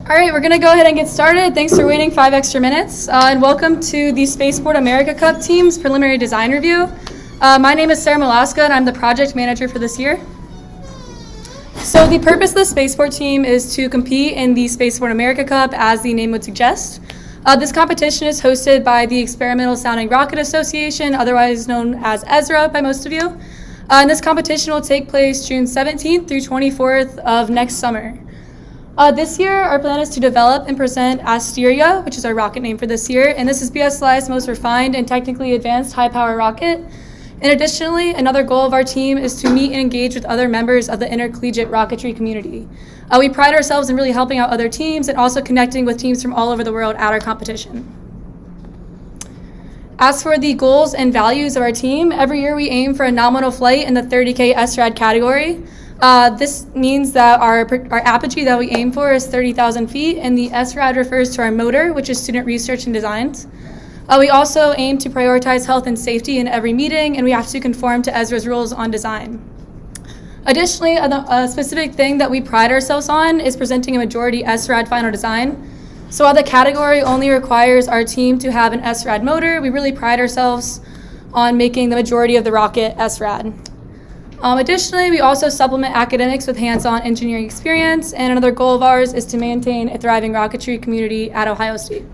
All right, we're going to go ahead and get started. Thanks for waiting 5 extra minutes. And welcome to the Spaceport America Cup team's preliminary design review. My name is Sarah Malaska, and I'm the project manager for this year. So the purpose of the Spaceport team is to compete in the Spaceport America Cup, as the name would suggest. This competition is hosted by the Experimental Sounding Rocket Association, otherwise known as ESRA by most of you. And this competition will take place June 17th through 24th of next summer. This year, our plan is to develop and present Asteria, which is our rocket name for this year, and this is BSLI's most refined and technically advanced high-power rocket. And additionally, another goal of our team is to meet and engage with other members of the intercollegiate rocketry community. We pride ourselves in really helping out other teams and also connecting with teams from all over the world at our competition. As for the goals and values of our team, every year we aim for a nominal flight in the 30K SRAD category. This means that our apogee that we aim for is 30,000 feet, and the SRAD refers to our motor, which is student research and design. We also aim to prioritize health and safety in every meeting, and we have to conform to ESRA's rules on design. Additionally, a specific thing that we pride ourselves on is presenting a majority SRAD final design. So while the category only requires our team to have an SRAD motor, we really pride ourselves on making the majority of the rocket SRAD. Additionally, we also supplement academics with hands-on engineering experience, and another goal of ours is to maintain a thriving rocketry community at Ohio State.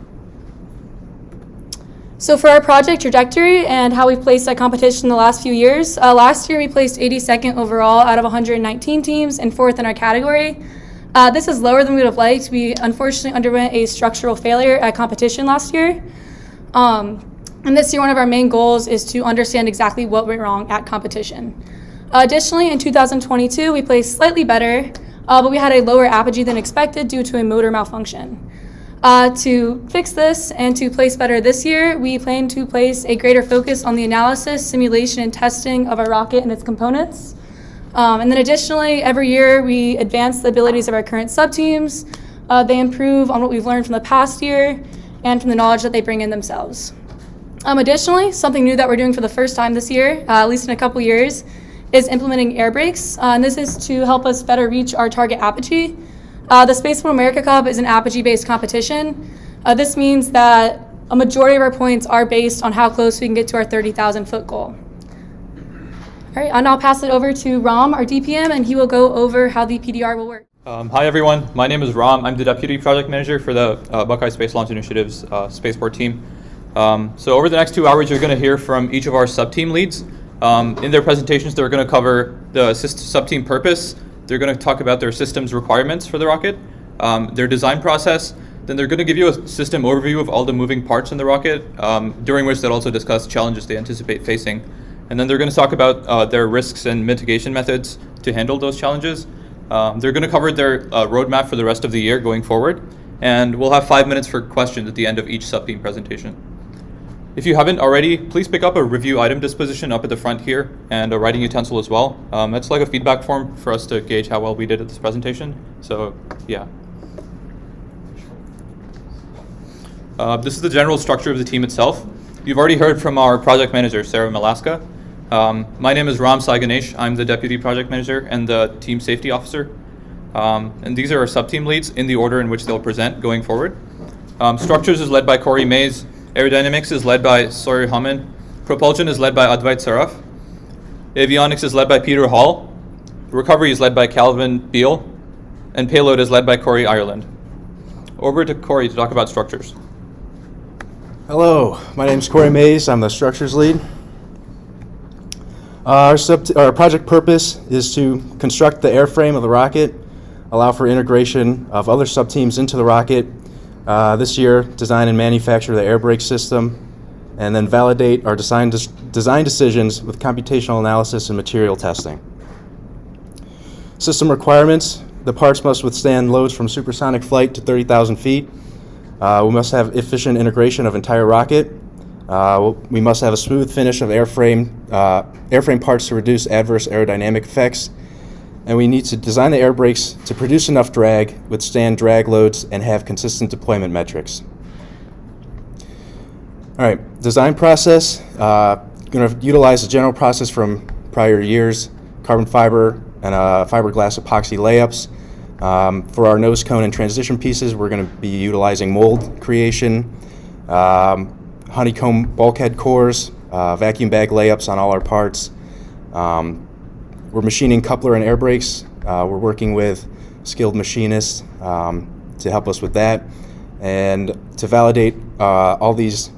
So for our project trajectory and how we've placed at competition the last few years, last year we placed 82nd overall out of 119 teams and 4th in our category. This is lower than we would have liked. We unfortunately underwent a structural failure at competition last year. And this year one of our main goals is to understand exactly what went wrong at competition. Additionally, in 2022, we placed slightly better, but we had a lower apogee than expected due to a motor malfunction. To fix this and to place better this year, we plan to place a greater focus on the analysis, simulation, and testing of our rocket and its components. And then additionally, every year we advance the abilities of our current sub-teams. They improve on what we've learned from the past year and from the knowledge that they bring in themselves. Additionally, something new that we're doing for the first time this year, at least in a couple years, is implementing air brakes, and this is to help us better reach our target apogee. The Spaceport America Cup is an apogee-based competition. This means that a majority of our points are based on how close we can get to our 30,000 foot goal. All right, I'll now pass it over to Ram, our DPM, and he will go over how the PDR will work. Hi everyone, my name is Ram. I'm the Deputy Project Manager for the Buckeye Space Launch Initiative's Spaceport team. So over the next 2 hours, you're going to hear from each of our sub-team leads. In their presentations, they're going to cover the sub-team purpose. They're going to talk about their system's requirements for the rocket, their design process. Then they're going to give you a system overview of all the moving parts in the rocket, during which they'll also discuss challenges they anticipate facing. And then they're going to talk about their risks and mitigation methods to handle those challenges. They're going to cover their roadmap for the rest of the year going forward. And we'll have 5 minutes for questions at the end of each sub-team presentation. If you haven't already, please pick up a review item disposition up at the front here and a writing utensil as well. It's like a feedback form for us to gauge how well we did at this presentation. So, yeah. This is the general structure of the team itself. You've already heard from our project manager, Sarah Malaska. My name is Ram Sai Ganesh. I'm the Deputy Project Manager and the Team Safety Officer. And these are our sub-team leads in the order in which they'll present going forward. Structures is led by Corey Mays. Aerodynamics is led by Sawyer Haman. Propulsion is led by Advait Saraf. Avionics is led by Peter Hall. Recovery is led by Calvin Beal. And payload is led by Corey Ireland. Over to Corey to talk about structures. Hello, my name is Corey Mays. I'm the structures lead. Our project purpose is to construct the airframe of the rocket, allow for integration of other sub-teams into the rocket. This year, design and manufacture the air brake system, and then validate our design decisions with computational analysis and material testing. System requirements: the parts must withstand loads from supersonic flight to 30,000 feet. We must have efficient integration of entire rocket. We must have a smooth finish of airframe parts to reduce adverse aerodynamic effects. And we need to design the air brakes to produce enough drag, withstand drag loads, and have consistent deployment metrics. All right, design process. Going to utilize a general process from prior years, carbon fiber and fiberglass epoxy layups. For our nose cone and transition pieces, we're going to be utilizing mold creation, honeycomb bulkhead cores, vacuum bag layups on all our parts. We're machining coupler and air brakes. We're working with skilled machinists to help us with that, and to validate all these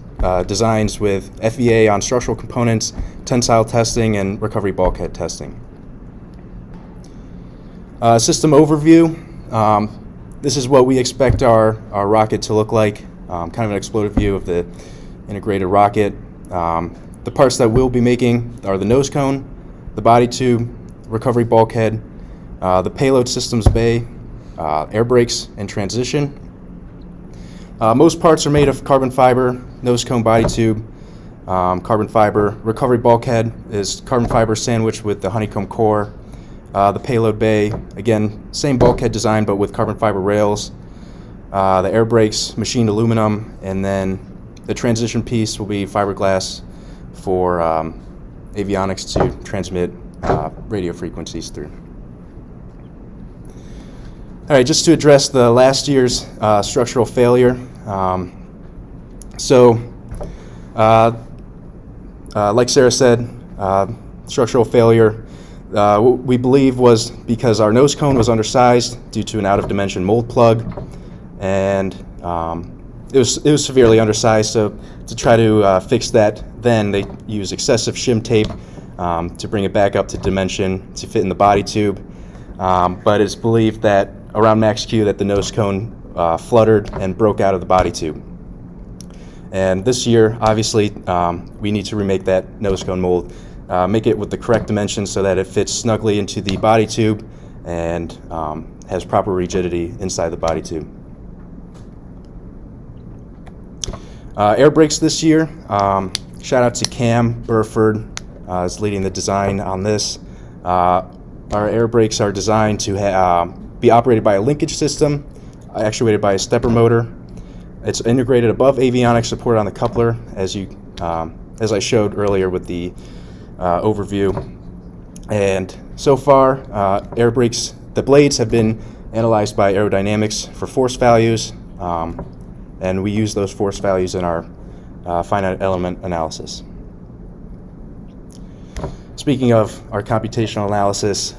designs with FEA on structural components, tensile testing, and recovery bulkhead testing. System overview. This is what we expect our rocket to look like, kind of an exploded view of the integrated rocket. The parts that we'll be making are the nose cone, the body tube, recovery bulkhead, the payload systems bay, air brakes, and transition. Most parts are made of carbon fiber, nose cone, body tube, carbon fiber. Recovery bulkhead is carbon fiber sandwiched with the honeycomb core. The payload bay, again, same bulkhead design but with carbon fiber rails. The air brakes, machined aluminum, and then the transition piece will be fiberglass for avionics to transmit radio frequencies through. All right, just to address the last year's structural failure. Like Sarah said, structural failure we believe was because our nose cone was undersized due to an out-of-dimension mold plug, and it was severely undersized. So to try to fix that, then they used excessive shim tape to bring it back up to dimension to fit in the body tube. But it's believed that around max Q that the nose cone fluttered and broke out of the body tube. And this year, obviously, we need to remake that nose cone mold, make it with the correct dimensions so that it fits snugly into the body tube and has proper rigidity inside the body tube. Air brakes this year. Shout out to Cam Burford, is leading the design on this. Our air brakes are designed to be operated by a linkage system, actuated by a stepper motor. It's integrated above avionics, supported on the coupler, as I showed earlier with the overview. And so far, air brakes, the blades have been analyzed by aerodynamics for force values, and we use those force values in our finite element analysis. Speaking of our computational analysis,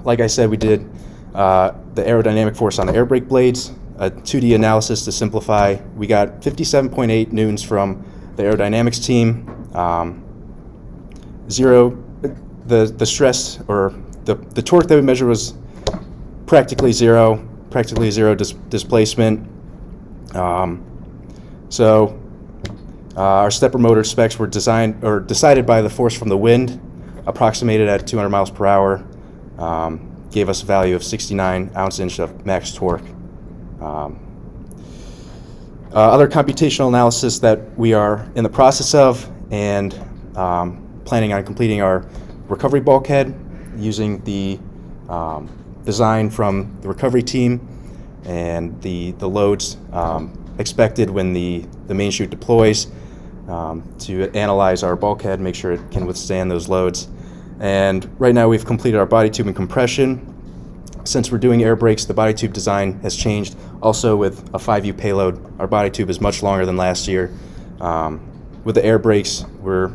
like I said, we did the aerodynamic force on the air brake blades, a 2D analysis to simplify. We got 57.8 newtons from the aerodynamics team. The stress, or the torque that we measured was practically zero displacement. Our stepper motor specs were decided by the force from the wind, approximated at 200 miles per hour, gave us a value of 69 ounce-inch of max torque. Other computational analysis that we are in the process of and planning on completing our recovery bulkhead using the design from the recovery team and the loads expected when the main chute deploys, to analyze our bulkhead, make sure it can withstand those loads. And right now we've completed our body tube and compression. Since we're doing air brakes, the body tube design has changed. Also with a 5U payload, our body tube is much longer than last year. With the air brakes, we're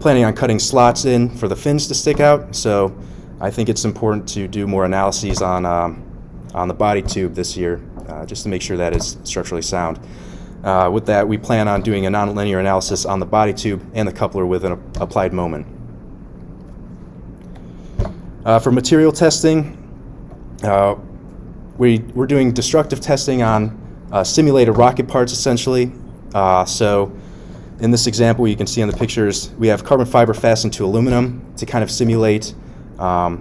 planning on cutting slots in for the fins to stick out. So I think it's important to do more analyses on the body tube this year, just to make sure that it's structurally sound. With that, we plan on doing a nonlinear analysis on the body tube and the coupler with an applied moment. For material testing, we're doing destructive testing on simulated rocket parts, essentially. So in this example, you can see on the pictures, we have carbon fiber fastened to aluminum to kind of simulate how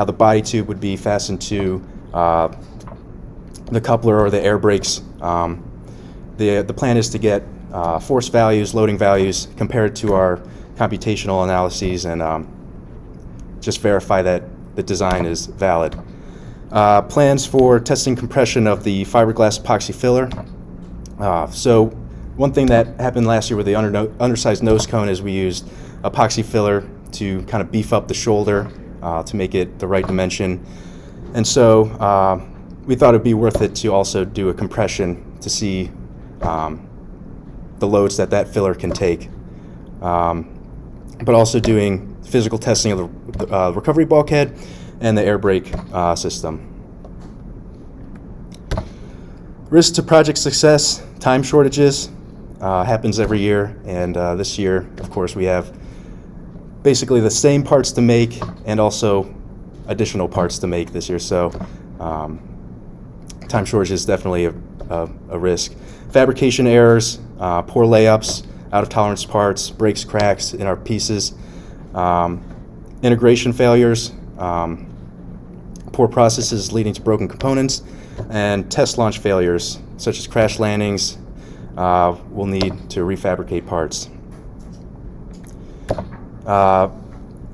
the body tube would be fastened to the coupler or the air brakes. The plan is to get force values, loading values, compared to our computational analyses, and just verify that the design is valid. Plans for testing compression of the fiberglass epoxy filler. So one thing that happened last year with the undersized nose cone is we used epoxy filler to kind of beef up the shoulder to make it the right dimension. And so we thought it'd be worth it to also do a compression to see the loads that filler can take. But also doing physical testing of the recovery bulkhead and the air brake system. Risk to project success, time shortages, happens every year, and this year, of course, we have basically the same parts to make and also additional parts to make this year, so time shortage is definitely a risk. Fabrication errors, poor layups, out of tolerance parts, breaks, cracks in our pieces, integration failures, poor processes leading to broken components, and test launch failures such as crash landings. We'll need to refabricate parts.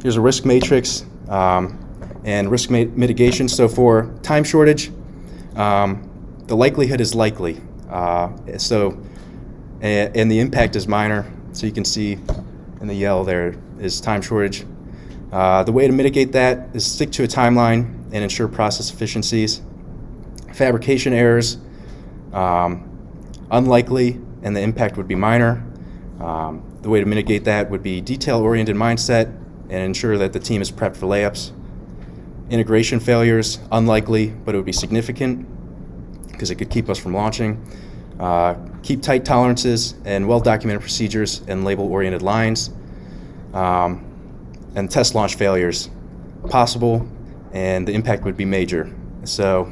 Here's a risk matrix and risk mitigation. So for time shortage, the likelihood is likely. And the impact is minor. So you can see in the yellow there is time shortage. The way to mitigate that is stick to a timeline and ensure process efficiencies. Fabrication errors, unlikely, and the impact would be minor. The way to mitigate that would be detail-oriented mindset and ensure that the team is prepped for layups. Integration failures, unlikely, but it would be significant because it could keep us from launching. Keep tight tolerances and well-documented procedures and label-oriented lines. And test launch failures, possible, and the impact would be major. So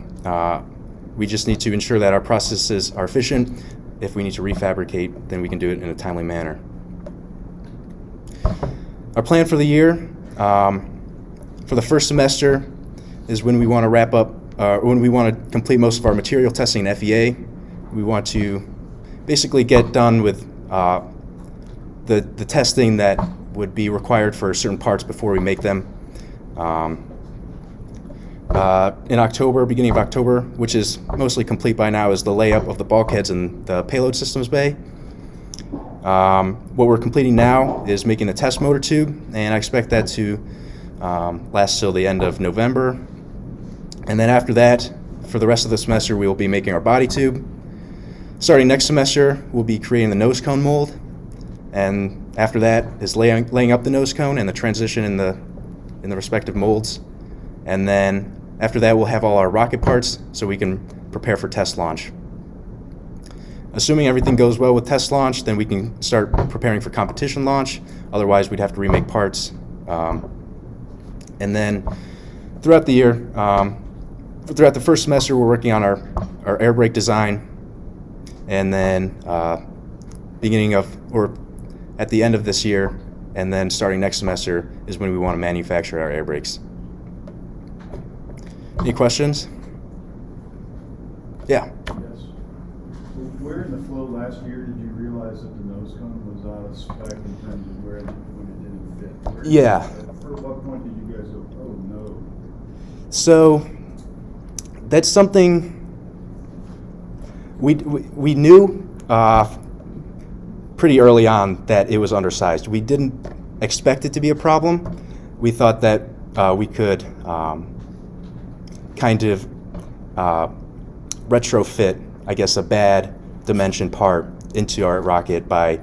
we just need to ensure that our processes are efficient. If we need to refabricate, then we can do it in a timely manner. Our plan for the year, for the first semester, is when we want to wrap up, when we want to complete most of our material testing in FEA. We want to basically get done with the testing that would be required for certain parts before we make them. In October, beginning of October, which is mostly complete by now, is the layup of the bulkheads in the payload systems bay. What we're completing now is making the test motor tube, and I expect that to last till the end of November. And then after that, for the rest of the semester, we will be making our body tube. Starting next semester, we'll be creating the nose cone mold, and after that is laying up the nose cone and the transition in the respective molds. And then after that, we'll have all our rocket parts so we can prepare for test launch. Assuming everything goes well with test launch, then we can start preparing for competition launch. Otherwise, we'd have to remake parts. And then throughout the year, throughout the first semester, we're working on our air brake design. And then beginning of, or at the end of this year, and then starting next semester is when we want to manufacture our air brakes. Any questions? Yeah. Yes. Where in the flow last year did you realize that the nose cone was out of spec in terms of when it didn't fit? Yeah. For what point did you guys go, oh no? So that's something we knew pretty early on that it was undersized. We didn't expect it to be a problem. We thought that we could kind of retrofit, I guess, a bad dimension part into our rocket by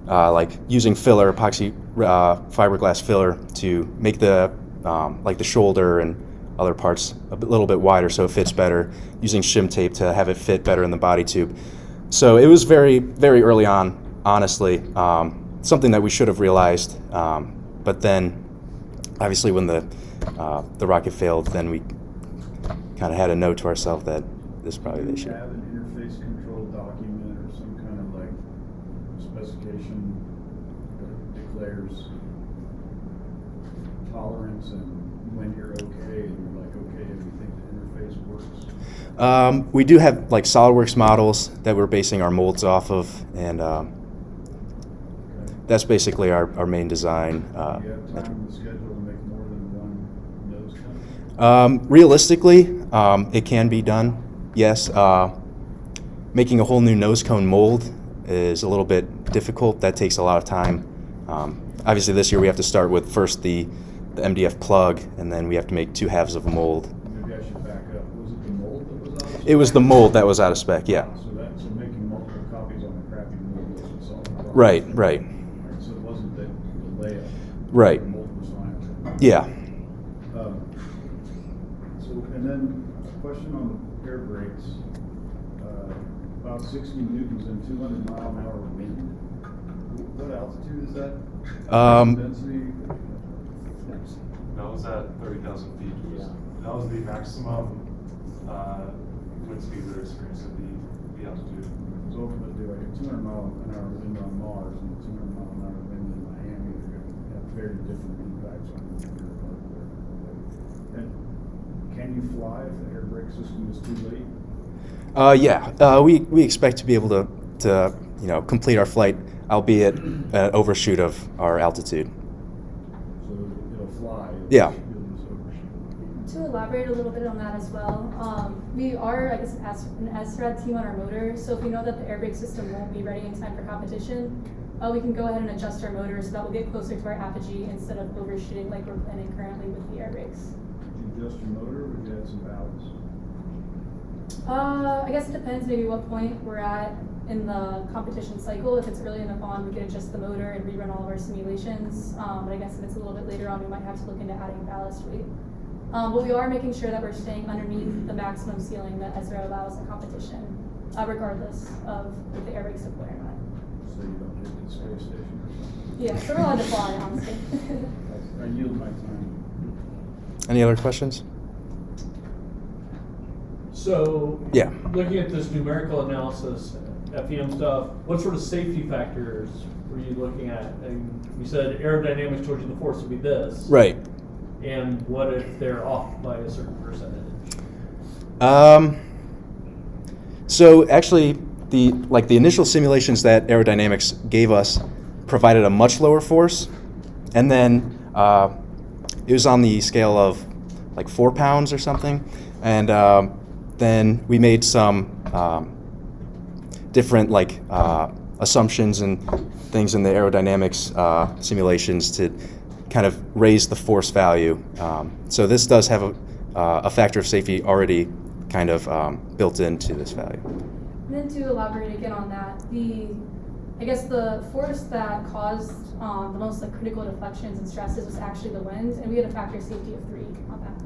like using filler, epoxy fiberglass filler, to make the like the shoulder and other parts a little bit wider so it fits better, using shim tape to have it fit better in the body tube. So it was very, very early on, honestly, something that we should have realized. But then, obviously, when the rocket failed, then we kind of had a note to ourselves that this is probably the issue. Do you have an interface control document or some kind of like specification that declares tolerance and when you're okay and you're like, okay, if you think the interface works? We do have like SolidWorks models that we're basing our molds off of, and that's basically our main design. Do you have time in the schedule to make more than one nose cone? Realistically, it can be done, yes. Making a whole new nose cone mold is a little bit difficult. That takes a lot of time. Obviously, this year we have to start with first the MDF plug, and then we have to make 2 halves of a mold. Maybe I should back up. Was it the mold that was out It was the mold that was out of spec, yeah. So making multiple copies on a crappy mold doesn't solve the problem. Right. Right, so it wasn't the layout. Right. The mold was fine. Yeah. So, and then a question on the air brakes. About 60 newtons and 200-mile-an-hour wind. What altitude is that? Density? That was at 30,000 feet. That was the maximum wind speed that experienced at the altitude. So ultimately, like a 200-mile-an-hour wind on Mars and a 200-mile-an-hour wind in Miami are going to have very different impacts on your hardware. And can you fly if the air brake system is too late? We expect to be able to complete our flight, albeit an overshoot of our altitude. So it'll fly. Yeah. You'll just overshoot. To elaborate a little bit on that as well, we are, I guess, an SRAD team on our motor, so if we know that the air brake system won't be ready in time for competition, we can go ahead and adjust our motor so that we'll get closer to our apogee instead of overshooting like we're planning currently with the air brakes. Did you adjust your motor or would you add some valves? I guess it depends maybe what point we're at in the competition cycle. If it's early enough on, we could adjust the motor and rerun all of our simulations. But I guess if it's a little bit later on, we might have to look into adding ballast weight. But we are making sure that we're staying underneath the maximum ceiling that ESRA allows in competition, regardless of if the air brakes deploy or not. So you don't hit the space station or something? Yeah, so we're allowed to fly, honestly. I yield my time. Any other questions? So, Yeah. looking at this numerical analysis, FEM stuff, what sort of safety factors were you looking at? And you said aerodynamics told you the force would be this. Right. And what if they're off by a certain percentage? So actually, the initial simulations that aerodynamics gave us provided a much lower force, and then it was on the scale of like 4 pounds or something, and then we made some different assumptions and things in the aerodynamics simulations to kind of raise the force value. So this does have a factor of safety already kind of built into this value. And then to elaborate again on that, I guess the force that caused the most critical deflections and stresses was actually the wind, and we had a factor of safety of 3 on that.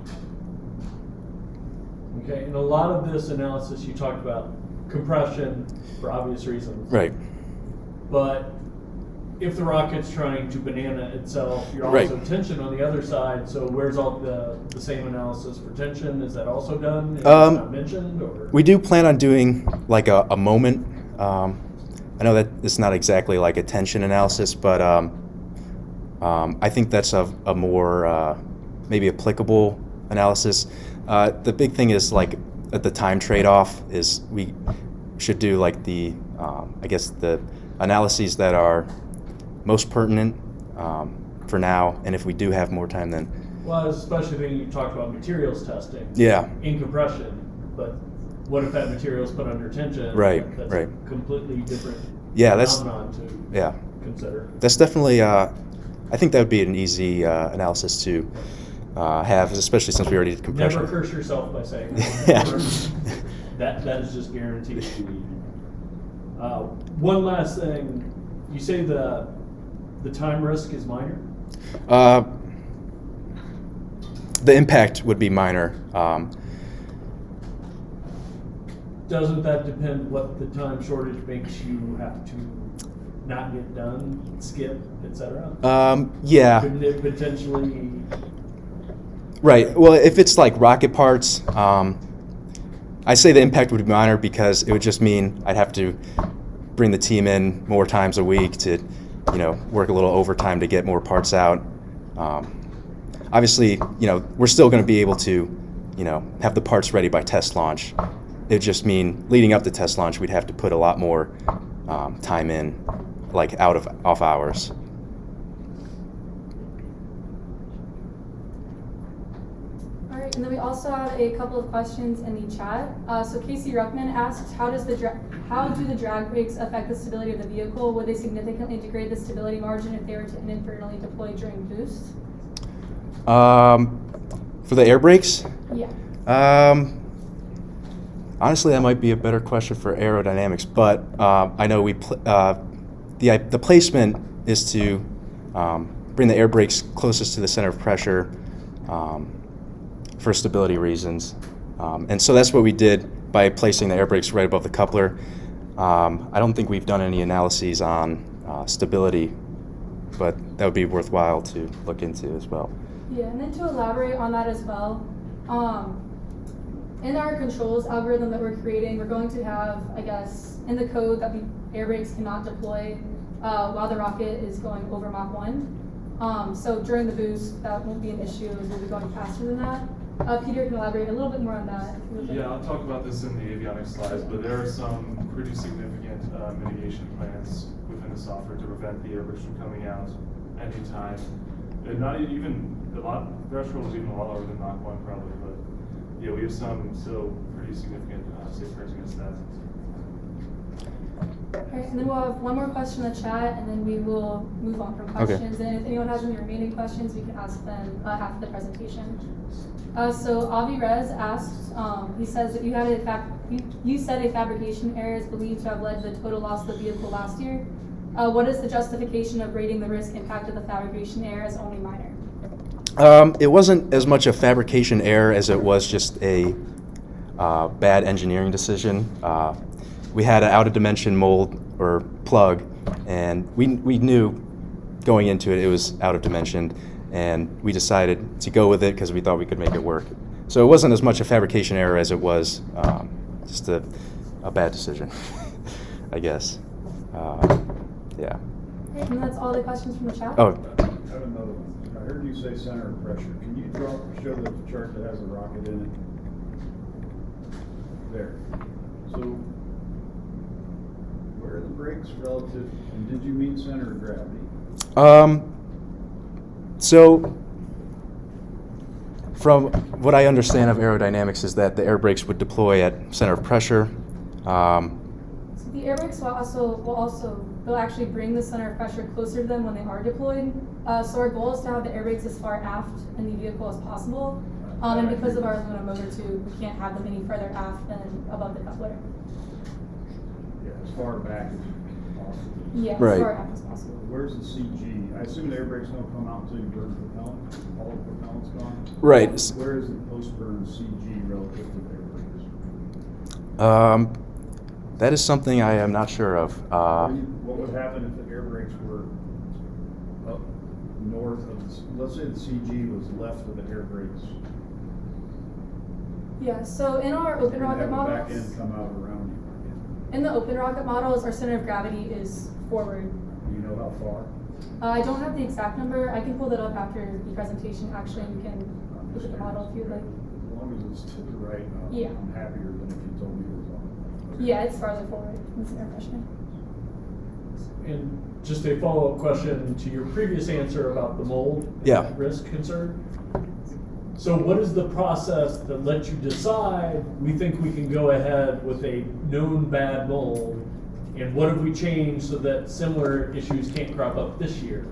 Okay, in a lot of this analysis, you talked about compression for obvious reasons. Right. But if the rocket's trying to banana itself, you're Right. also tension on the other side. So where's all the same analysis for tension? Is that also done? Is it not mentioned? Or? We do plan on doing like a moment. I know that it's not exactly like a tension analysis, but I think that's a more maybe applicable analysis. The big thing is like at the time trade-off is we should do like the analyses that are most pertinent for now, and if we do have more time, then Well, especially when you talked about materials testing. yeah. In compression, but what if that material is put under tension? Right, That's right. a completely different Yeah, that's phenomenon to yeah. consider. That's definitely. I think that would be an easy analysis to have, especially since we already did compression. Never curse yourself by saying Yeah. that is just guaranteed. One last thing, you say the time risk is minor? The impact would be minor. Doesn't that depend what the time shortage makes you have to not get done, skip, etc.? Yeah. Couldn't it potentially? Right. Well, if it's like rocket parts, I say the impact would be minor because it would just mean I'd have to bring the team in more times a week to, work a little overtime to get more parts out. Obviously, we're still going to be able to, have the parts ready by test launch. It would just mean leading up to test launch, we'd have to put a lot more time in, like off hours. All right, and then we also have a couple of questions in the chat. So Casey Ruckman asked, how do the drag brakes affect the stability of the vehicle? Would they significantly degrade the stability margin if they were to inadvertently deploy during boost? For the air brakes, Yeah. Honestly, that might be a better question for aerodynamics, but I know the placement is to bring the air brakes closest to the center of pressure for stability reasons. And so that's what we did by placing the air brakes right above the coupler. I don't think we've done any analyses on stability, but that would be worthwhile to look into as well. Yeah, and then to elaborate on that as well, in our controls algorithm that we're creating, we're going to have, I guess, in the code that the air brakes cannot deploy while the rocket is going over Mach 1. So during the boost, that won't be an issue as we'll be going faster than that. Peter can elaborate a little bit more on that. Yeah, I'll talk about this in the avionics slides, but there are some pretty significant mitigation plans within the software to prevent the air brakes from coming out anytime. And not even threshold is even a lot lower than Mach 1 probably, but yeah, we have some still pretty significant safeguards against that. Alright, and then we'll have one more question in the chat, and then we will move on from questions. And if anyone has any remaining questions, we can ask them after the presentation. So Avi Rez asked, he says that you said a fabrication error is believed to have led to the total loss of the vehicle last year. What is the justification of rating the risk impact of the fabrication error as only minor? It wasn't as much a fabrication error as it was just a bad engineering decision. We had an out-of-dimension mold or plug, and we knew going into it was out of dimension, and we decided to go with it because we thought we could make it work. So it wasn't as much a fabrication error as it was just a bad decision, I guess. Yeah. Great, and that's all the questions from the chat. Oh. I have another one. I heard you say center of pressure. Can you show the chart that has a rocket in it? There. So, where are the brakes relative, and did you mean center of gravity? So, from what I understand of aerodynamics is that the air brakes would deploy at center of pressure. So the air brakes will actually bring the center of pressure closer to them when they are deployed. So our goal is to have the air brakes as far aft in the vehicle as possible. And because of our aluminum motor tube, we can't have them any further aft than above the coupler. Yeah, as far back as possible. Yeah, Right. as far aft as possible. Where's the CG? I assume the air brakes don't come out until you burn the propellant? All the propellant's gone? Right. Where is the post-burn CG relative to the air brakes? That is something I am not sure of. What would happen if the air brakes were up north of, let's say the CG was left of the air brakes? Yeah, so in our open rocket Have the back models, end come out around you. in the open rocket models, our center of gravity is forward. Do you know how far? I don't have the exact number. I can pull that up after the presentation, actually, and we can look at the model if you'd like. As long as it's to the right, Yeah. I'm happier than if you told me it was on. Yeah, it's farther forward than center pressure. And just a follow-up question to your previous answer about the mold and Yeah. that risk concern. So what is the process that lets you decide, we think we can go ahead with a known bad mold, and what have we changed so that similar issues can't crop up this year?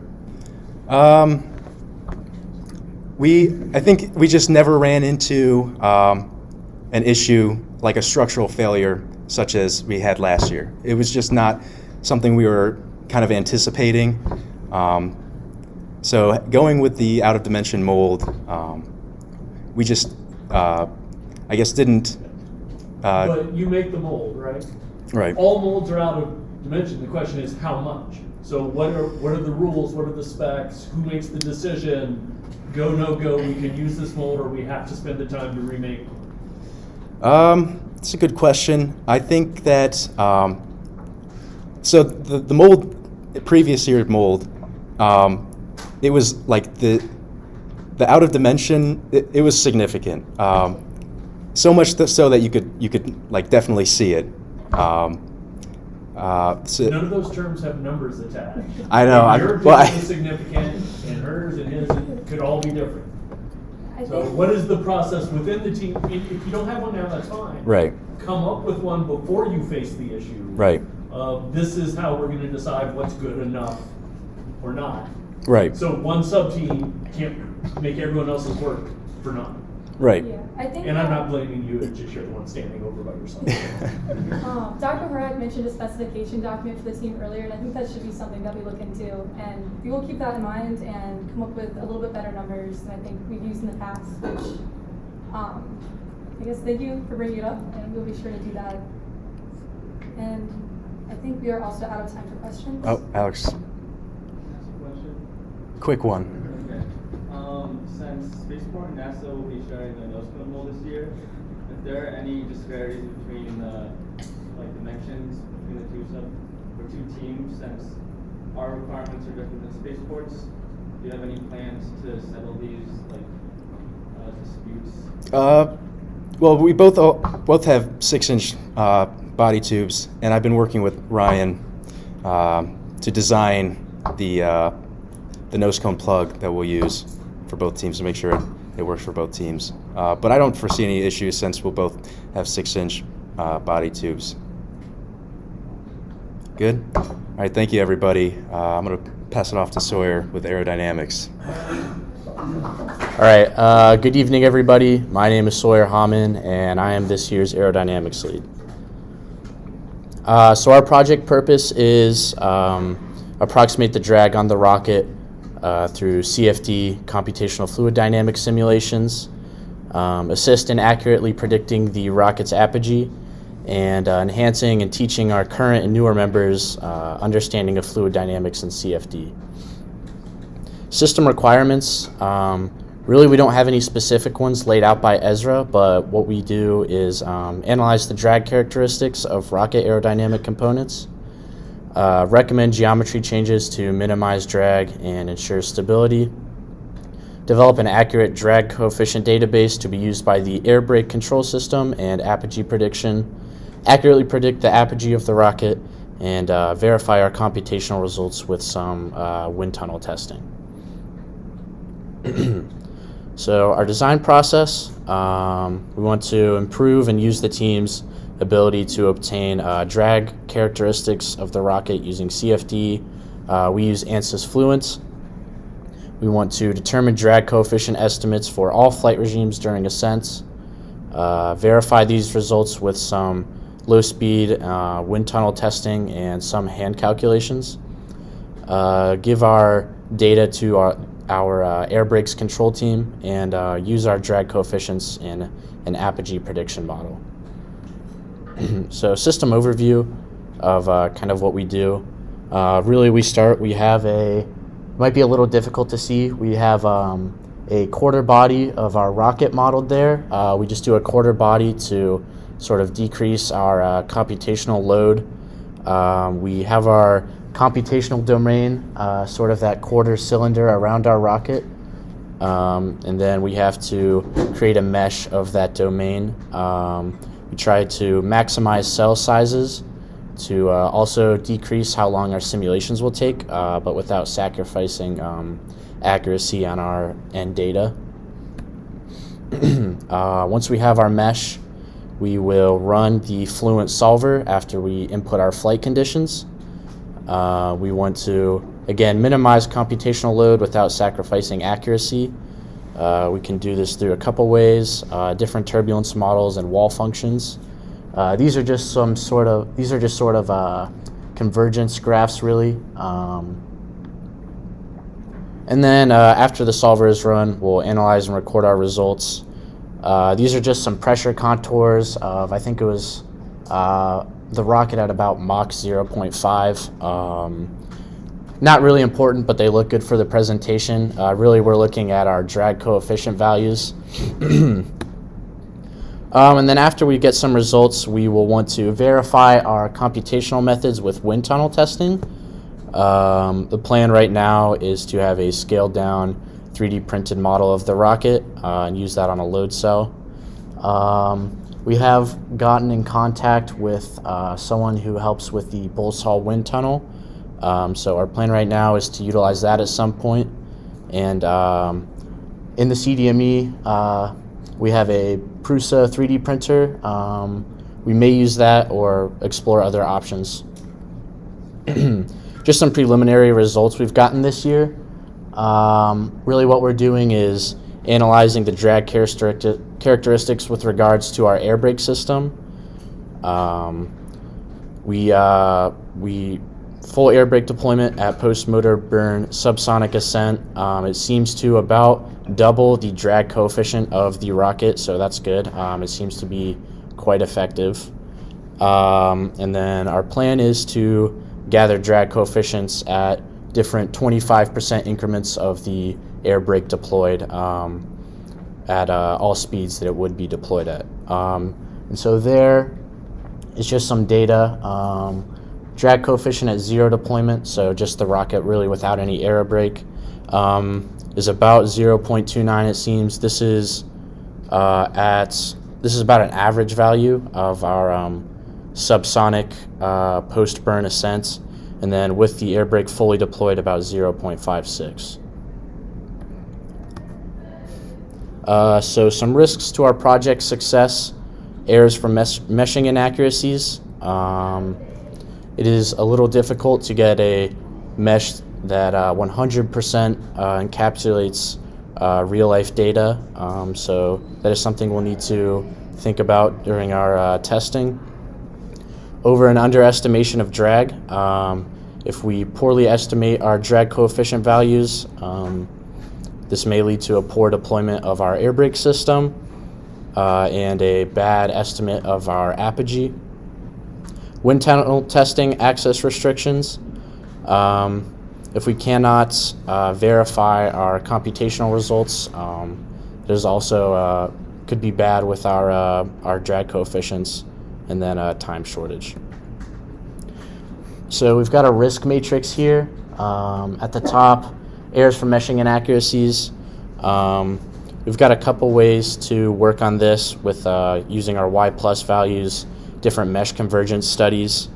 I think we just never ran into an issue like a structural failure such as we had last year. It was just not something we were kind of anticipating. So going with the out-of-dimension mold, we just, I guess, didn't. But you make the mold, right? Right. All molds are out of dimension. The question is how much? So what are the rules? What are the specs? Who makes the decision? Go, no go, we can use this mold, or we have to spend the time to remake? It's a good question. I think that, so the mold, the previous year mold, it was like the out of dimension, it was significant. So much so that you could like definitely see it. So, None of those terms have numbers attached. I know. And your opinion is significant, and hers and his could all be different. So what is the process within the team? If you don't have one now, that's fine. Right. Come up with one before you face the issue. Right. This is how we're going to decide what's good enough or not. Right. So one sub-team can't make everyone else's work for nothing. Right. Yeah, I think. And I'm not blaming you, it's just you're the one standing over by yourself. Dr. Horak mentioned a specification document for the team earlier, and I think that should be something that we look into. And we will keep that in mind and come up with a little bit better numbers than I think we've used in the past, which I guess thank you for bringing it up, and we'll be sure to do that. And I think we are also out of time for questions. Oh, Alex, quick one. Okay. Since Spaceport and NASA will be sharing the nose cone mold this year, if there are any disparities between the dimensions between the two teams, since our requirements are different than Spaceport's, do you have any plans to settle these disputes? Well, we both have 6-inch body tubes, and I've been working with Ryan to design the nose cone plug that we'll use for both teams to make sure it works for both teams. But I don't foresee any issues since we'll both have 6-inch body tubes. Good? All right, thank you, everybody. I'm going to pass it off to Sawyer with aerodynamics. All right, good evening, everybody. My name is Sawyer Hamann, and I am this year's aerodynamics lead. So our project purpose is approximate the drag on the rocket through CFD, computational fluid dynamics simulations, assist in accurately predicting the rocket's apogee, and enhancing and teaching our current and newer members understanding of fluid dynamics and CFD. System requirements, really we don't have any specific ones laid out by Ezra, but what we do is analyze the drag characteristics of rocket aerodynamic components, recommend geometry changes to minimize drag and ensure stability, develop an accurate drag coefficient database to be used by the air brake control system and apogee prediction, accurately predict the apogee of the rocket, and verify our computational results with some wind tunnel testing. So our design process, we want to improve and use the team's ability to obtain drag characteristics of the rocket using CFD. We use ANSYS Fluent. We want to determine drag coefficient estimates for all flight regimes during ascent, verify these results with some low-speed wind tunnel testing and some hand calculations, give our data to our air brakes control team, and use our drag coefficients in an apogee prediction model. So system overview of kind of what we do. Really we have might be a little difficult to see. We have a quarter body of our rocket modeled there. We just do a quarter body to sort of decrease our computational load. We have our computational domain, sort of that quarter cylinder around our rocket. And then we have to create a mesh of that domain. We try to maximize cell sizes to also decrease how long our simulations will take, but without sacrificing accuracy on our end data. Once we have our mesh, we will run the Fluent solver after we input our flight conditions. We want to, again, minimize computational load without sacrificing accuracy. We can do this through a couple ways, different turbulence models and wall functions. These are just sort of convergence graphs, really. And then after the solver is run, we'll analyze and record our results. These are just some pressure contours of, I think it was the rocket at about Mach 0.5. Not really important, but they look good for the presentation. Really, we're looking at our drag coefficient values. And then after we get some results, we will want to verify our computational methods with wind tunnel testing. The plan right now is to have a scaled down 3D printed model of the rocket and use that on a load cell. We have gotten in contact with someone who helps with the Bulls Hall wind tunnel. So our plan right now is to utilize that at some point. And in the CDME, we have a Prusa 3D printer. We may use that or explore other options. Just some preliminary results we've gotten this year. Really what we're doing is analyzing the drag characteristics with regards to our air brake system. We full air brake deployment at post-motor burn subsonic ascent. It seems to about double the drag coefficient of the rocket, so that's good. It seems to be quite effective. And then our plan is to gather drag coefficients at different 25% increments of the air brake deployed at all speeds that it would be deployed at. And so there is just some data. Drag coefficient at 0 deployment, so just the rocket really without any air brake, is about 0.29. It seems this is about an average value of our subsonic post-burn ascent, and then with the air brake fully deployed, about 0.56. So some risks to our project success: errors from meshing inaccuracies. It is a little difficult to get a mesh that 100% encapsulates real-life data, so that is something we'll need to think about during our testing. Over and underestimation of drag. If we poorly estimate our drag coefficient values, this may lead to a poor deployment of our air brake system and a bad estimate of our apogee. Wind tunnel testing access restrictions. If we cannot verify our computational results, it is also could be bad with our drag coefficients, and then time shortage. So we've got a risk matrix here. At the top, errors from meshing inaccuracies. We've got a couple ways to work on this with using our Y+ values, different mesh convergence studies.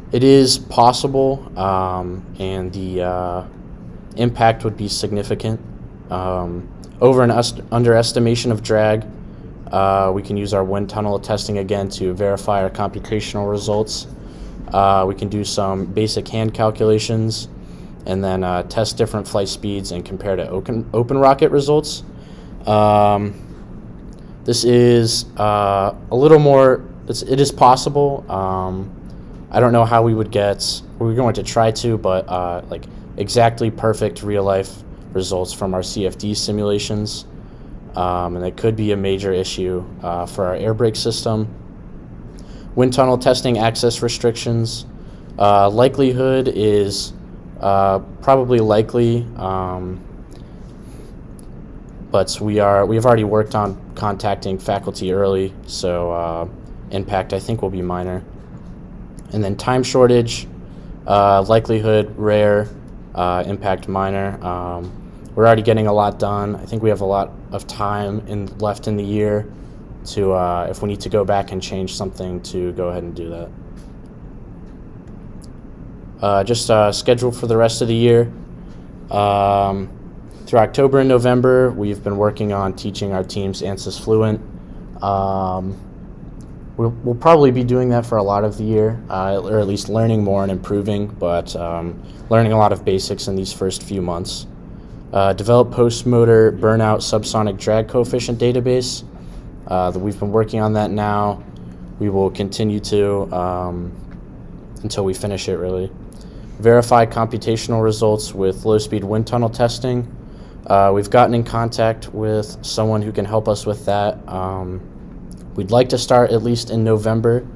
It is possible, and the impact would be significant. Over and underestimation of drag, we can use our wind tunnel testing again to verify our computational results. We can do some basic hand calculations and then test different flight speeds and compare to open rocket results. This is a little more, it is possible. I don't know how we're going to try to, but like exactly perfect real life results from our CFD simulations. And it could be a major issue for our air brake system. Wind tunnel testing access restrictions. Likelihood is probably likely, but we have already worked on contacting faculty early, so impact I think will be minor. And then time shortage, likelihood rare, impact minor. We're already getting a lot done. I think we have a lot of time left in the year to, if we need to go back and change something, to go ahead and do that. Just schedule for the rest of the year. Through October and November, we've been working on teaching our teams ANSYS Fluent. We'll probably be doing that for a lot of the year, or at least learning more and improving, but learning a lot of basics in these first few months. Develop post-motor burnout subsonic drag coefficient database. That we've been working on that now. We will continue to until we finish it, really. Verify computational results with low-speed wind tunnel testing. We've gotten in contact with someone who can help us with that. We'd like to start at least in November,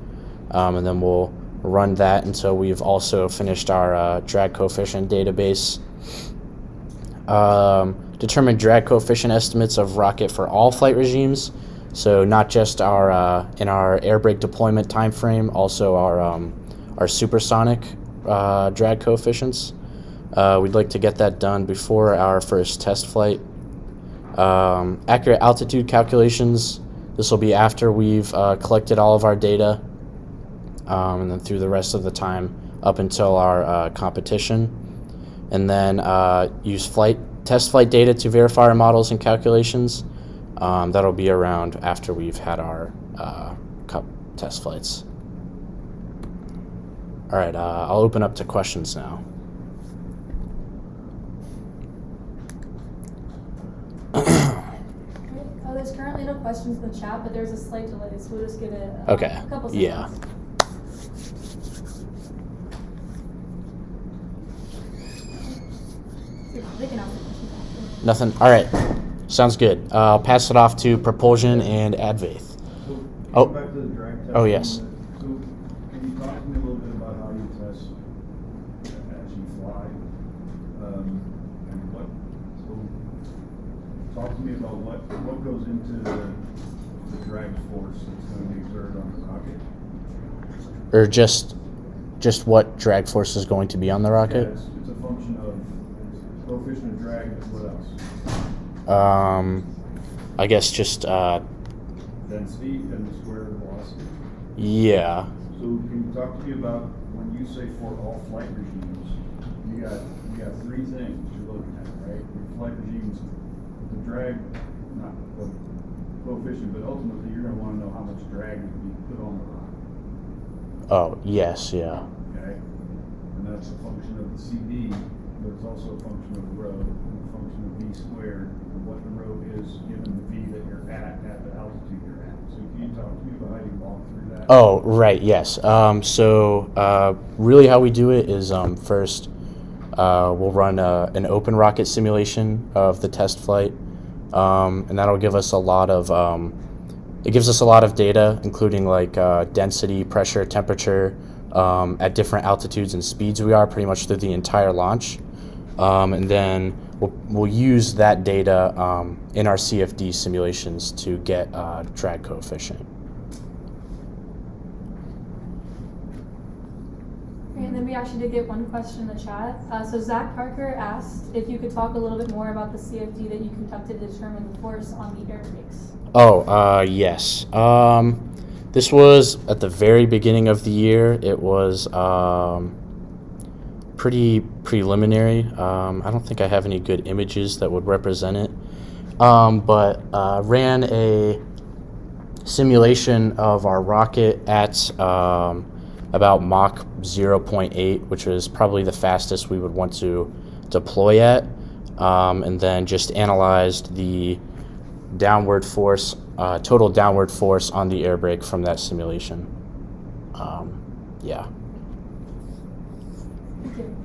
and then we'll run that until we've also finished our drag coefficient database. Determine drag coefficient estimates of rocket for all flight regimes, so not just our in our air brake deployment time frame, also our supersonic drag coefficients. We'd like to get that done before our first test flight. Accurate altitude calculations. This will be after we've collected all of our data, and then through the rest of the time up until our competition. And then use test flight data to verify our models and calculations. That'll be around after we've had our test flights. All right, I'll open up to questions now. questions in the chat, but there's a slight delay, so we'll just give it Okay. a couple seconds. Yeah. They can ask the questions after. Nothing. All right. Sounds good. I'll pass it off to Propulsion and Advaith. Oh. Back to the drag test. Oh, yes. So can you talk to me a little bit about how you test as you fly? And talk to me about what goes into the drag force that's going to be exerted on the rocket? Or just what drag force is going to be on the Yeah, rocket? it's a function of coefficient of drag, but what else? I guess just Density and the square velocity. yeah. So can you talk to me about when you say for all flight regimes, you got three things you're looking at, right? Your flight regimes, the drag, not the coefficient, but ultimately you're going to want to know how much drag is being put on the rocket. Oh yes, yeah. Okay, and that's a function of the CD, but it's also a function of the rho and a function of v squared, and what the rho is given the v that you're at the altitude you're at. So can you talk to me about how you walk through that? Oh right, yes. So really, how we do it is first we'll run an open rocket simulation of the test flight, and that'll give us a lot of it gives us a lot of data, including like density, pressure, temperature, at different altitudes and speeds we are pretty much through the entire launch. And then we'll use that data in our CFD simulations to get drag coefficient. And then we actually did get one question in the chat. So Zach Parker asked if you could talk a little bit more about the CFD that you conducted to determine the force on the air brakes. Oh, yes. This was at the very beginning of the year. It was pretty preliminary. I don't think I have any good images that would represent it. But ran a simulation of our rocket at about Mach 0.8, which was probably the fastest we would want to deploy at, and then just analyzed the downward force, total downward force on the air brake from that simulation. Yeah. Thank you.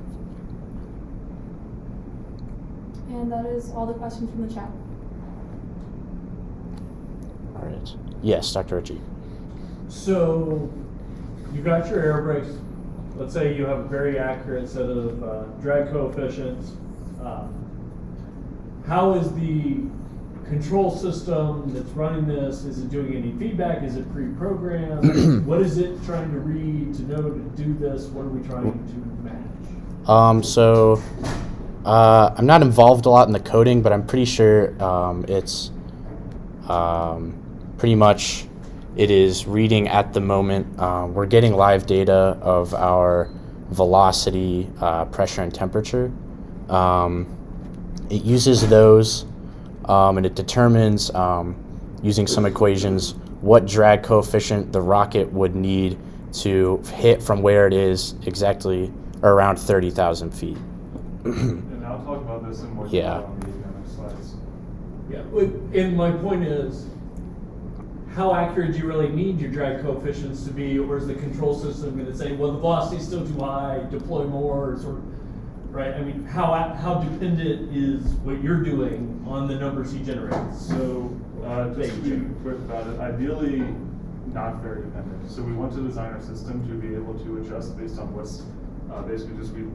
And that is all the questions from the chat. All right. Yes, Dr. Ritchie. So you got your air brakes. Let's say you have a very accurate set of drag coefficients. How is the control system that's running this? Is it doing any feedback? Is it pre-programmed? What is it trying to read to know to do this? What are we trying to match? So I'm not involved a lot in the coding, but I'm pretty sure it's pretty much it is reading at the moment. We're getting live data of our velocity, pressure, and temperature. It uses those, and it determines, using some equations, what drag coefficient the rocket would need to hit from where it is exactly around 30,000 feet. And I'll talk about this in more Yeah. detail on the next slides. Yeah, and my point is, how accurate do you really need your drag coefficients to be, or is the control system going to say, well, the velocity's still too high, deploy more, or sort of, right? I mean, how dependent is what you're doing on the numbers he generates? So just to be quick about it, ideally not very dependent. So we want to design our system to be able to adjust based on what's basically just we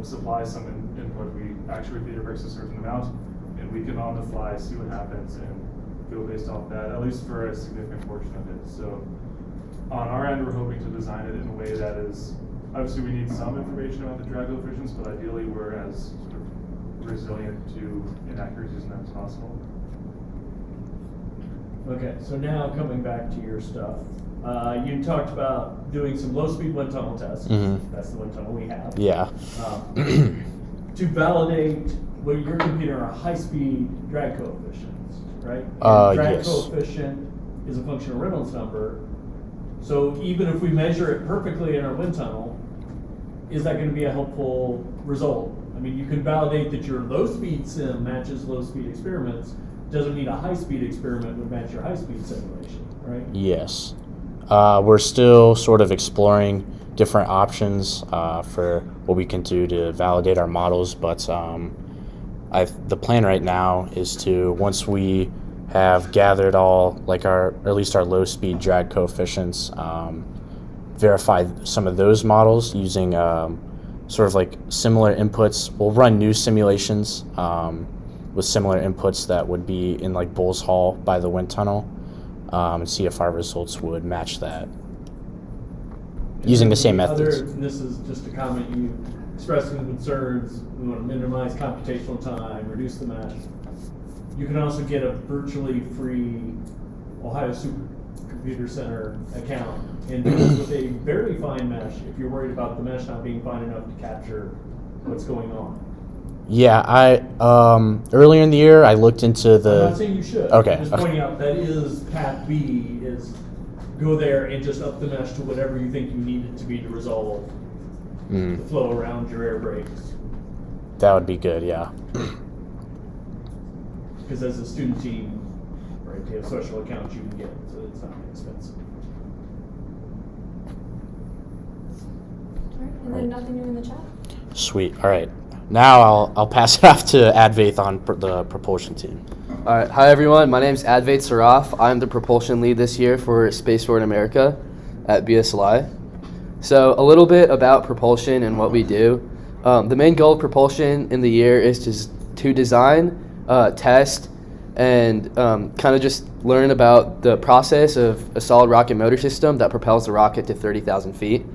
supply some input, we actuate the air brakes a certain amount, and we can on the fly see what happens and go based off that, at least for a significant portion of it. So on our end, we're hoping to design it in a way that is, obviously we need some information about the drag coefficients, but ideally we're as sort of resilient to inaccuracies as possible. Okay, so now coming back to your stuff. You talked about doing some low-speed wind tunnel tests. Mhm. That's the wind tunnel we have. Yeah. To validate what you're computing are high-speed drag coefficients, right? Drag Yes. coefficient is a function of Reynolds number. So even if we measure it perfectly in our wind tunnel, is that going to be a helpful result? I mean, you can validate that your low-speed sim matches low-speed experiments. doesn't mean a high-speed experiment would match your high-speed simulation, right? Yes. We're still sort of exploring different options for what we can do to validate our models, but the plan right now is to, once we have gathered all, like or at least our low-speed drag coefficients, verify some of those models using sort of like similar inputs. We'll run new simulations with similar inputs that would be in like Bulls Hall by the wind tunnel, and see if our results would match that using the same methods. This is just a comment you expressed some concerns. We want to minimize computational time, reduce the mesh. You can also get a virtually free Ohio Supercomputer Center account and do it with a very fine mesh if you're worried about the mesh not being fine enough to capture what's going on. Yeah, I earlier in the year I looked into the. I'm not saying you should. Okay. I'm just pointing out that is path B, is go there and just up the mesh to whatever you think you need it to be to resolve the flow around your air brakes. That would be good, yeah. Because as a student team, right, they have social accounts you can get, so it's not expensive. All right, and then nothing new in the chat. Sweet. All right. Now I'll pass it off to Advaith on the propulsion team. All right. Hi, everyone. My name is Advaith Saraf. I'm the propulsion lead this year for Spaceport America at BSLI. So a little bit about propulsion and what we do. The main goal of propulsion in the year is to design, test, and kind of just learn about the process of a solid rocket motor system that propels the rocket to 30,000 feet.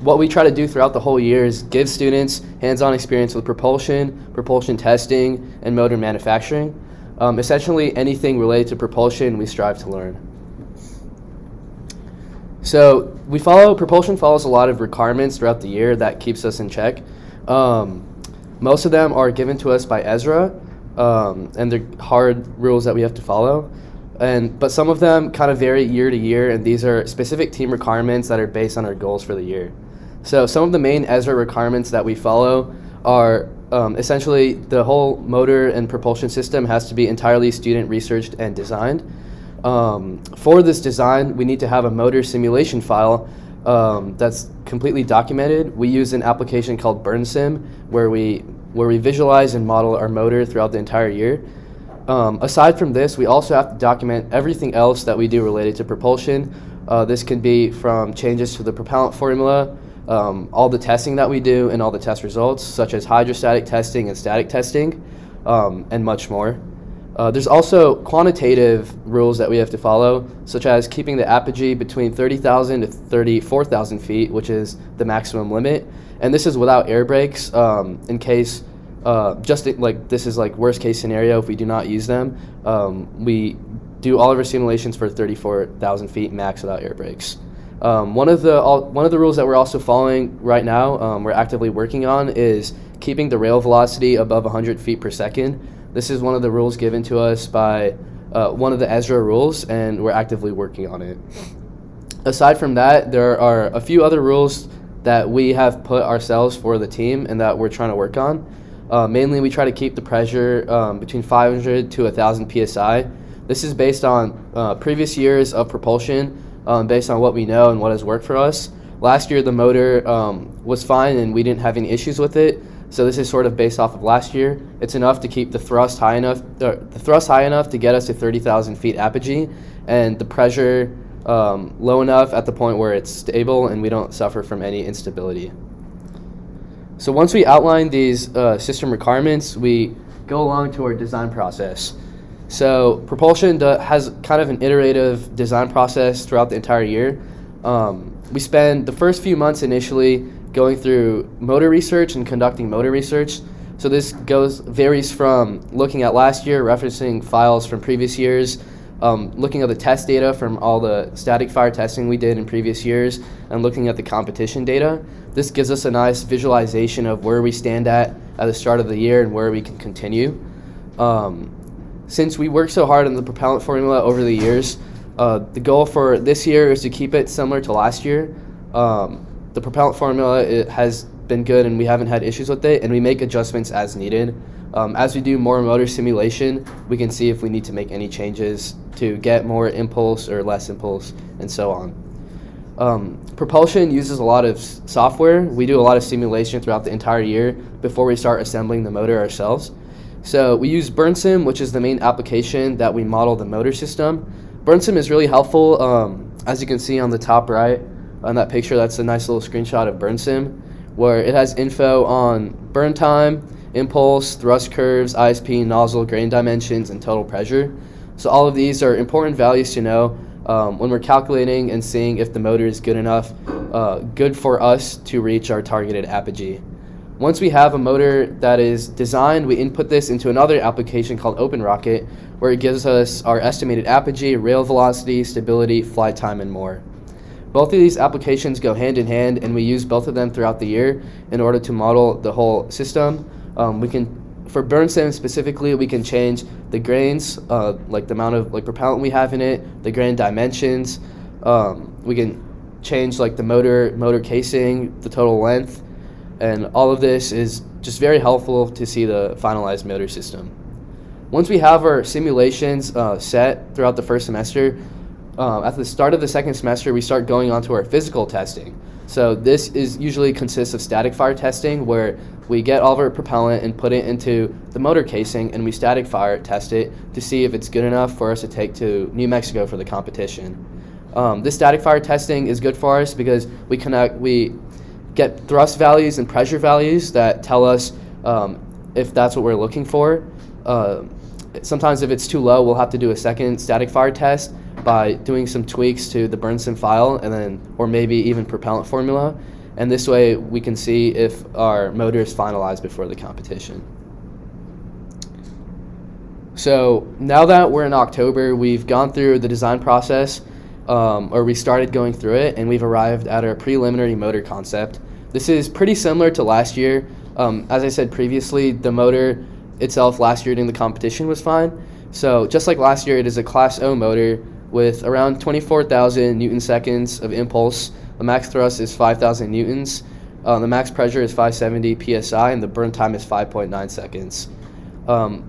What we try to do throughout the whole year is give students hands-on experience with propulsion testing, and motor manufacturing. Essentially anything related to propulsion we strive to learn. So propulsion follows a lot of requirements throughout the year that keeps us in check. Most of them are given to us by Ezra, and they're hard rules that we have to follow. But some of them kind of vary year to year, and these are specific team requirements that are based on our goals for the year. So some of the main Ezra requirements that we follow are essentially the whole motor and propulsion system has to be entirely student researched and designed. For this design, we need to have a motor simulation file that's completely documented. We use an application called BurnSim where we visualize and model our motor throughout the entire year. Aside from this, we also have to document everything else that we do related to propulsion. This can be from changes to the propellant formula, all the testing that we do and all the test results, such as hydrostatic testing and static testing, and much more. There's also quantitative rules that we have to follow, such as keeping the apogee between 30,000 to 34,000 feet, which is the maximum limit. And this is without air brakes, in case, this is like worst case scenario if we do not use them. We do all of our simulations for 34,000 feet max without air brakes. One of the rules that we're also following right now, we're actively working on, is keeping the rail velocity above 100 feet per second. This is one of the rules given to us by one of the Ezra rules, and we're actively working on it. Aside from that, there are a few other rules that we have put ourselves for the team and that we're trying to work on. Mainly, we try to keep the pressure between 500 to 1,000 psi. This is based on previous years of propulsion, based on what we know and what has worked for us. Last year, the motor was fine and we didn't have any issues with it. So this is sort of based off of last year. It's enough to keep the thrust high enough to get us to 30,000 feet apogee, and the pressure low enough at the point where it's stable and we don't suffer from any instability. So once we outline these system requirements, we go along to our design process. So propulsion has kind of an iterative design process throughout the entire year. We spend the first few months initially going through motor research and conducting motor research. So this varies from looking at last year, referencing files from previous years, looking at the test data from all the static fire testing we did in previous years, and looking at the competition data. This gives us a nice visualization of where we stand at the start of the year and where we can continue. Since we worked so hard on the propellant formula over the years, the goal for this year is to keep it similar to last year. The propellant formula has been good and we haven't had issues with it, and we make adjustments as needed. As we do more motor simulation, we can see if we need to make any changes to get more impulse or less impulse, and so on. Propulsion uses a lot of software. We do a lot of simulation throughout the entire year before we start assembling the motor ourselves. So we use BurnSim, which is the main application that we model the motor system. BurnSim is really helpful. As you can see on the top right on that picture, that's a nice little screenshot of BurnSim, where it has info on burn time, impulse, thrust curves, ISP, nozzle, grain dimensions, and total pressure. So all of these are important values to know when we're calculating and seeing if the motor is good enough, good for us to reach our targeted apogee. Once we have a motor that is designed, we input this into another application called OpenRocket, where it gives us our estimated apogee, rail velocity, stability, flight time, and more. Both of these applications go hand in hand, and we use both of them throughout the year in order to model the whole system. For BurnSim specifically, we can change the grains, like the amount of propellant we have in it, the grain dimensions. We can change like the motor casing, the total length, and all of this is just very helpful to see the finalized motor system. Once we have our simulations set throughout the first semester, at the start of the second semester, we start going on to our physical testing. So this usually consists of static fire testing, where we get all of our propellant and put it into the motor casing, and we static fire test it to see if it's good enough for us to take to New Mexico for the competition. This static fire testing is good for us because we get thrust values and pressure values that tell us if that's what we're looking for. Sometimes if it's too low, we'll have to do a second static fire test by doing some tweaks to the BurnSim file, or maybe even propellant formula. And this way we can see if our motor is finalized before the competition. So now that we're in October, we've gone through the design process, or we started going through it, and we've arrived at our preliminary motor concept. This is pretty similar to last year. As I said previously, the motor itself last year during the competition was fine. So just like last year, it is a Class O motor with around 24,000 newton seconds of impulse. The max thrust is 5,000 newtons. The max pressure is 570 psi, and the burn time is 5.9 seconds.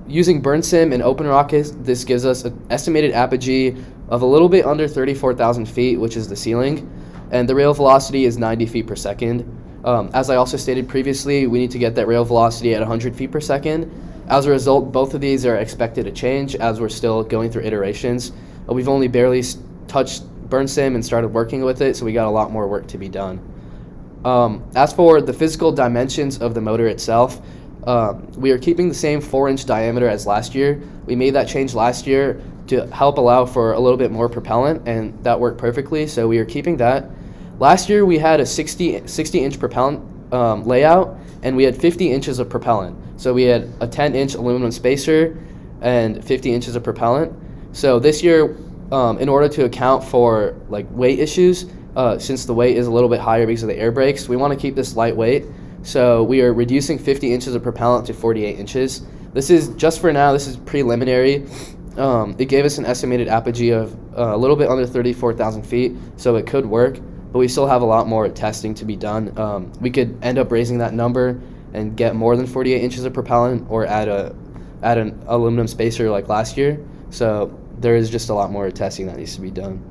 Using BurnSim and OpenRocket, this gives us an estimated apogee of a little bit under 34,000 feet, which is the ceiling, and the rail velocity is 90 feet per second. As I also stated previously, we need to get that rail velocity at 100 feet per second. As a result, both of these are expected to change as we're still going through iterations. We've only barely touched BurnSim and started working with it, so we got a lot more work to be done. As for the physical dimensions of the motor itself, we are keeping the same 4-inch diameter as last year. We made that change last year to help allow for a little bit more propellant, and that worked perfectly, so we are keeping that. Last year we had a 60-inch propellant layout, and we had 50 inches of propellant. So we had a 10-inch aluminum spacer and 50 inches of propellant. So this year, in order to account for weight issues, since the weight is a little bit higher because of the air brakes, we want to keep this lightweight. So we are reducing 50 inches of propellant to 48 inches. This is just for now. This is preliminary. It gave us an estimated apogee of a little bit under 34,000 feet, so it could work, but we still have a lot more testing to be done. We could end up raising that number and get more than 48 inches of propellant, or add an aluminum spacer like last year. So there is just a lot more testing that needs to be done.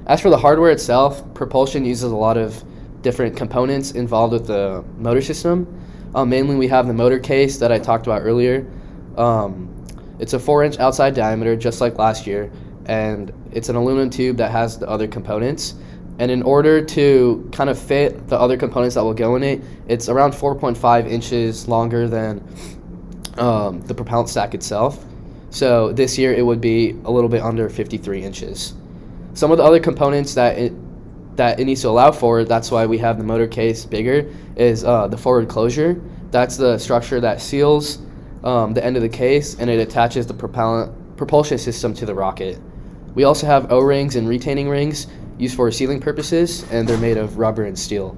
As for the hardware itself, propulsion uses a lot of different components involved with the motor system. Mainly we have the motor case that I talked about earlier. It's a 4-inch outside diameter, just like last year, and it's an aluminum tube that has the other components. And in order to kind of fit the other components that will go in it, it's around 4.5 inches longer than the propellant stack itself. So this year it would be a little bit under 53 inches. Some of the other components that it needs to allow for, that's why we have the motor case bigger, is the forward closure. That's the structure that seals the end of the case, and it attaches the propulsion system to the rocket. We also have O-rings and retaining rings used for sealing purposes, and they're made of rubber and steel.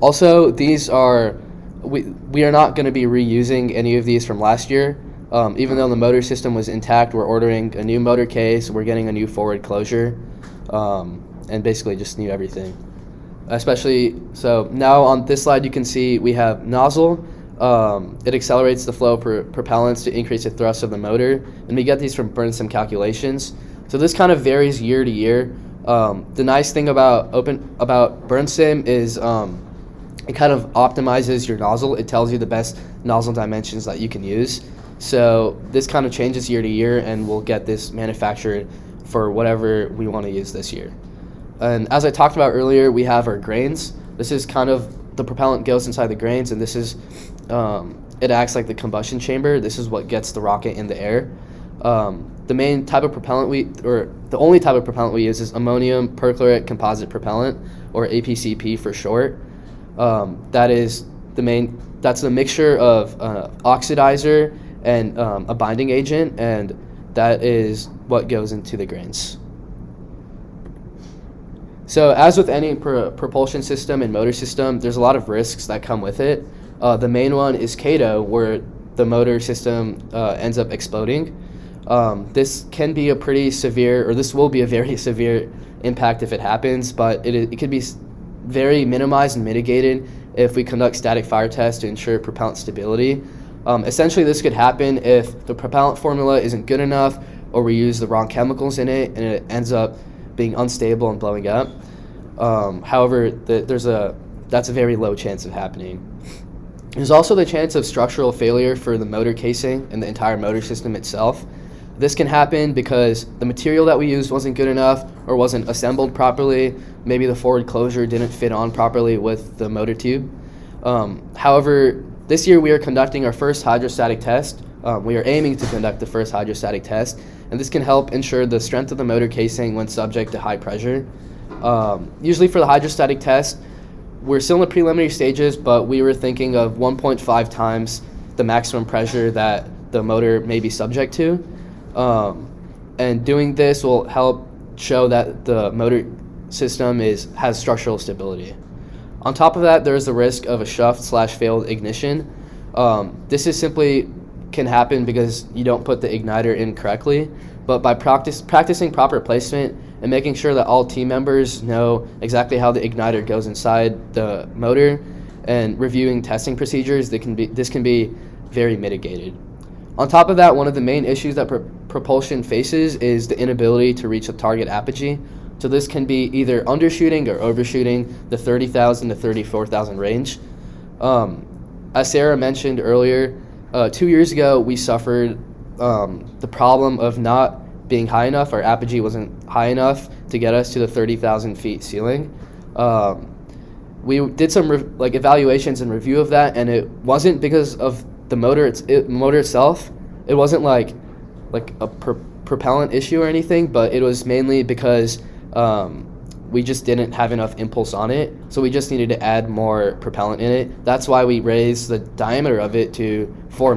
Also, these are we are not going to be reusing any of these from last year. Even though the motor system was intact, we're ordering a new motor case, we're getting a new forward closure, and basically just new everything. especially, so now on this slide you can see we have nozzle. It accelerates the flow of propellants to increase the thrust of the motor, and we get these from burn sim calculations. So this kind of varies year to year. The nice thing about burn sim is it kind of optimizes your nozzle. It tells you the best nozzle dimensions that you can use. So this kind of changes year to year, and we'll get this manufactured for whatever we want to use this year. And as I talked about earlier, we have our grains. This is kind of, the propellant goes inside the grains, and this is, it acts like the combustion chamber. This is what gets the rocket in the air. The main type of propellant the only type of propellant we use is ammonium perchlorate composite propellant, or APCP for short. That's the mixture of oxidizer and a binding agent, and that is what goes into the grains. So as with any propulsion system and motor system, there's a lot of risks that come with it. The main one is CATO, where the motor system ends up exploding. This can be a pretty severe, or this will be a very severe impact if it happens, but it can be very minimized and mitigated if we conduct static fire tests to ensure propellant stability. Essentially, this could happen if the propellant formula isn't good enough, or we use the wrong chemicals in it and it ends up being unstable and blowing up. However, that's a very low chance of happening. There's also the chance of structural failure for the motor casing and the entire motor system itself. This can happen because the material that we used wasn't good enough or wasn't assembled properly. Maybe the forward closure didn't fit on properly with the motor tube. However, this year we are conducting our first hydrostatic test. We are aiming to conduct the first hydrostatic test, and this can help ensure the strength of the motor casing when subject to high pressure. Usually for the hydrostatic test, we're still in the preliminary stages, but we were thinking of 1.5 times the maximum pressure that the motor may be subject to. And doing this will help show that the motor system has structural stability. On top of that, there is the risk of a shuft/failed ignition. This is simply can happen because you don't put the igniter in correctly, but by practicing proper placement and making sure that all team members know exactly how the igniter goes inside the motor and reviewing testing procedures, this can be very mitigated. On top of that, one of the main issues that propulsion faces is the inability to reach a target apogee. So this can be either undershooting or overshooting the 30,000 to 34,000 range. As Sarah mentioned earlier, 2 years ago we suffered the problem of not being high enough. Our apogee wasn't high enough to get us to the 30,000 feet ceiling. We did some evaluations and review of that, and it wasn't because of the motor itself. It wasn't like a propellant issue or anything, but it was mainly because we just didn't have enough impulse on it, so we just needed to add more propellant in it. That's why we raised the diameter of it to 4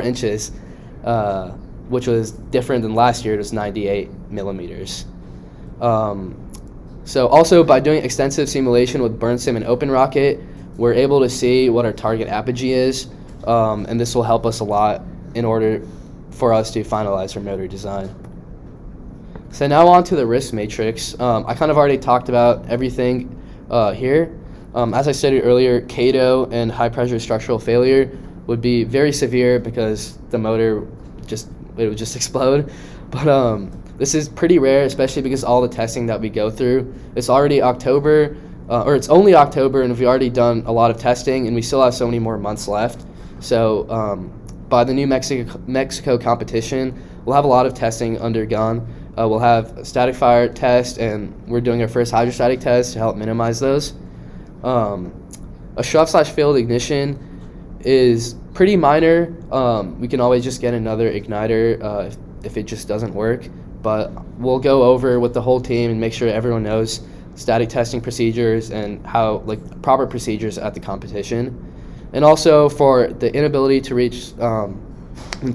inches, which was different than last year. It was 98 millimeters. So also by doing extensive simulation with burn sim and open rocket, we're able to see what our target apogee is, and this will help us a lot in order for us to finalize our motor design. So now on to the risk matrix. I kind of already talked about everything here. As I stated earlier, CATO and high pressure structural failure would be very severe because the motor would just explode. But this is pretty rare, especially because all the testing that we go through. It's already October, or it's only October, and we've already done a lot of testing, and we still have so many more months left. So by the New Mexico competition, we'll have a lot of testing undergone. We'll have a static fire test, and we're doing our first hydrostatic test to help minimize those. A shuft/failed ignition is pretty minor. We can always just get another igniter if it just doesn't work. But we'll go over with the whole team and make sure everyone knows static testing procedures and how proper procedures at the competition. And also for the inability to reach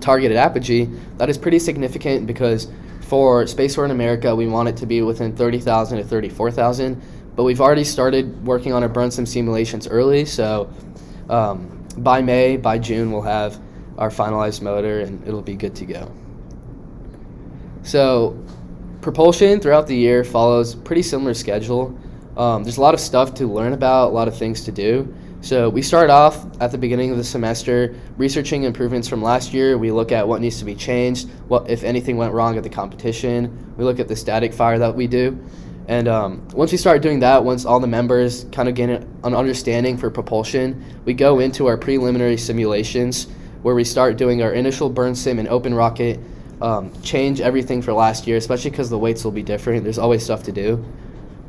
targeted apogee, that is pretty significant because for Spaceport in America, we want it to be within 30,000 to 34,000, but we've already started working on our burn sim simulations early, so by June, we'll have our finalized motor and it'll be good to go. So propulsion throughout the year follows a pretty similar schedule. There's a lot of stuff to learn about, a lot of things to do. So we start off at the beginning of the semester researching improvements from last year. We look at what needs to be changed, what if anything went wrong at the competition. We look at the static fire that we do. And once we start doing that, once all the members kind of gain an understanding for propulsion, we go into our preliminary simulations where we start doing our initial burn sim and open rocket, change everything for last year, especially because the weights will be different. There's always stuff to do.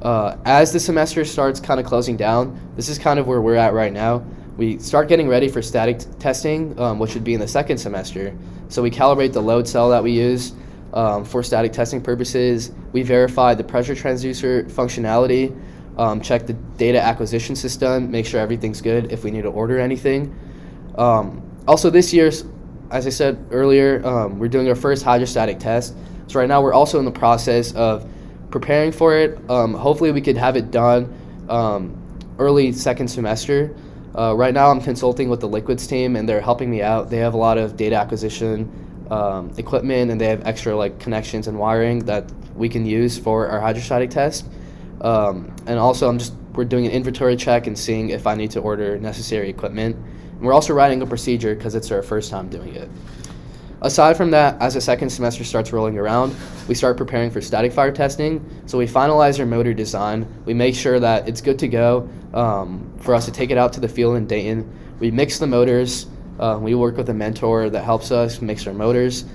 As the semester starts kind of closing down, this is kind of where we're at right now. We start getting ready for static testing, which would be in the second semester. So we calibrate the load cell that we use for static testing purposes. We verify the pressure transducer functionality, check the data acquisition system, make sure everything's good if we need to order anything. Also this year, as I said earlier, we're doing our first hydrostatic test. So right now we're also in the process of preparing for it. Hopefully we could have it done early second semester. Right now I'm consulting with the liquids team and they're helping me out. They have a lot of data acquisition equipment and they have extra like connections and wiring that we can use for our hydrostatic test. And also we're doing an inventory check and seeing if I need to order necessary equipment. And we're also writing a procedure because it's our first time doing it. Aside from that, as the second semester starts rolling around, we start preparing for static fire testing. So we finalize our motor design. We make sure that it's good to go for us to take it out to the field in Dayton. We mix the motors. We work with a mentor that helps us mix our motors.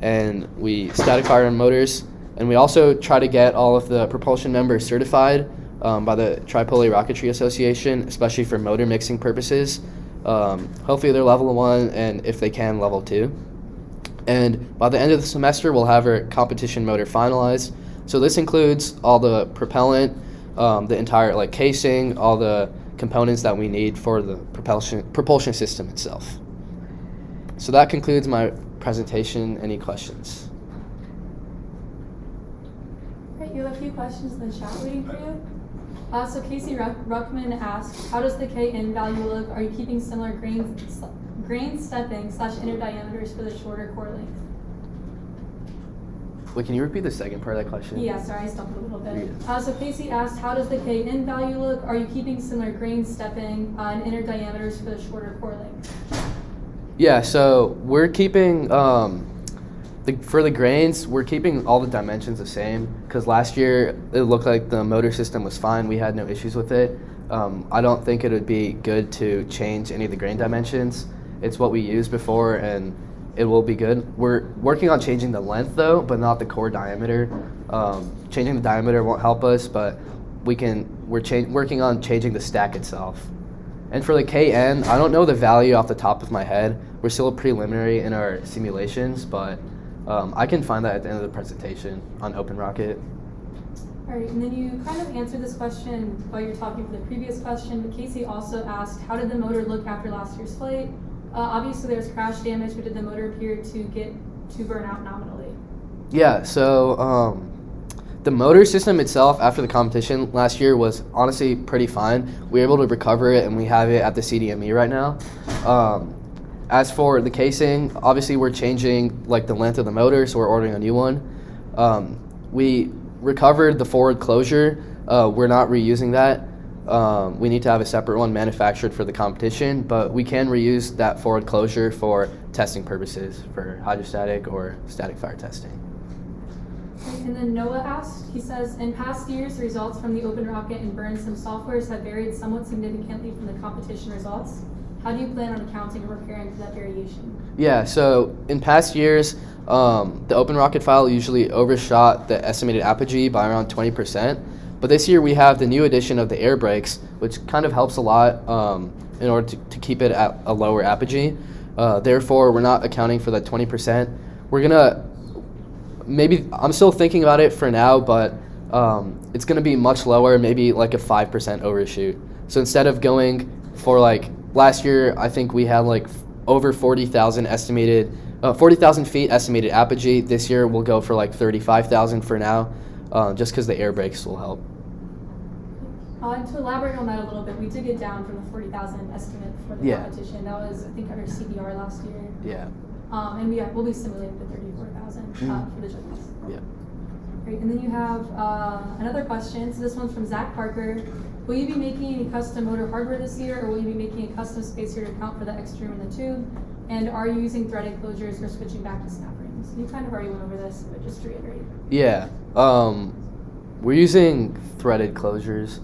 And we static fire our motors. And we also try to get all of the propulsion members certified by the Tripoli Rocketry Association, especially for motor mixing purposes. Hopefully they're level 1 and if they can, level 2. And by the end of the semester, we'll have our competition motor finalized. So this includes all the propellant, the entire like casing, all the components that we need for the propulsion system itself. So that concludes my presentation. Any questions? Great, you have a few questions in the chat waiting for you. So Casey Ruckman asked, how does the K-in value look? Are you keeping similar grain stepping / inner diameters for the shorter core length? Wait, can you repeat the second part of that question? Yeah, sorry, I stumbled a little bit. Yeah. So Casey asked, how does the K-in value look? Are you keeping similar grain stepping and inner diameters for the shorter core length? Yeah, so we're keeping, for the grains, we're keeping all the dimensions the same because last year it looked like the motor system was fine. We had no issues with it. I don't think it would be good to change any of the grain dimensions. It's what we used before and it will be good. We're working on changing the length though, but not the core diameter. Changing the diameter won't help us, but we're working on changing the stack itself. And for the KN, I don't know the value off the top of my head. We're still preliminary in our simulations, but I can find that at the end of the presentation on Open Rocket. All right, and then you kind of answered this question while you were talking for the previous question, but Casey also asked, how did the motor look after last year's flight? Obviously, there was crash damage, but did the motor appear to burn out nominally? Yeah, so the motor system itself after the competition last year was honestly pretty fine. We were able to recover it, and we have it at the CDME right now. As for the casing, obviously we're changing like the length of the motor, so we're ordering a new one. We recovered the forward closure. We're not reusing that. We need to have a separate one manufactured for the competition, but we can reuse that forward closure for testing purposes for hydrostatic or static fire testing. And then Noah asked, he says, in past years, the results from the Open Rocket and Burn Sim softwares have varied somewhat significantly from the competition results. How do you plan on accounting or preparing for that variation? Yeah, so in past years, the Open Rocket file usually overshot the estimated apogee by around 20%. But this year we have the new addition of the air brakes, which kind of helps a lot in order to keep it at a lower apogee. Therefore, we're not accounting for that 20%. We're gonna, I'm still thinking about it for now, but it's gonna be much lower, maybe like a 5% overshoot. So instead of going for like, last year I think we had like over 40,000 feet estimated apogee. This year we'll go for like 35,000 for now, just because the air brakes will help. And to elaborate on that a little bit, we did get down from the 40,000 estimate for the competition. That was, I think, under CDR last year. Yeah. And we'll be simulating the 34,000 for the judges. Yeah. Great. And then you have another question. So this one's from Zach Parker. Will you be making any custom motor hardware this year, or will you be making a custom spacer to account for the extra room in the tube? And are you using threaded closures or switching back to snap rings? You kind of already went over this, but just to reiterate. Yeah. We're using threaded closures.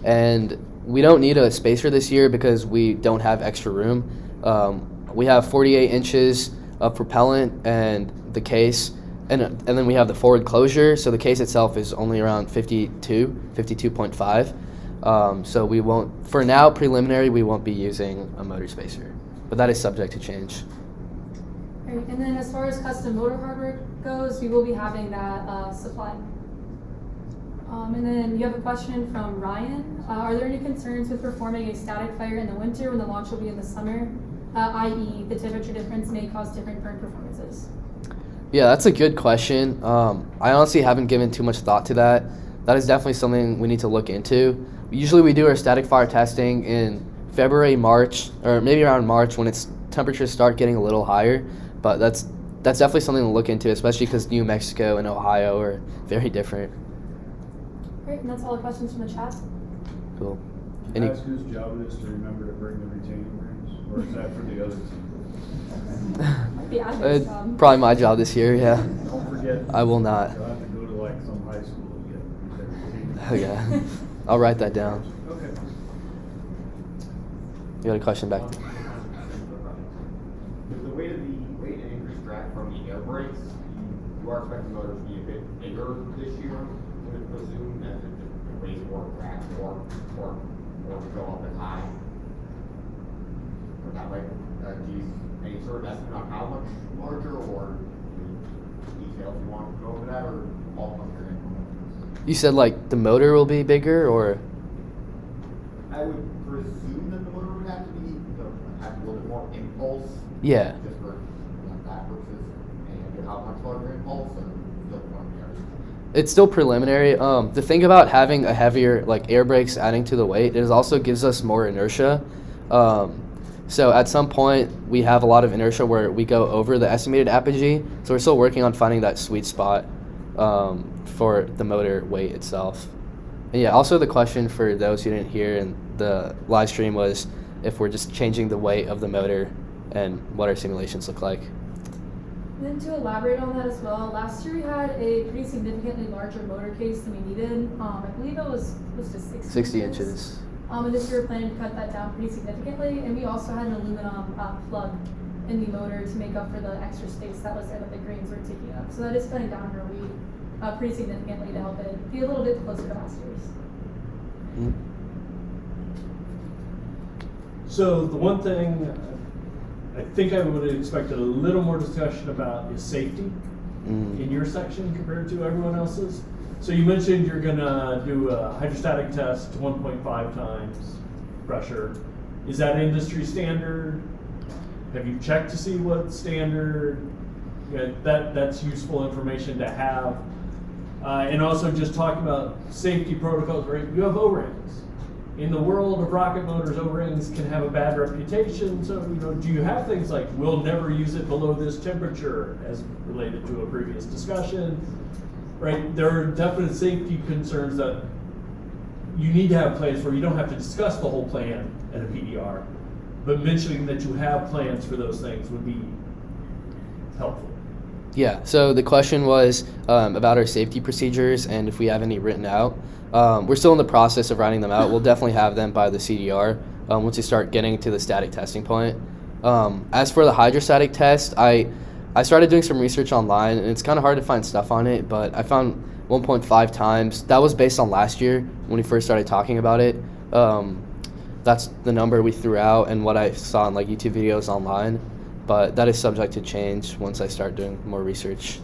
And we don't need a spacer this year because we don't have extra room. We have 48 inches of propellant and the case, and then we have the forward closure. So the case itself is only around 52.5. So we won't, for now, preliminary, we won't be using a motor spacer, but that is subject to change. Great. And then as far as custom motor hardware goes, we will be having that supplied. And then you have a question from Ryan. Are there any concerns with performing a static fire in the winter when the launch will be in the summer, i.e. the temperature difference may cause different burn performances? Yeah, that's a good question. I honestly haven't given too much thought to that. That is definitely something we need to look into. Usually we do our static fire testing in February, March, or maybe around March when its temperatures start getting a little higher. But that's definitely something to look into, especially because New Mexico and Ohio are very different. Great, and that's all the questions from the chat. Cool. Can I ask whose job it is to remember to bring the retaining rings, or is that for the other team? Might be Adam's job. Probably my job this year, yeah. Don't forget. I will not. You'll have to go to like some high school and get their Oh, yeah. I'll write that down. Okay. You got a question back? With the weight and increased drag from the air brakes, you are expecting motors to be a bit bigger this year. Would it presume that it weighs more drag or to go up as high? Or that way, do you any sort of estimate on how much larger or details you want to go over that, or all of your implementations? You said like the motor will be bigger, or? I would presume that the motor would have to have a little bit more impulse. Yeah. Just for that purposes, and how much larger impulse, and still preliminary. It's still preliminary. The thing about having a heavier, like air brakes adding to the weight, it also gives us more inertia. So at some point, we have a lot of inertia where we go over the estimated apogee. So we're still working on finding that sweet spot for the motor weight itself. And yeah, also the question for those who didn't hear in the live stream was if we're just changing the weight of the motor and what our simulations look like. And then to elaborate on that as well, last year we had a pretty significantly larger motor case than we needed. I believe it was close to 60 inches. And this year we're planning to cut that down pretty significantly. And we also had an aluminum plug in the motor to make up for the extra space that was there that the grains were taking up. So that is cutting down our weight pretty significantly to help it be a little bit closer to last year's. Mm-hmm. So the one thing I think I would have expected a little more discussion about is safety in your section compared to everyone else's. So you mentioned you're gonna do a hydrostatic test to 1.5 times pressure. Is that industry standard? Have you checked to see what's standard? That's useful information to have. And also just talking about safety protocols, right? You have O-rings. In the world of rocket motors, O-rings can have a bad reputation. So, do you have things like, we'll never use it below this temperature, as related to a previous discussion, right? There are definite safety concerns that you need to have plans for. You don't have to discuss the whole plan at a PDR, but mentioning that you have plans for those things would be helpful. Yeah, so the question was about our safety procedures and if we have any written out. We're still in the process of writing them out. We'll definitely have them by the CDR once we start getting to the static testing point. As for the hydrostatic test, I started doing some research online, and it's kind of hard to find stuff on it, but I found 1.5 times. That was based on last year when we first started talking about it. That's the number we threw out and what I saw in like YouTube videos online. But that is subject to change once I start doing more research.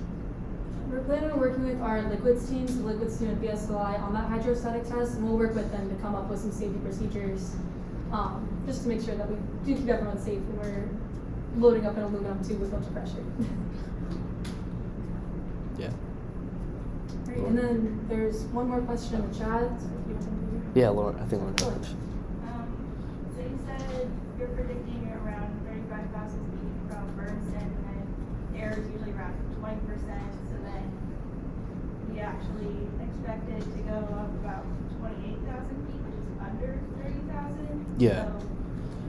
We're planning on working with our liquids teams, the liquids team and BSLI, on that hydrostatic test, and we'll work with them to come up with some safety procedures, just to make sure that we do keep everyone safe when we're loading up an aluminum tube with a bunch of pressure. Yeah. All right, and then there's one more question in the chat. Yeah, Lauren, I think Lauren. So you said you're predicting around 35,000 feet from Bernston, and then air is usually around 20%. So then we actually expected to go up about 28,000 feet, which is under 30,000. Yeah. So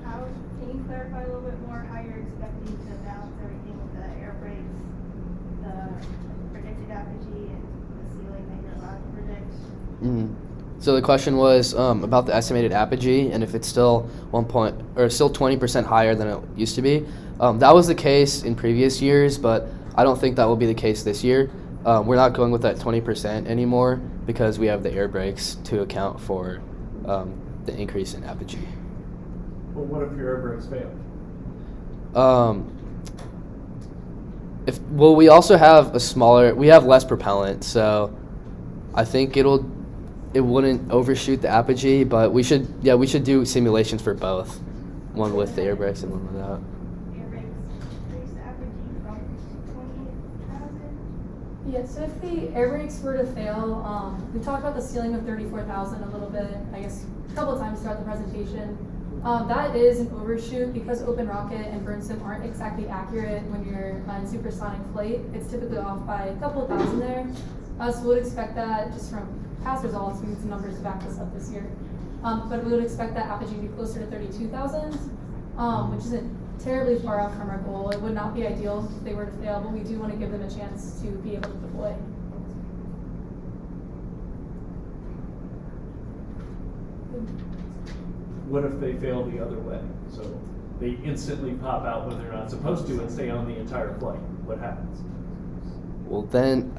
how, can you clarify a little bit more how you're expecting to balance everything with the air brakes, the predicted apogee, and the ceiling that you're allowed to predict? So the question was about the estimated apogee and if it's still 20% higher than it used to be. That was the case in previous years, but I don't think that will be the case this year. We're not going with that 20% anymore because we have the air brakes to account for the increase in apogee. Well, what if your air brakes fail? We also have we have less propellant, so I think it wouldn't overshoot the apogee, but we should do simulations for both, one with the air brakes and one without. Air brakes increase the apogee from 28,000? Yeah, so if the air brakes were to fail, we talked about the ceiling of 34,000 a little bit, I guess, a couple of times throughout the presentation. That is an overshoot because open rocket and burn sim aren't exactly accurate when you're in supersonic flight. It's typically off by a couple of thousand there. So we would expect that just from past results, we need some numbers to back this up this year. But we would expect that apogee to be closer to 32,000, which isn't terribly far off from our goal. It would not be ideal if they were to fail, but we do want to give them a chance to be able to deploy. What if they fail the other way? So they instantly pop out when they're not supposed to and stay on the entire flight. What happens? Well, then,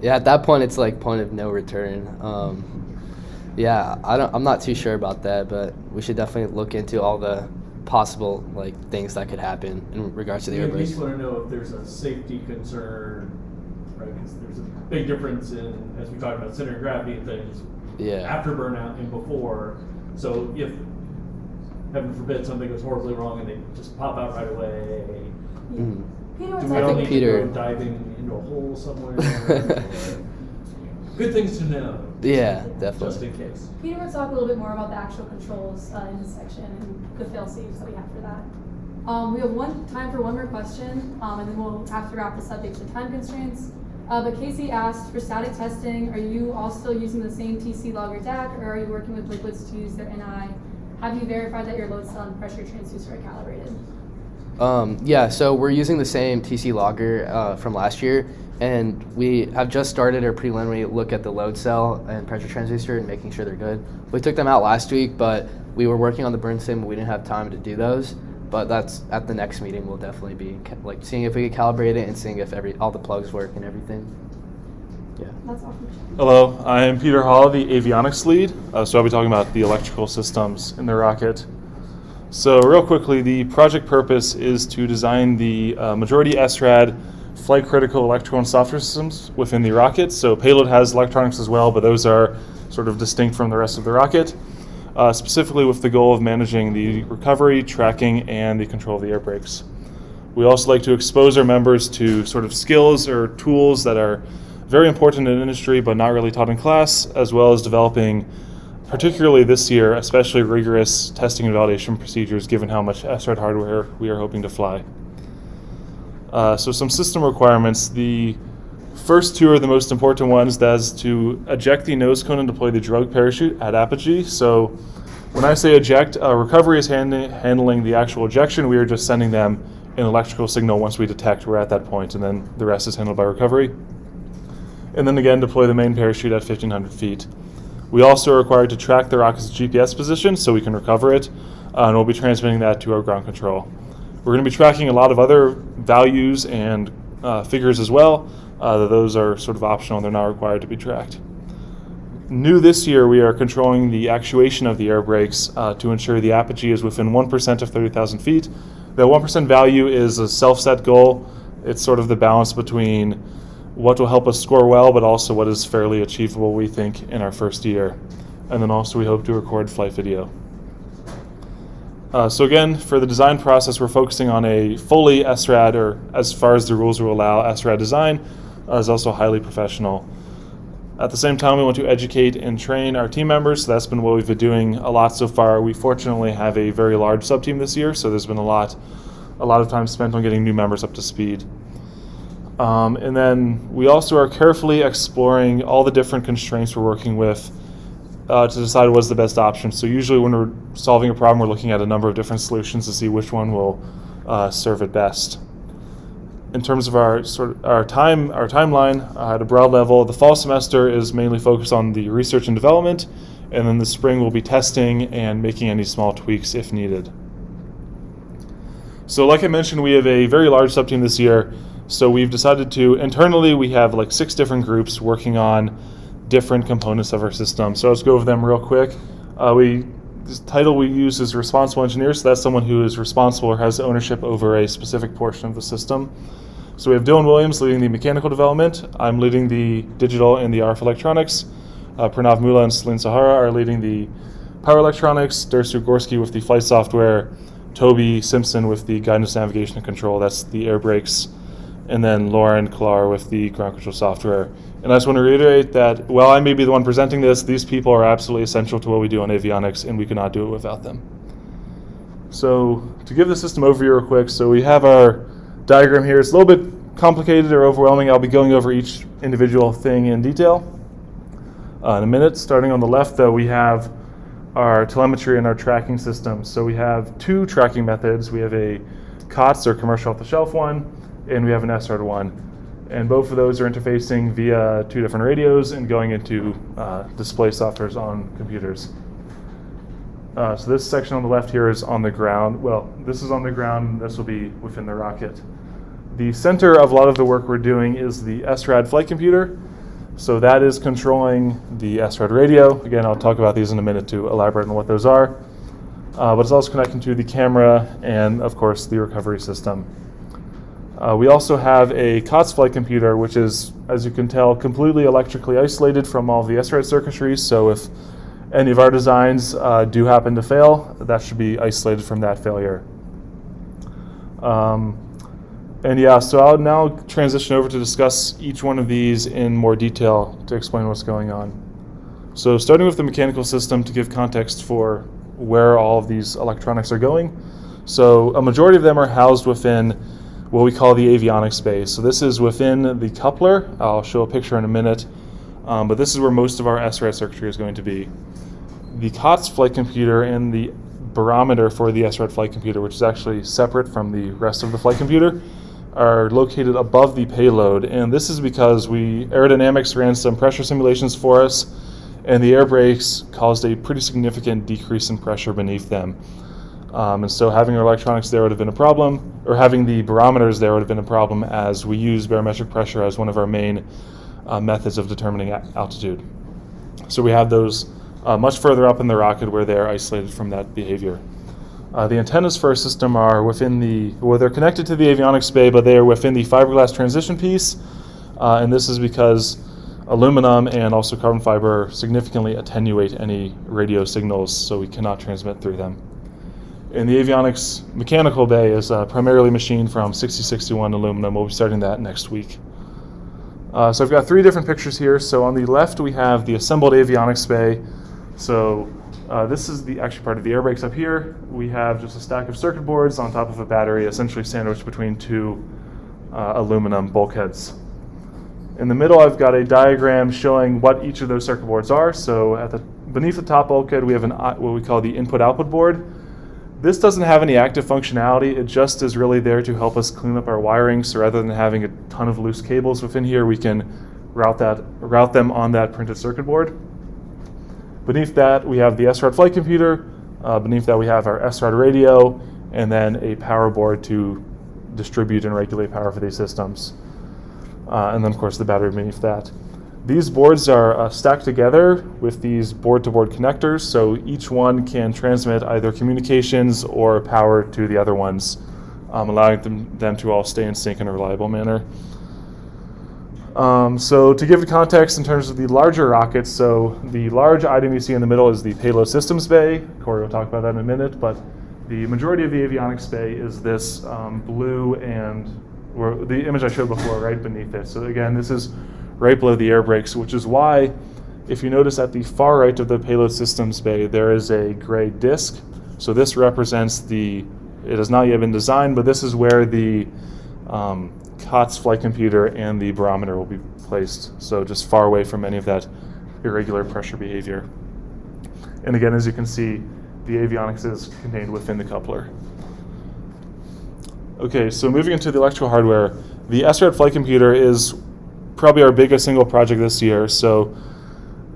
yeah, at that point it's like point of no return. I'm not too sure about that, but we should definitely look into all the possible things that could happen in regards to the air We at brakes. least want to know if there's a safety concern, right? Because there's a big difference in, as we talked about, center of gravity and things. Yeah. After burnout and before. So if, heaven forbid, something goes horribly wrong and they just pop out right away, Peter, do what's we up? all need Peter- to go diving into a hole somewhere? Good things to know. Yeah, Just definitely. in case. Peter will talk a little bit more about the actual controls in this section and the fail-safes that we have for that. We have time for one more question, and then we'll have to wrap this up based on time constraints. But Casey asked, for static testing, are you all still using the same TC logger DAC, or are you working with liquids to use their NI? Have you verified that your load cell and pressure transducer are calibrated? So we're using the same TC logger from last year, and we have just started our preliminary look at the load cell and pressure transducer and making sure they're good. We took them out last week, but we were working on the burn sim, and we didn't have time to do those. But that's at the next meeting. We'll definitely be seeing if we can calibrate it and seeing if all the plugs work and everything. Yeah. That's awesome. Hello, I am Peter Hall, the avionics lead. So I'll be talking about the electrical systems in the rocket. So real quickly, the project purpose is to design the majority SRAD flight critical electrical and software systems within the rocket. So payload has electronics as well, but those are sort of distinct from the rest of the rocket. Specifically with the goal of managing the recovery, tracking, and the control of the air brakes. We also like to expose our members to sort of skills or tools that are very important in industry but not really taught in class, as well as developing, particularly this year, especially rigorous testing and validation procedures given how much SRAD hardware we are hoping to fly. So some system requirements. The first two are the most important ones. That is to eject the nose cone and deploy the drogue parachute at apogee. So when I say eject, recovery is handling the actual ejection. We are just sending them an electrical signal once we detect we're at that point, and then the rest is handled by recovery. And then again, deploy the main parachute at 1,500 feet. We also are required to track the rocket's GPS position so we can recover it, and we'll be transmitting that to our ground control. We're going to be tracking a lot of other values and figures as well. Those are sort of optional, they're not required to be tracked. New this year, we are controlling the actuation of the air brakes to ensure the apogee is within 1% of 30,000 feet. The 1% value is a self-set goal. It's sort of the balance between what will help us score well, but also what is fairly achievable, we think, in our first year. And then also we hope to record flight video. So again, for the design process, we're focusing on a fully SRAD, or as far as the rules will allow, SRAD design. Is also highly professional. At the same time, we want to educate and train our team members, so that's been what we've been doing a lot so far. We fortunately have a very large sub-team this year, so there's been a lot of time spent on getting new members up to speed. And then we also are carefully exploring all the different constraints we're working with to decide what's the best option. So usually when we're solving a problem, we're looking at a number of different solutions to see which one will serve it best. In terms of our timeline at a broad level, the fall semester is mainly focused on the research and development, and then the spring will be testing and making any small tweaks if needed. So like I mentioned, we have a very large subteam this year. So we've decided to, internally, we have like 6 different groups working on different components of our system. So let's go over them real quick. This title we use is responsible engineer, so that's someone who is responsible or has ownership over a specific portion of the system. So we have Dylan Williams leading the mechanical development. I'm leading the digital and the RF electronics. Pranav Mula and Celine Sahara are leading the power electronics. Dersu Gorski with the flight software. Toby Simpson with the guidance, navigation, and control. That's the air brakes. And then Lauren Klar with the ground control software. And I just want to reiterate that while I may be the one presenting this, these people are absolutely essential to what we do on avionics, and we could not do it without them. So to give the system overview real quick, so we have our diagram here. It's a little bit complicated or overwhelming. I'll be going over each individual thing in detail in a minute. Starting on the left, though, we have our telemetry and our tracking system. So we have 2 tracking methods. We have a COTS, or commercial off-the-shelf one, and we have an SRAD one. And both of those are interfacing via 2 different radios and going into display softwares on computers. So this section on the left here is on the ground. Well, this is on the ground. This will be within the rocket. The center of a lot of the work we're doing is the SRAD flight computer. So that is controlling the SRAD radio. Again, I'll talk about these in a minute to elaborate on what those are. But it's also connecting to the camera and, of course, the recovery system. We also have a COTS flight computer, which is, as you can tell, completely electrically isolated from all of the SRAD circuitry. So if any of our designs do happen to fail, that should be isolated from that failure. And yeah, so I'll now transition over to discuss each one of these in more detail to explain what's going on. So starting with the mechanical system, to give context for where all of these electronics are going. So a majority of them are housed within what we call the avionics bay. So this is within the coupler. I'll show a picture in a minute, but this is where most of our SRAD circuitry is going to be. The COTS flight computer and the barometer for the SRAD flight computer, which is actually separate from the rest of the flight computer, are located above the payload. And this is because aerodynamics ran some pressure simulations for us, and the air brakes caused a pretty significant decrease in pressure beneath them. And so having our electronics there would have been a problem, or having the barometers there would have been a problem, as we use barometric pressure as one of our main methods of determining altitude. So we have those much further up in the rocket where they're isolated from that behavior. The antennas for our system are they're connected to the avionics bay, but they are within the fiberglass transition piece. And this is because aluminum and also carbon fiber significantly attenuate any radio signals, so we cannot transmit through them. And the avionics mechanical bay is primarily machined from 6061 aluminum. We'll be starting that next week. So I've got 3 different pictures here. So on the left, we have the assembled avionics bay. So this is the actual part of the air brakes up here. We have just a stack of circuit boards on top of a battery, essentially sandwiched between 2 aluminum bulkheads. In the middle, I've got a diagram showing what each of those circuit boards are. So beneath the top bulkhead, we have what we call the input-output board. This doesn't have any active functionality. It just is really there to help us clean up our wiring. So rather than having a ton of loose cables within here, we can route them on that printed circuit board. Beneath that, we have the SRAD flight computer. Beneath that, we have our SRAD radio, and then a power board to distribute and regulate power for these systems. And then, of course, the battery beneath that. These boards are stacked together with these board-to-board connectors, so each one can transmit either communications or power to the other ones, allowing them to all stay in sync in a reliable manner. So to give the context in terms of the larger rockets, so the large item you see in the middle is the payload systems bay. Corey will talk about that in a minute, but the majority of the avionics bay is this blue and the image I showed before right beneath it. So again, this is right below the air brakes, which is why, if you notice at the far right of the payload systems bay, there is a gray disc. So this represents it has not yet been designed, but this is where the COTS flight computer and the barometer will be placed, so just far away from any of that irregular pressure behavior. And again, as you can see, the avionics is contained within the coupler. Okay, so moving into the electrical hardware, the SRAD flight computer is probably our biggest single project this year. So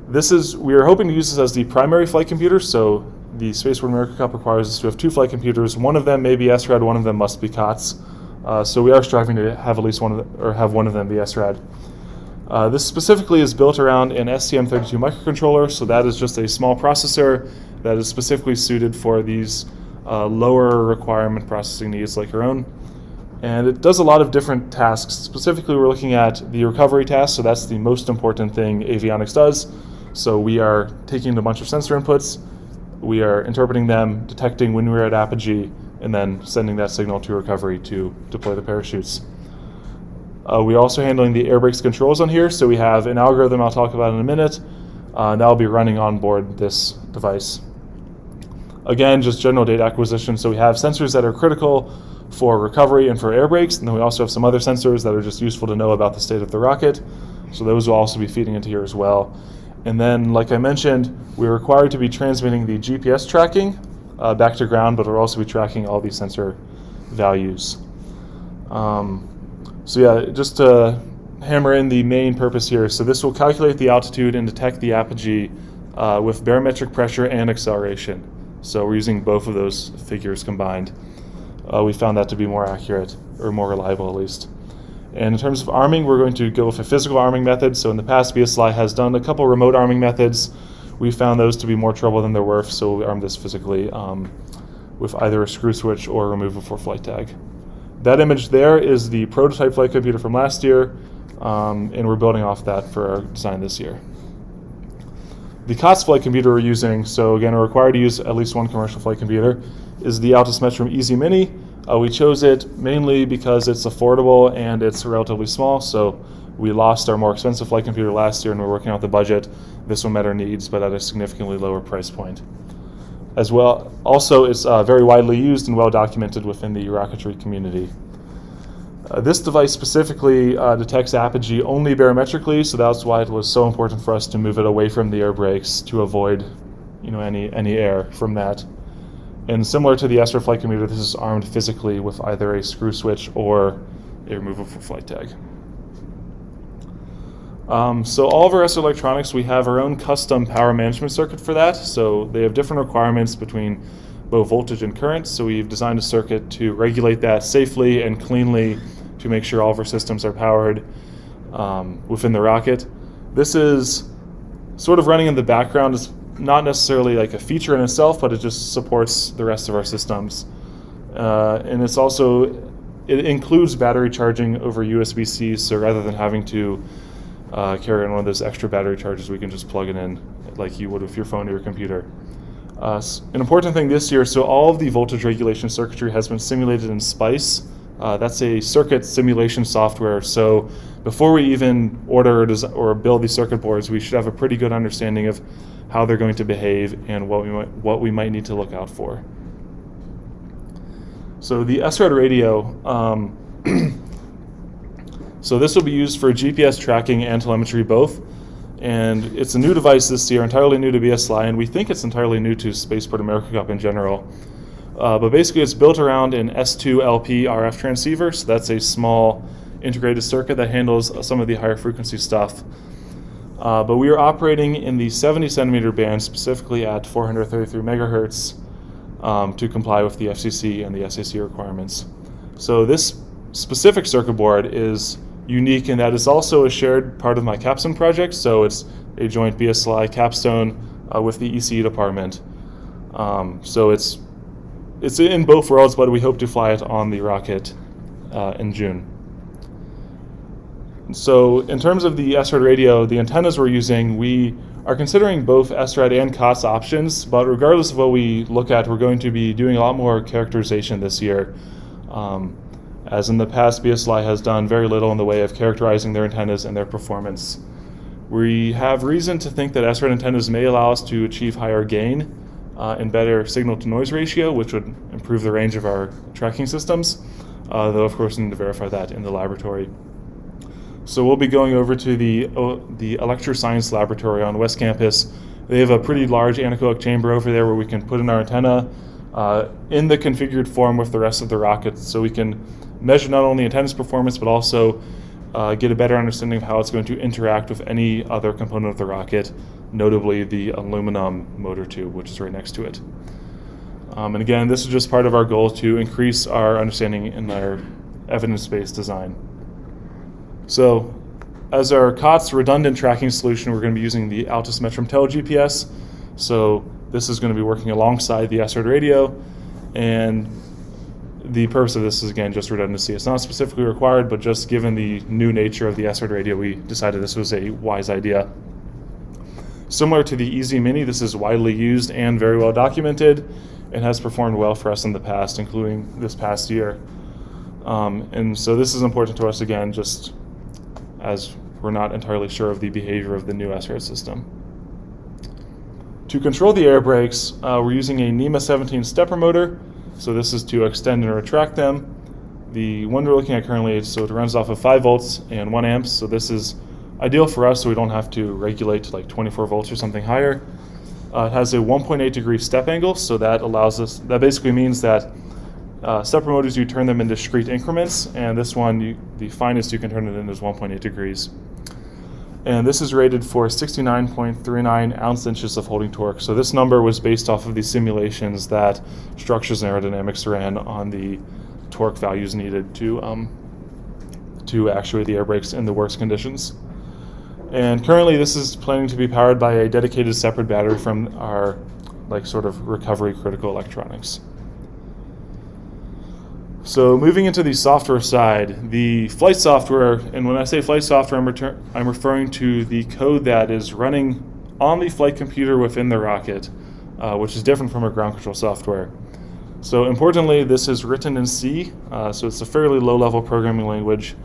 we are hoping to use this as the primary flight computer. So the Spaceport America Cup requires us to have 2 flight computers. One of them may be SRAD, one of them must be COTS. So we are striving to have at least have one of them be SRAD. This specifically is built around an STM32 microcontroller, so that is just a small processor that is specifically suited for these lower requirement processing needs like your own. And it does a lot of different tasks. Specifically, we're looking at the recovery task, so that's the most important thing avionics does. So we are taking a bunch of sensor inputs, we are interpreting them, detecting when we're at apogee, and then sending that signal to recovery to deploy the parachutes. We're also handling the air brakes controls on here, so we have an algorithm I'll talk about in a minute, and that'll be running on board this device. Again, just general data acquisition, so we have sensors that are critical for recovery and for air brakes, and then we also have some other sensors that are just useful to know about the state of the rocket, so those will also be feeding into here as well. And then, like I mentioned, we're required to be transmitting the GPS tracking back to ground, but we'll also be tracking all these sensor values. So yeah, just to hammer in the main purpose here, so this will calculate the altitude and detect the apogee with barometric pressure and acceleration. So we're using both of those figures combined. We found that to be more accurate, or more reliable at least. And in terms of arming, we're going to go with a physical arming method. So in the past, BSLI has done a couple remote arming methods. We found those to be more trouble than they're worth, so we armed this physically with either a screw switch or a removable flight tag. That image there is the prototype flight computer from last year, and we're building off that for our design this year. The COTS flight computer we're using, so again, we're required to use at least one commercial flight computer, is the Altus Metrum Easy Mini. We chose it mainly because it's affordable and it's relatively small, so we lost our more expensive flight computer last year and we're working out the budget. This one met our needs, but at a significantly lower price point. As well, also, it's very widely used and well documented within the rocketry community. This device specifically detects apogee only barometrically, so that's why it was so important for us to move it away from the air brakes to avoid, any air from that. And similar to the SRAD flight computer, this is armed physically with either a screw switch or a removable flight tag. So all of our SRAD electronics, we have our own custom power management circuit for that. So they have different requirements between both voltage and current. So we've designed a circuit to regulate that safely and cleanly to make sure all of our systems are powered within the rocket. This is sort of running in the background. It's not necessarily like a feature in itself, but it just supports the rest of our systems. And it includes battery charging over USB-C, so rather than having to carry on one of those extra battery chargers, we can just plug it in like you would with your phone or your computer. An important thing this year, so all of the voltage regulation circuitry has been simulated in SPICE. That's a circuit simulation software, so before we even order or build these circuit boards, we should have a pretty good understanding of how they're going to behave and what we might need to look out for. So the SRAD radio, so this will be used for GPS tracking and telemetry both. And it's a new device this year, entirely new to BSLI, and we think it's entirely new to Spaceport America Cup in general. But basically it's built around an S2 LP RF transceiver, so that's a small integrated circuit that handles some of the higher frequency stuff. But we are operating in the 70 centimeter band, specifically at 433 megahertz, to comply with the FCC and the SAC requirements. So this specific circuit board is unique in that it's also a shared part of my capstone project, so it's a joint BSLI capstone with the ECE department. So it's in both worlds, but we hope to fly it on the rocket in June. So in terms of the SRAD radio, the antennas we're using, we are considering both SRAD and COTS options, but regardless of what we look at, we're going to be doing a lot more characterization this year. As in the past, BSLI has done very little in the way of characterizing their antennas and their performance. We have reason to think that SRAD antennas may allow us to achieve higher gain and better signal-to-noise ratio, which would improve the range of our tracking systems. though of course we need to verify that in the laboratory. So we'll be going over to the Electro Science Laboratory on West Campus. They have a pretty large anechoic chamber over there where we can put in our antenna in the configured form with the rest of the rocket, so we can measure not only antenna's performance but also get a better understanding of how it's going to interact with any other component of the rocket, notably the aluminum motor tube, which is right next to it. And again, this is just part of our goal to increase our understanding in our evidence-based design. So, as our COTS redundant tracking solution, we're going to be using the Altus Metrum Tel GPS. So this is going to be working alongside the S-Rad radio, and the purpose of this is, again, just redundancy. It's not specifically required, but just given the new nature of the S-Rad radio, we decided this was a wise idea. Similar to the Easy Mini, this is widely used and very well documented and has performed well for us in the past, including this past year. And so this is important to us, again, just as we're not entirely sure of the behavior of the new S-Rad system. To control the air brakes, we're using a NEMA 17 stepper motor. So this is to extend and retract them. The one we're looking at currently, so it runs off of 5 volts and 1 amp. So this is ideal for us, so we don't have to regulate to like 24 volts or something higher. It has a 1.8 degree step angle, so that allows us, that basically means that stepper motors, you turn them in discrete increments, and this one, the finest you can turn it in is 1.8 degrees. And this is rated for 69.39 ounce-inches of holding torque. So this number was based off of the simulations that Structures and Aerodynamics ran on the torque values needed to actuate the air brakes in the worst conditions. And currently this is planning to be powered by a dedicated separate battery from our sort of recovery critical electronics. So moving into the software side, the flight software, and when I say flight software, I'm referring to the code that is running on the flight computer within the rocket, which is different from our ground control software. So importantly, this is written in C, so it's a fairly low-level programming language,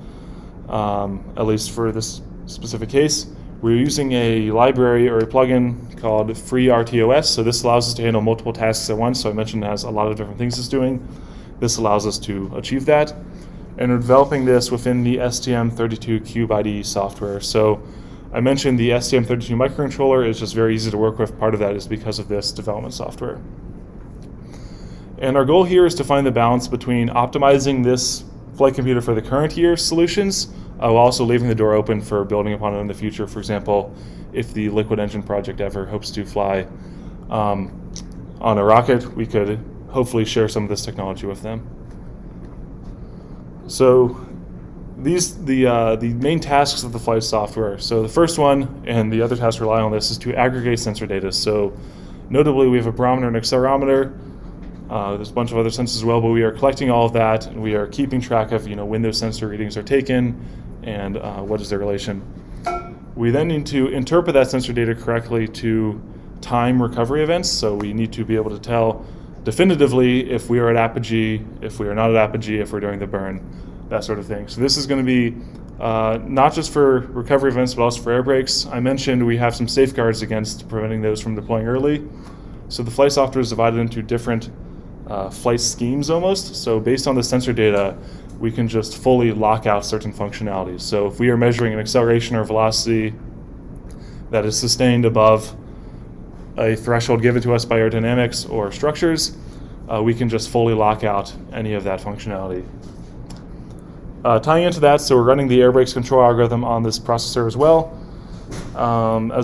at least for this specific case. We're using a library or a plugin called FreeRTOS, so this allows us to handle multiple tasks at once. So I mentioned it has a lot of different things it's doing. This allows us to achieve that. And we're developing this within the STM32Cube software. So I mentioned the STM32 microcontroller is just very easy to work with. Part of that is because of this development software. And our goal here is to find the balance between optimizing this flight computer for the current year's solutions, while also leaving the door open for building upon it in the future. For example, if the liquid engine project ever hopes to fly on a rocket, we could hopefully share some of this technology with them. So the main tasks of the flight software. So the first one, and the other tasks rely on this, is to aggregate sensor data. So notably, we have a barometer and accelerometer. There's a bunch of other sensors as well, but we are collecting all of that, and we are keeping track of when those sensor readings are taken and what is their relation. We then need to interpret that sensor data correctly to time recovery events. So we need to be able to tell definitively if we are at apogee, if we are not at apogee, if we're doing the burn, that sort of thing. So this is going to be not just for recovery events, but also for air brakes. I mentioned we have some safeguards against preventing those from deploying early. So the flight software is divided into different flight schemes almost. So based on the sensor data, we can just fully lock out certain functionalities. So if we are measuring an acceleration or velocity that is sustained above a threshold given to us by aerodynamics or structures, we can just fully lock out any of that functionality. Tying into that, so we're running the air brakes control algorithm on this processor as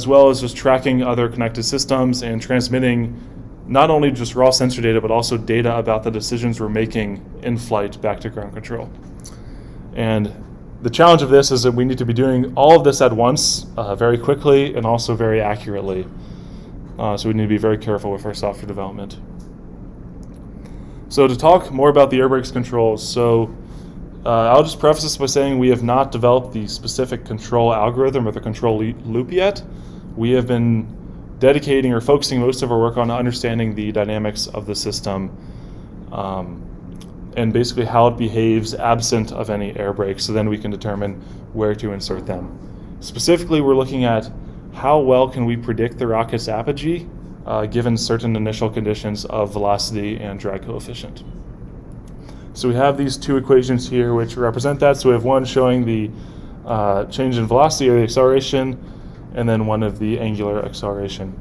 well as just tracking other connected systems and transmitting not only just raw sensor data, but also data about the decisions we're making in flight back to ground control. And the challenge of this is that we need to be doing all of this at once, very quickly, and also very accurately. So we need to be very careful with our software development. So to talk more about the air brakes controls, so I'll just preface this by saying we have not developed the specific control algorithm or the control loop yet. We have been dedicating or focusing most of our work on understanding the dynamics of the system and basically how it behaves absent of any air brakes, so then we can determine where to insert them. Specifically, we're looking at how well can we predict the rocket's apogee given certain initial conditions of velocity and drag coefficient. So we have these two equations here which represent that. So we have one showing the change in velocity or the acceleration, and then one of the angular acceleration.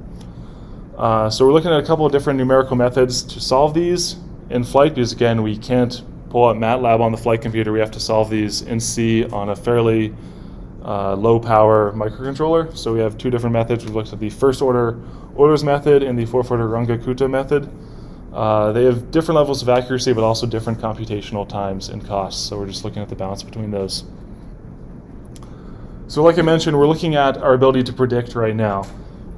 So we're looking at a couple of different numerical methods to solve these in flight, because again, we can't pull up MATLAB on the flight computer. We have to solve these in C on a fairly low power microcontroller. So we have two different methods. We've looked at the first order Euler's method and the fourth order Runge-Kutta method. They have different levels of accuracy, but also different computational times and costs. So we're just looking at the balance between those. So like I mentioned, we're looking at our ability to predict right now.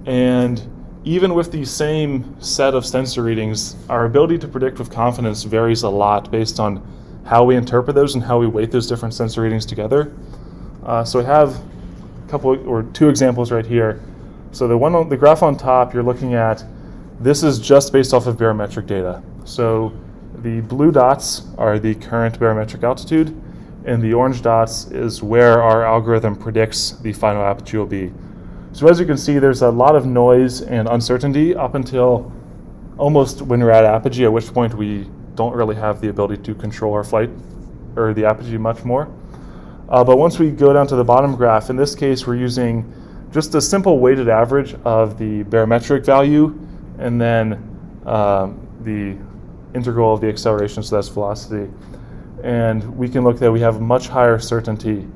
And even with the same set of sensor readings, our ability to predict with confidence varies a lot based on how we interpret those and how we weight those different sensor readings together. So I have a couple or two examples right here. So the graph on top, you're looking at, this is just based off of barometric data. So the blue dots are the current barometric altitude, and the orange dots is where our algorithm predicts the final apogee will be. So as you can see, there's a lot of noise and uncertainty up until almost when we're at apogee, at which point we don't really have the ability to control our flight or the apogee much more. But once we go down to the bottom graph, in this case, we're using just a simple weighted average of the barometric value and then the integral of the acceleration, so that's velocity. And we can look that we have much higher certainty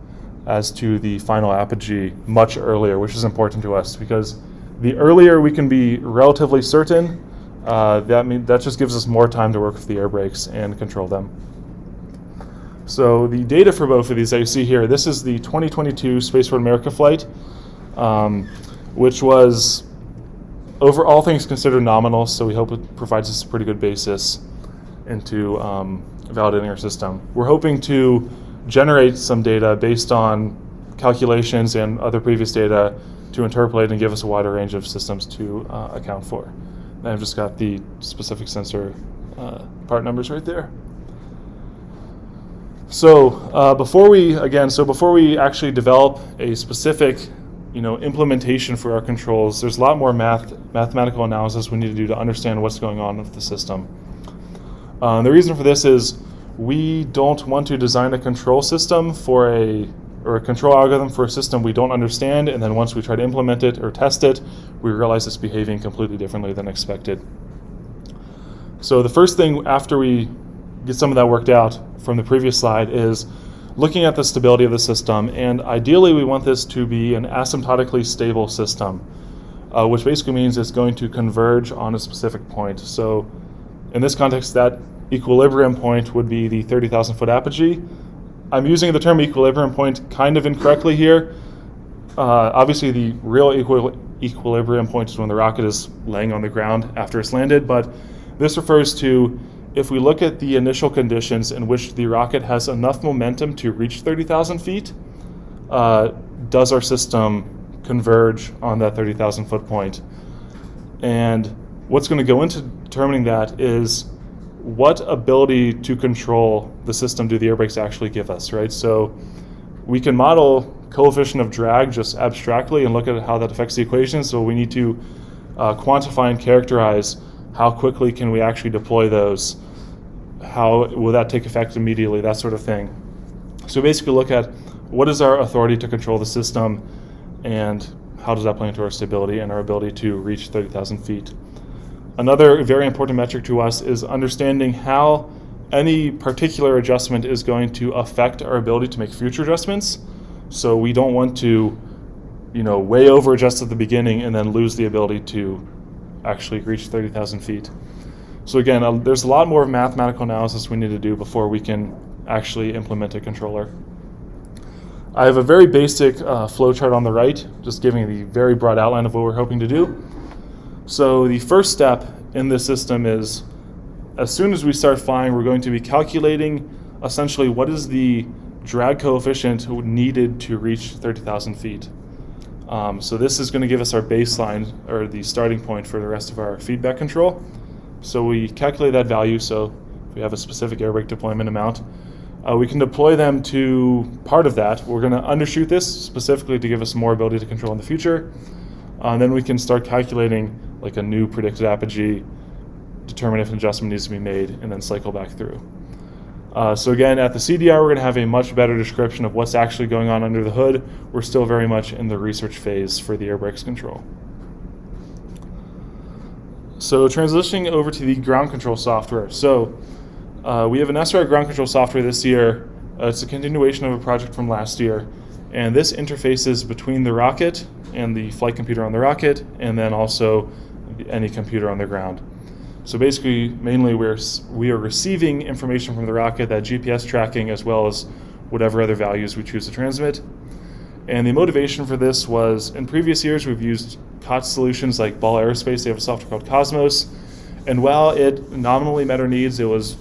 as to the final apogee much earlier, which is important to us, because the earlier we can be relatively certain, that just gives us more time to work with the air brakes and control them. So the data for both of these that you see here, this is the 2022 Spaceport America flight, which was, over all things considered, nominal, so we hope it provides us a pretty good basis into validating our system. We're hoping to generate some data based on calculations and other previous data to interpolate and give us a wider range of systems to account for. And I've just got the specific sensor part numbers right there. So before we actually develop a specific implementation for our controls, there's a lot more mathematical analysis we need to do to understand what's going on with the system. The reason for this is we don't want to design a control system or a control algorithm for a system we don't understand, and then once we try to implement it or test it, we realize it's behaving completely differently than expected. So the first thing after we get some of that worked out from the previous slide is looking at the stability of the system, and ideally we want this to be an asymptotically stable system, which basically means it's going to converge on a specific point. So in this context, that equilibrium point would be the 30,000 foot apogee. I'm using the term equilibrium point kind of incorrectly here. Obviously the real equilibrium point is when the rocket is laying on the ground after it's landed, but this refers to if we look at the initial conditions in which the rocket has enough momentum to reach 30,000 feet, does our system converge on that 30,000 foot point? And what's going to go into determining that is what ability to control the system do the air brakes actually give us, right? So we can model coefficient of drag just abstractly and look at how that affects the equation. So we need to quantify and characterize how quickly can we actually deploy those, how will that take effect immediately, that sort of thing. So basically look at what is our authority to control the system and how does that play into our stability and our ability to reach 30,000 feet. Another very important metric to us is understanding how any particular adjustment is going to affect our ability to make future adjustments. So we don't want to, way over adjust at the beginning and then lose the ability to actually reach 30,000 feet. So again, there's a lot more mathematical analysis we need to do before we can actually implement a controller. I have a very basic flow chart on the right, just giving the very broad outline of what we're hoping to do. So the first step in this system is, as soon as we start flying, we're going to be calculating essentially what is the drag coefficient needed to reach 30,000 feet. So this is going to give us our baseline, or the starting point for the rest of our feedback control. So we calculate that value, so if we have a specific air brake deployment amount, we can deploy them to part of that. We're going to undershoot this specifically to give us more ability to control in the future. Then we can start calculating like a new predicted apogee, determine if an adjustment needs to be made, and then cycle back through. So again, at the CDR, we're going to have a much better description of what's actually going on under the hood. We're still very much in the research phase for the air brakes control. So transitioning over to the ground control software. So we have an SRAD ground control software this year. It's a continuation of a project from last year. And this interfaces between the rocket and the flight computer on the rocket, and then also any computer on the ground. So basically, mainly we are receiving information from the rocket, that GPS tracking, as well as whatever other values we choose to transmit. And the motivation for this was, in previous years, we've used COTS solutions like Ball Aerospace. They have a software called Cosmos. And while it nominally met our needs, it was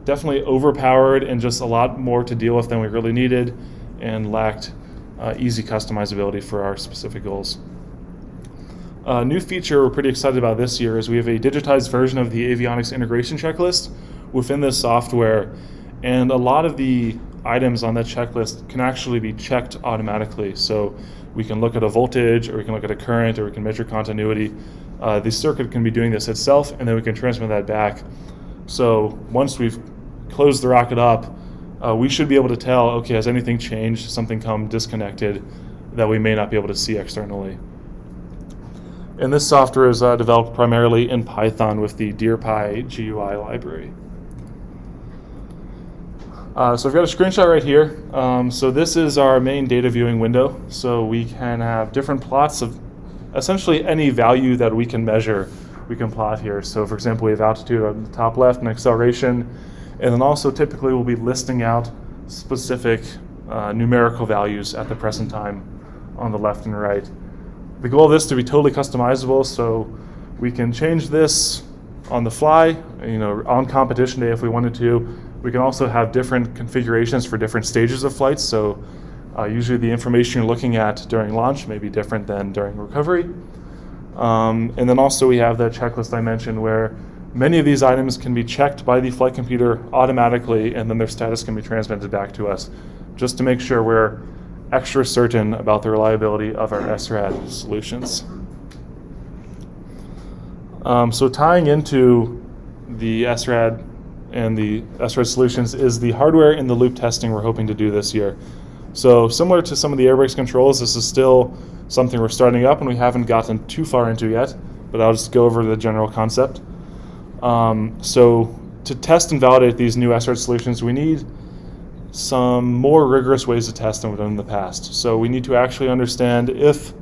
definitely overpowered and just a lot more to deal with than we really needed, and lacked easy customizability for our specific goals. A new feature we're pretty excited about this year is we have a digitized version of the avionics integration checklist within this software, and a lot of the items on that checklist can actually be checked automatically. So we can look at a voltage, or we can look at a current, or we can measure continuity. The circuit can be doing this itself, and then we can transmit that back. So once we've closed the rocket up, we should be able to tell, okay, has anything changed, something come disconnected that we may not be able to see externally. And this software is developed primarily in Python with the DeerPy GUI library. So I've got a screenshot right here. So this is our main data viewing window. So we can have different plots of essentially any value that we can measure, we can plot here. So for example, we have altitude on the top left and acceleration. And then also typically we'll be listing out specific numerical values at the present time on the left and right. The goal of this is to be totally customizable, so we can change this on the fly, on competition day if we wanted to. We can also have different configurations for different stages of flights, so usually the information you're looking at during launch may be different than during recovery. And then also we have that checklist I mentioned where many of these items can be checked by the flight computer automatically, and then their status can be transmitted back to us, just to make sure we're extra certain about the reliability of our SRAD solutions. So tying into the SRAD and the SRAD solutions is the hardware in the loop testing we're hoping to do this year. So similar to some of the air brakes controls, this is still something we're starting up and we haven't gotten too far into yet, but I'll just go over the general concept. So to test and validate these new SRAD solutions, we need some more rigorous ways to test than we've done in the past. So we need to actually understand if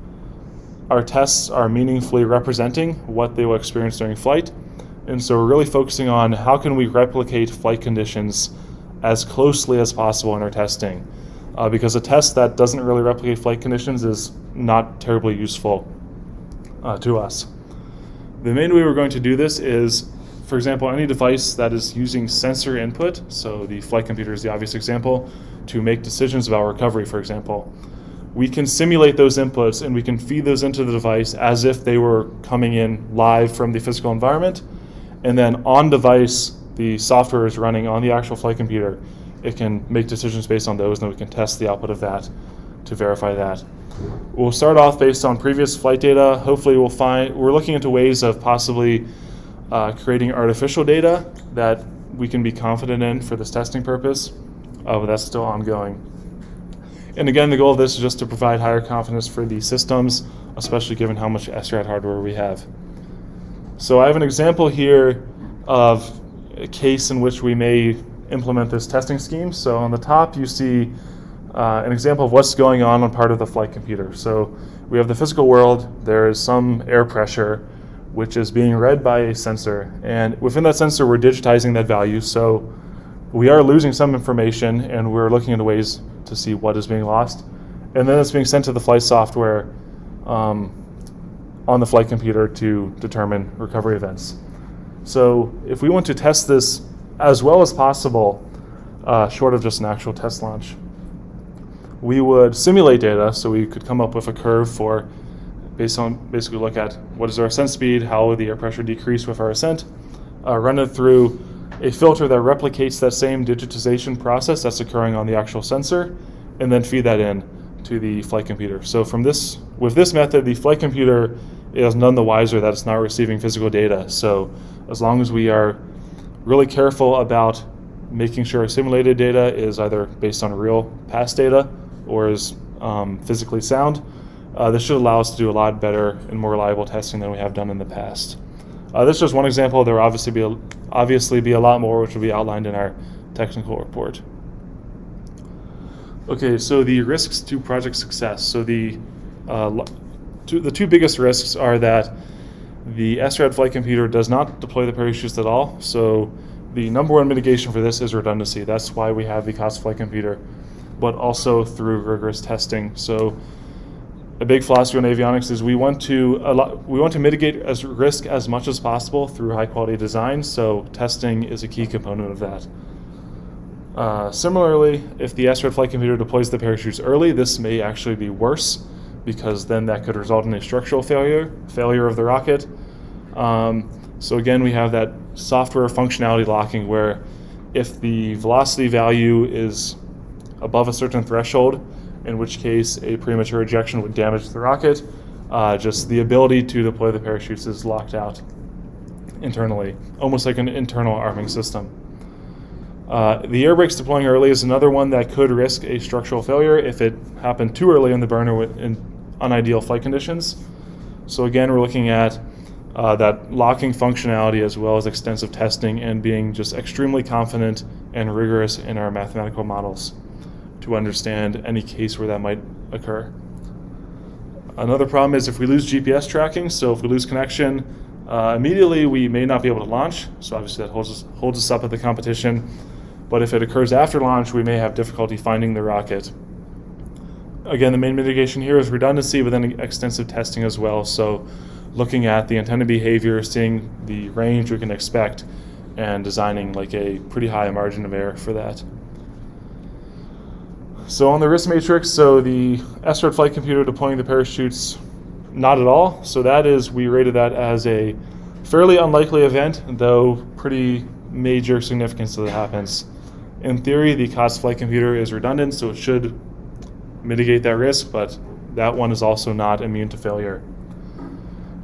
our tests are meaningfully representing what they will experience during flight. And so we're really focusing on how can we replicate flight conditions as closely as possible in our testing. Because a test that doesn't really replicate flight conditions is not terribly useful to us. The main way we're going to do this is, for example, any device that is using sensor input, so the flight computer is the obvious example, to make decisions about recovery, for example. We can simulate those inputs and we can feed those into the device as if they were coming in live from the physical environment. And then on device, the software is running on the actual flight computer. It can make decisions based on those, and then we can test the output of that to verify that. We'll start off based on previous flight data. Hopefully we're looking into ways of possibly creating artificial data that we can be confident in for this testing purpose, but that's still ongoing. And again, the goal of this is just to provide higher confidence for the systems, especially given how much SRAD hardware we have. So I have an example here of a case in which we may implement this testing scheme. So on the top you see an example of what's going on part of the flight computer. So we have the physical world, there is some air pressure which is being read by a sensor, and within that sensor we're digitizing that value. So we are losing some information and we're looking into ways to see what is being lost, and then it's being sent to the flight software on the flight computer to determine recovery events. So if we want to test this as well as possible, short of just an actual test launch, we would simulate data. So we could come up with a curve for basically look at what is our ascent speed, how will the air pressure decrease with our ascent, run it through a filter that replicates that same digitization process that's occurring on the actual sensor, and then feed that in to the flight computer. So with this method, the flight computer is none the wiser that it's not receiving physical data. So as long as we are really careful about making sure simulated data is either based on real past data or is physically sound. This should allow us to do a lot better and more reliable testing than we have done in the past. This is just one example. There will obviously be a lot more, which will be outlined in our technical report. Okay, so the risks to project success. So the two biggest risks are that the SRAD flight computer does not deploy the parachutes at all. So the number one mitigation for this is redundancy. That's why we have the COTS flight computer, but also through rigorous testing. So a big philosophy on avionics is we want to mitigate risk as much as possible through high quality design. So testing is a key component of that. Similarly, if the SRAD flight computer deploys the parachutes early, this may actually be worse, because then that could result in a structural failure of the rocket. So again, we have that software functionality locking, where if the velocity value is above a certain threshold, in which case a premature ejection would damage the rocket, just the ability to deploy the parachutes is locked out internally, almost like an internal arming system. The air brakes deploying early is another one that could risk a structural failure if it happened too early in the burner in unideal flight conditions. So again, we're looking at that locking functionality as well as extensive testing and being just extremely confident and rigorous in our mathematical models to understand any case where that might occur. Another problem is if we lose GPS tracking. So if we lose connection, immediately we may not be able to launch. So obviously that holds us up at the competition. But if it occurs after launch, we may have difficulty finding the rocket. Again, the main mitigation here is redundancy, but then extensive testing as well. So looking at the antenna behavior, seeing the range we can expect, and designing like a pretty high margin of error for that. So on the risk matrix, so the SRAD flight computer deploying the parachutes, not at all. So that is, we rated that as a fairly unlikely event, though pretty major significance that it happens. In theory, the COTS flight computer is redundant, so it should mitigate that risk, but that one is also not immune to failure.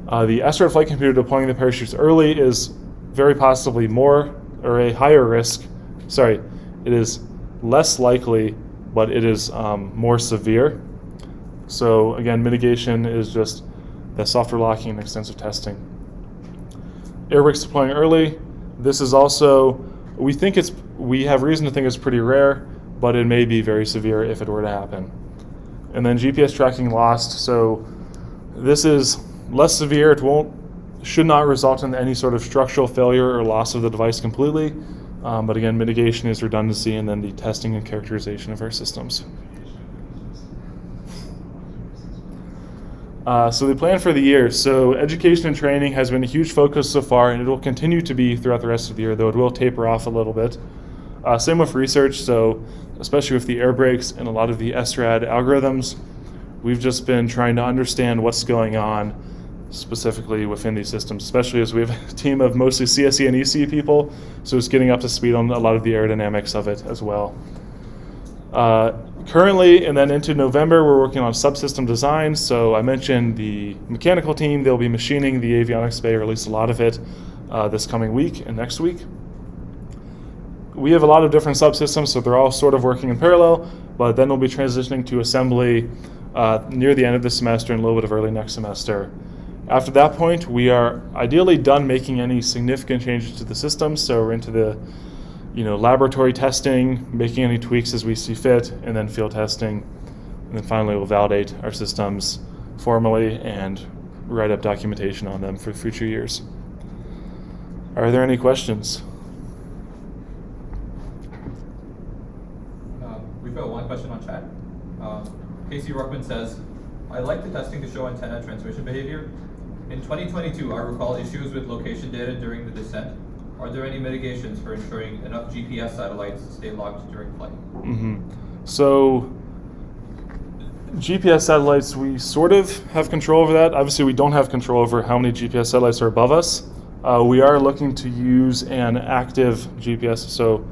The SRAD flight computer deploying the parachutes early is very possibly more, or a higher risk. Sorry, it is less likely, but it is more severe. So again, mitigation is just the software locking and extensive testing. Air brakes deploying early. This is also, we have reason to think it's pretty rare, but it may be very severe if it were to happen. And then GPS tracking lost. So this is less severe. It should not result in any sort of structural failure or loss of the device completely. But again, mitigation is redundancy, and then the testing and characterization of our systems. So the plan for the year. So education and training has been a huge focus so far, and it will continue to be throughout the rest of the year, though it will taper off a little bit. Same with research. So especially with the air brakes and a lot of the SRAD algorithms, we've just been trying to understand what's going on specifically within these systems, especially as we have a team of mostly CSE and ECE people, so it's getting up to speed on a lot of the aerodynamics of it as well. Currently, and then into November, we're working on subsystem design. So I mentioned the mechanical team, they'll be machining the avionics bay, or at least a lot of it, this coming week and next week. We have a lot of different subsystems, so they're all sort of working in parallel, but then we'll be transitioning to assembly near the end of the semester and a little bit of early next semester. After that point, we are ideally done making any significant changes to the system, so we're into the laboratory testing, making any tweaks as we see fit, and then field testing. And then finally, we'll validate our systems formally and write up documentation on them for future years. Are there any questions? We've got one question on chat. Casey Ruckman says, I like the testing to show antenna transmission behavior. In 2022, I recall issues with location data during the descent. Are there any mitigations for ensuring enough GPS satellites stay logged during flight? So GPS satellites, we sort of have control over that. Obviously, we don't have control over how many GPS satellites are above us. We are looking to use an active GPS. So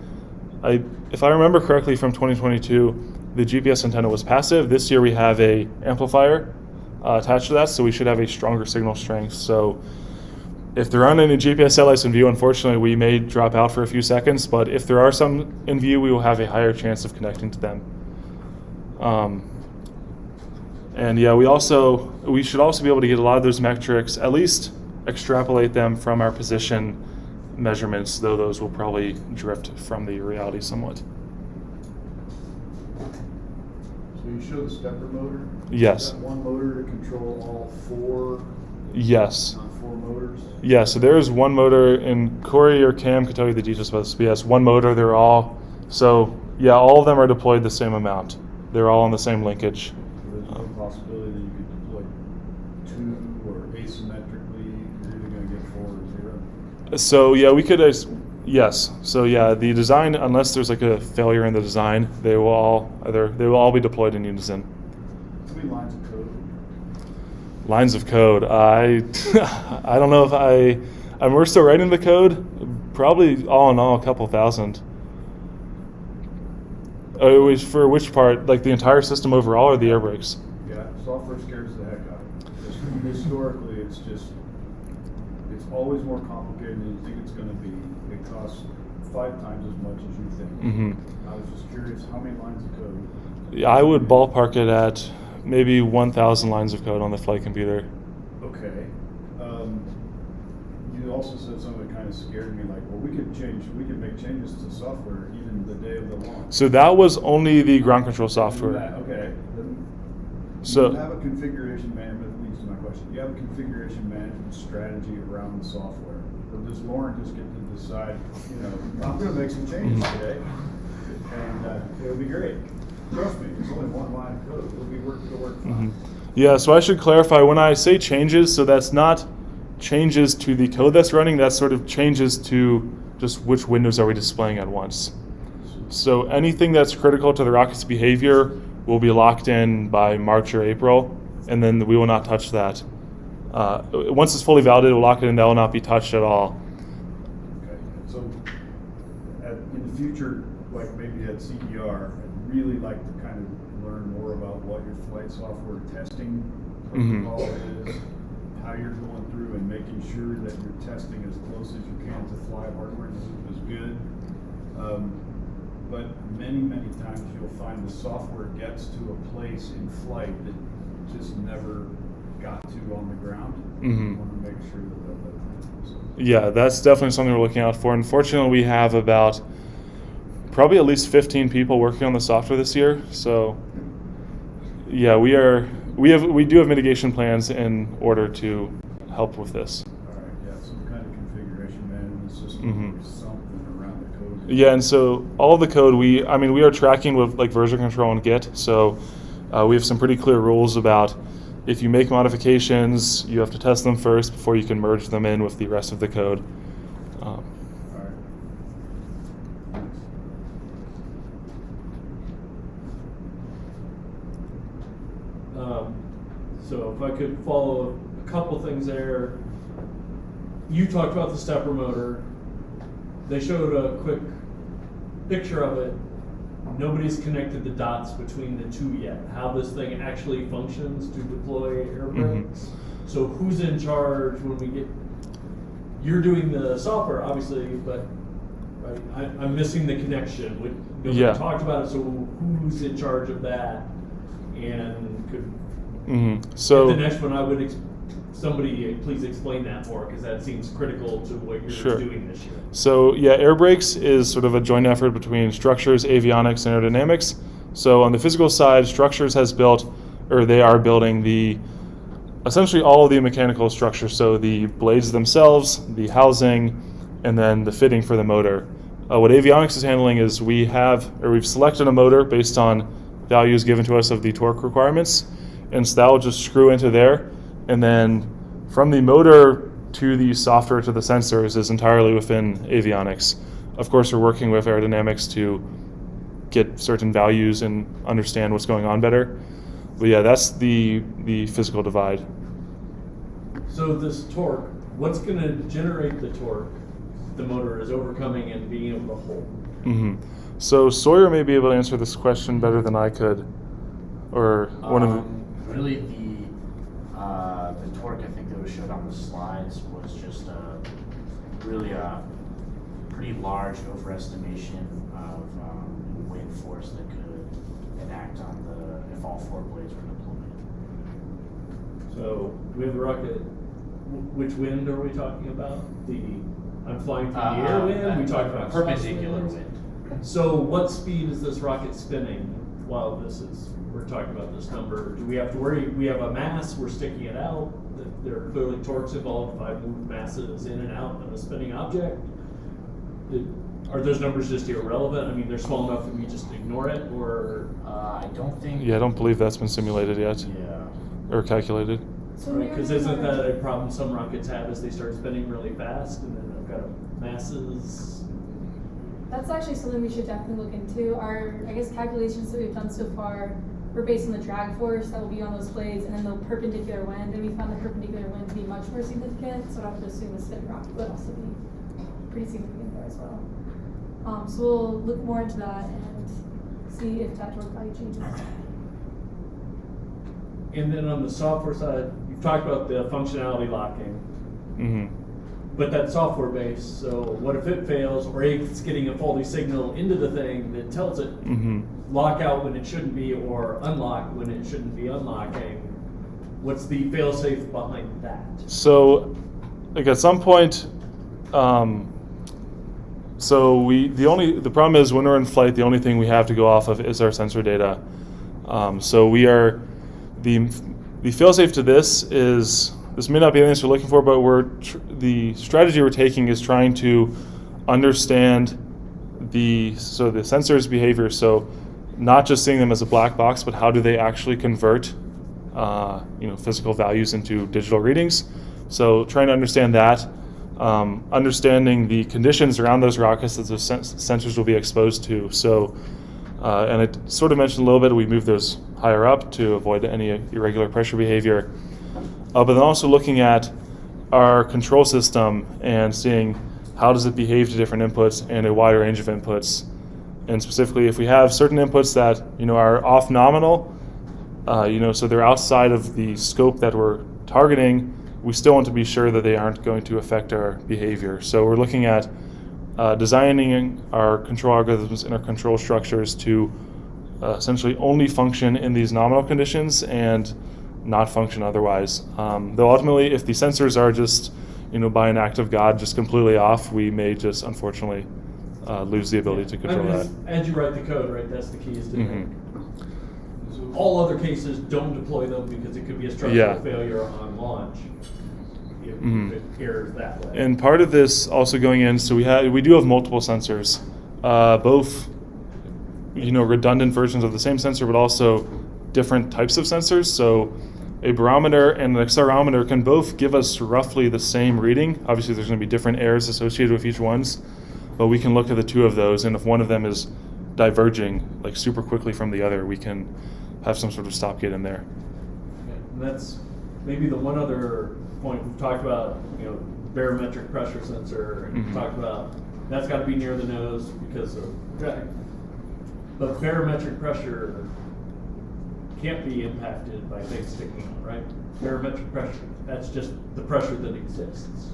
if I remember correctly from 2022, the GPS antenna was passive. This year we have an amplifier attached to that, so we should have a stronger signal strength. So If there aren't any GPS satellites in view, unfortunately, we may drop out for a few seconds, but if there are some in view, we will have a higher chance of connecting to them. And yeah, we should also be able to get a lot of those metrics, at least extrapolate them from our position measurements, though those will probably drift from the reality somewhat. So you show the stepper motor? Yes. Is that one motor to control all four? Yes. Not four motors? Yeah, so there is one motor, and Corey or Cam can tell you the details about this, but yes, one motor, they're all, so yeah, all of them are deployed the same amount. They're all on the same linkage. So there's no possibility that you could deploy two or asymmetrically, you're either gonna get 4 or 0? So yeah, we could, yes. So yeah, the design, unless there's like a failure in the design, they will all be deployed in unison. How many lines of code? Lines of code. I don't know if we're still writing the code. Probably all in all, a couple thousand. It was for which part? Like the entire system overall, or the air brakes? Yeah, software scares the heck out of me. Historically, it's always more complicated than you think it's gonna be. It costs 5 times as much as you think. Mm-hmm. I was just curious, how many lines of code? Yeah, I would ballpark it at maybe 1,000 lines of code on the flight computer. Okay. You also said something that kind of scared me, like, well, we could make changes to software even the day of the launch. So that was only the ground control software. Okay. So you have a configuration management, that leads to my question. You have a configuration management strategy around the software. Or does Lauren just get to decide, I'm going to make some changes today, and it'll be great. Trust me, it's only one line of code. It'll work fine. Yeah, so I should clarify, when I say changes, so that's not changes to the code that's running, that's sort of changes to just which windows are we displaying at once. So anything that's critical to the rocket's behavior will be locked in by March or April, and then we will not touch that. Once it's fully validated, we'll lock it in, that will not be touched at all. Okay, so in the future, like maybe at CER, I'd really like to kind of learn more about what your flight software testing protocol is, how you're going through and making sure that you're testing as close as you can to fly hardware in the loop is good. But many times you'll find the software gets to a place in flight that just never got to on the ground. You want to make sure that Yeah, that's definitely something we're looking out for. Unfortunately, we have about probably at least 15 people working on the software this year. So yeah, we do have mitigation plans in order to help with this. All right, yeah, some kind of configuration management system or something around the code. Yeah, and so all of the code we are tracking with like version control and Git. So we have some pretty clear rules about if you make modifications, you have to test them first before you can merge them in with the rest of the code. All right. So if I could follow a couple things there. You talked about the stepper motor. They showed a quick picture of it. Nobody's connected the dots between the two yet. How this thing actually functions to deploy air brakes. So who's in charge when we get? You're doing the software, obviously, but I'm missing the connection. Nobody talked about it. So who's in charge of that? And could So the next one, I would somebody please explain that more, because that seems critical to what you're doing this year. So yeah, air brakes is sort of a joint effort between structures, avionics, and aerodynamics. So on the physical side, structures they are building essentially all of the mechanical structures. So the blades themselves, the housing, and then the fitting for the motor. What avionics is handling is we've selected a motor based on values given to us of the torque requirements, and so that will just screw into there, and then from the motor to the software to the sensors is entirely within avionics. Of course, we're working with aerodynamics to get certain values and understand what's going on better. But yeah, that's the physical divide. So this torque, what's going to generate the torque the motor is overcoming and being able to hold? So Sawyer may be able to answer this question better than I could, or one of the... Really, the torque I think that was showed on the slides was just really a pretty large overestimation of wind force that could enact on if all 4 blades were deployed. So we have the rocket. Which wind are we talking about? I'm flying through the air wind. We talking about perpendicular crosswinds? wind. So what speed is this rocket spinning while we're talking about this number? Do we have to worry? We have a mass, we're sticking it out. There are clearly torques involved if I move masses in and out of a spinning object. Are those numbers just irrelevant? I mean, they're small enough that we just ignore it, or? I don't think. Yeah, I don't believe that's been simulated yet. Yeah. Or calculated. Because isn't that a problem some rockets have as they start spinning really fast and then they've got masses? That's actually something we should definitely look into. Our, I guess, calculations that we've done so far were based on the drag force that will be on those blades and then the perpendicular wind, and we found the perpendicular wind to be much more significant, so I have to assume the spin rocket would also be pretty significant there as well. So we'll look more into that and see if that torque value changes. And then on the software side, you've talked about the functionality locking. Mm-hmm. But that's software based, so what if it fails, or if it's getting a faulty signal into the thing that tells it lock out when it shouldn't be, or unlock when it shouldn't be unlocking? What's the fail-safe behind that? So, like at some point, the problem is when we're in flight, the only thing we have to go off of is our sensor data. So we are the fail-safe to this is. This may not be the answer we're looking for, but the strategy we're taking is trying to understand the sensor's behavior. So not just seeing them as a black box, but how do they actually convert physical values into digital readings. So trying to understand that, understanding the conditions around those rockets that those sensors will be exposed to. So, and I sort of mentioned a little bit, we move those higher up to avoid any irregular pressure behavior. But then also looking at our control system and seeing how does it behave to different inputs and a wide range of inputs. And specifically, if we have certain inputs that are off nominal, so they're outside of the scope that we're targeting, we still want to be sure that they aren't going to affect our behavior. So we're looking at designing our control algorithms and our control structures to essentially only function in these nominal conditions and not function otherwise. Though ultimately, if the sensors are just, by an act of God, just completely off, we may just unfortunately lose the ability to control that. As you write the code, right, that's the key, is to all other cases, don't deploy them because it could be a structural failure on launch if it errors that way. And part of this also going in, so we do have multiple sensors, both redundant versions of the same sensor, but also different types of sensors. So a barometer and an accelerometer can both give us roughly the same reading. Obviously, there's going to be different errors associated with each ones, but we can look at the two of those, and if one of them is diverging like super quickly from the other, we can have some sort of stop gate in there. And that's maybe the one other point we've talked about, barometric pressure sensor, and we've talked about that's got to be near the nose because of drag. But barometric pressure can't be impacted by things sticking out, right? Barometric pressure, that's just the pressure that exists.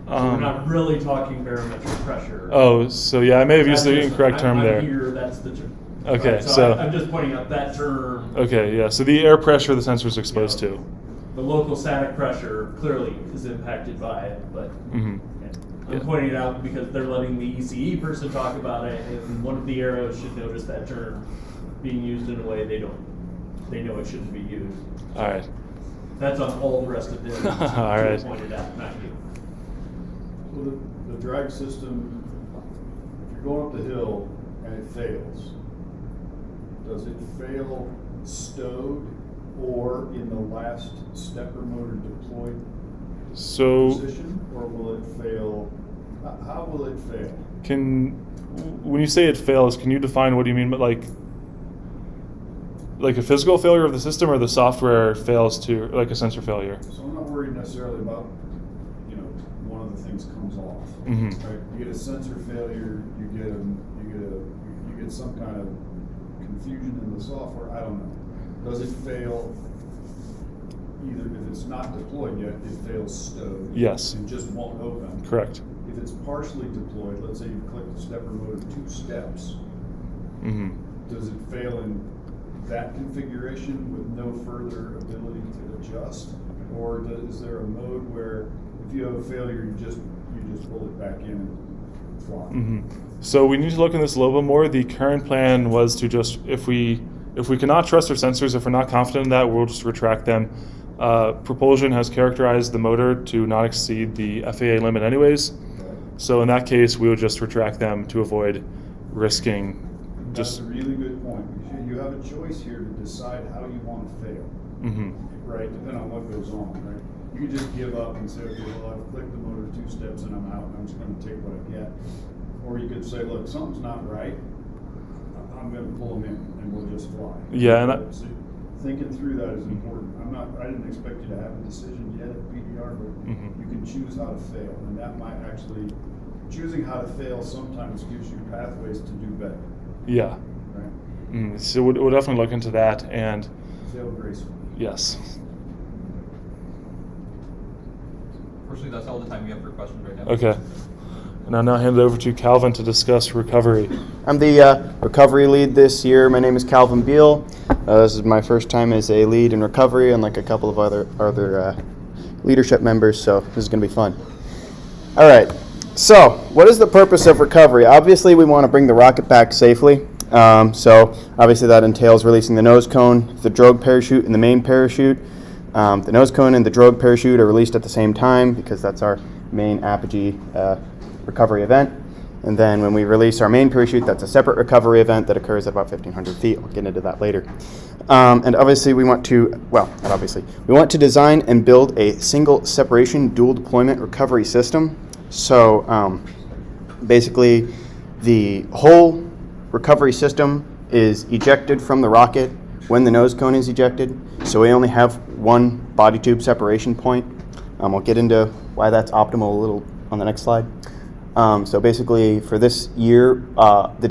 So we're not really talking barometric pressure. Oh, so yeah, I may have used the incorrect term there. Here, that's the term. Okay, right? So I'm just pointing out that term. Okay, yeah, so the air pressure the sensor is exposed to. The local static pressure clearly is impacted by it, but I'm pointing it out because they're letting the ECE person talk about it, and one of the arrows should notice that term being used in a way they know it shouldn't be used. All right. That's on all the rest of them. All right. Pointed out, not you. Well, the drag system, if you're going up the hill and it fails, does it fail stowed or in the last stepper motor deployed position, or will it fail? How will it fail? When you say it fails, can you define what do you mean? But like a physical failure of the system, or the software fails to, like a sensor failure? So I'm not worried necessarily about, one of the things comes off. Right? You get a sensor failure, you get some kind of confusion in the software. I don't know. Does it fail either if it's not deployed yet, it fails stowed. Yes. And just won't open. Correct. If it's partially deployed, let's say you click the stepper mode of 2 steps, Mm-hmm. does it fail in that configuration with no further ability to adjust? Or is there a mode where if you have a failure, you just pull it back in and fly? Mm-hmm. So we need to look in this a little bit more. The current plan was to just, if we cannot trust our sensors, if we're not confident in that, we'll just retract them. Propulsion has characterized the motor to not exceed the FAA limit anyways. So in that case, we would just retract them to avoid risking. That's a really good point. You have a choice here to decide how you want to fail, Mm-hmm. right? Depending on what goes on, right? You can just give up and say, okay, well, I've clicked the motor 2 steps and I'm out, and I'm just going to take what I get. Or you could say, look, something's not right. I'm going to pull them in, and we'll just fly. Yeah, and So thinking through that is important. I didn't expect you to have a decision yet at PDR, but Mhm. you can choose how to fail, and that might actually choosing how to fail sometimes gives you pathways to do better. Yeah. Right? So we'll definitely look into that, and Fail gracefully. yes. Personally, that's all the time we have for questions right now. Okay. And I'll now hand it over to Calvin to discuss recovery. I'm the recovery lead this year. My name is Calvin Beal. This is my first time as a lead in recovery, unlike a couple of other leadership members, so this is going to be fun. All right. So, what is the purpose of recovery? Obviously, we want to bring the rocket back safely. So, obviously, that entails releasing the nose cone, the drogue parachute, and the main parachute. The nose cone and the drogue parachute are released at the same time because that's our main apogee recovery event. And then when we release our main parachute, that's a separate recovery event that occurs at about 1,500 feet. I'll get into that later. And obviously we want to, well, not obviously, we want to design and build a single separation dual deployment recovery system. So basically the whole recovery system is ejected from the rocket when the nose cone is ejected. So we only have one body tube separation point. I'll get into why that's optimal a little on the next slide. So basically for this year, the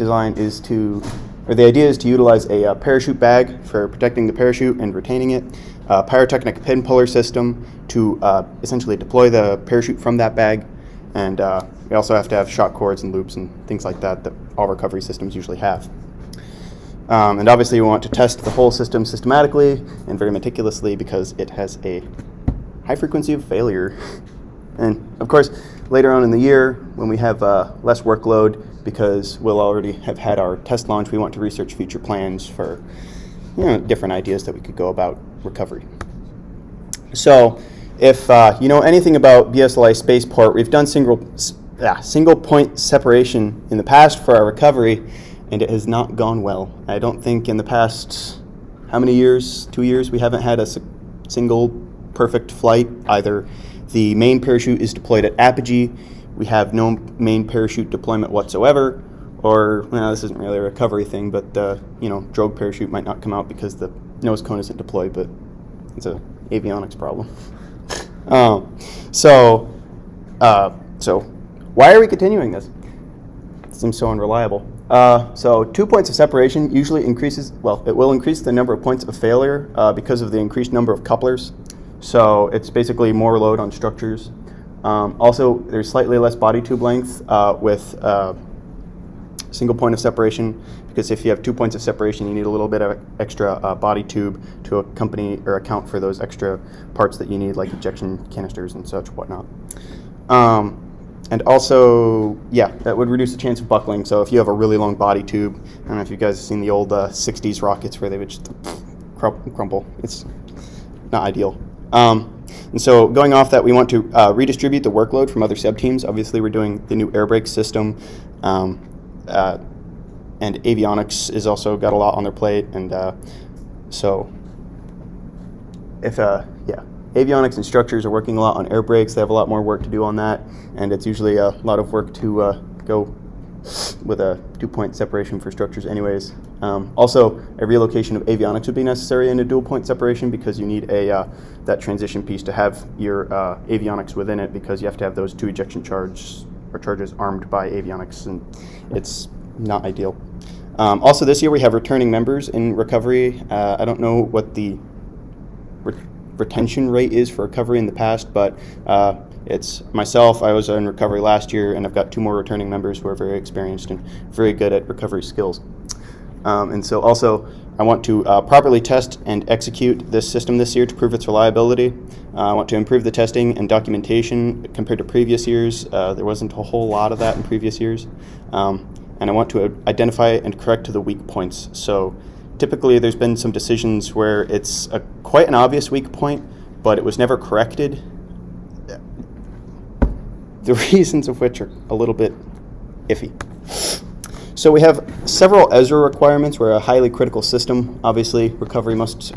idea is to utilize a parachute bag for protecting the parachute and retaining it, a pyrotechnic pin puller system to essentially deploy the parachute from that bag, and we also have to have shock cords and loops and things like that that all recovery systems usually have. And obviously we want to test the whole system systematically and very meticulously because it has a high frequency of failure. And of course, later on in the year, when we have less workload, because we'll already have had our test launch, we want to research future plans for different ideas that we could go about recovery. So if you know anything about BSLI Spaceport, we've done single point separation in the past for our recovery, and it has not gone well. I don't think in the past, how many years, 2 years, we haven't had a single perfect flight. Either the main parachute is deployed at apogee, we have no main parachute deployment whatsoever, or, well, this isn't really a recovery thing, but drogue parachute might not come out because the nose cone isn't deployed, but it's an avionics problem. So why are we continuing this? It seems so unreliable. So 2 points of separation usually it will increase the number of points of failure because of the increased number of couplers. So it's basically more load on structures. Also, there's slightly less body tube length with single point of separation, because if you have 2 points of separation, you need a little bit of extra body tube to accompany or account for those extra parts that you need, like ejection canisters and such whatnot. And also, that would reduce the chance of buckling. So if you have a really long body tube, I don't know if you guys have seen the old 60s rockets where they would just crumple. It's not ideal. And so going off that, we want to redistribute the workload from other sub-teams. Obviously, we're doing the new air brake system, and avionics is also got a lot on their plate. And so if, avionics and structures are working a lot on air brakes, they have a lot more work to do on that, and it's usually a lot of work to go with a 2 point separation for structures anyways. Also, a relocation of avionics would be necessary in a dual point separation because you need that transition piece to have your avionics within it, because you have to have those 2 ejection charges armed by avionics, and it's not ideal. Also this year we have returning members in recovery. I don't know what the retention rate is for recovery in the past, but it's myself. I was in recovery last year, and I've got 2 more returning members who are very experienced and very good at recovery skills. And so also, I want to properly test and execute this system this year to prove its reliability. I want to improve the testing and documentation compared to previous years. There wasn't a whole lot of that in previous years. And I want to identify and correct the weak points. So typically there's been some decisions where it's quite an obvious weak point, but it was never corrected. The reasons of which are a little bit iffy. So we have several Ezra requirements. We're a highly critical system. Obviously, recovery must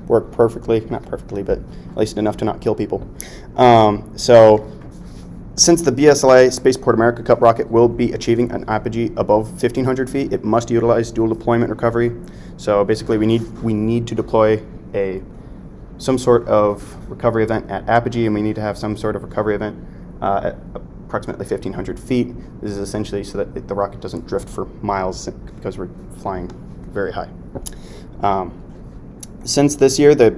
work perfectly. Not perfectly, but at least enough to not kill people. So since the BSLA Spaceport America Cup rocket will be achieving an apogee above 1,500 feet, it must utilize dual deployment recovery. So basically, we need to deploy some sort of recovery event at apogee, and we need to have some sort of recovery event at approximately 1,500 feet. This is essentially so that the rocket doesn't drift for miles because we're flying very high. Since this year, the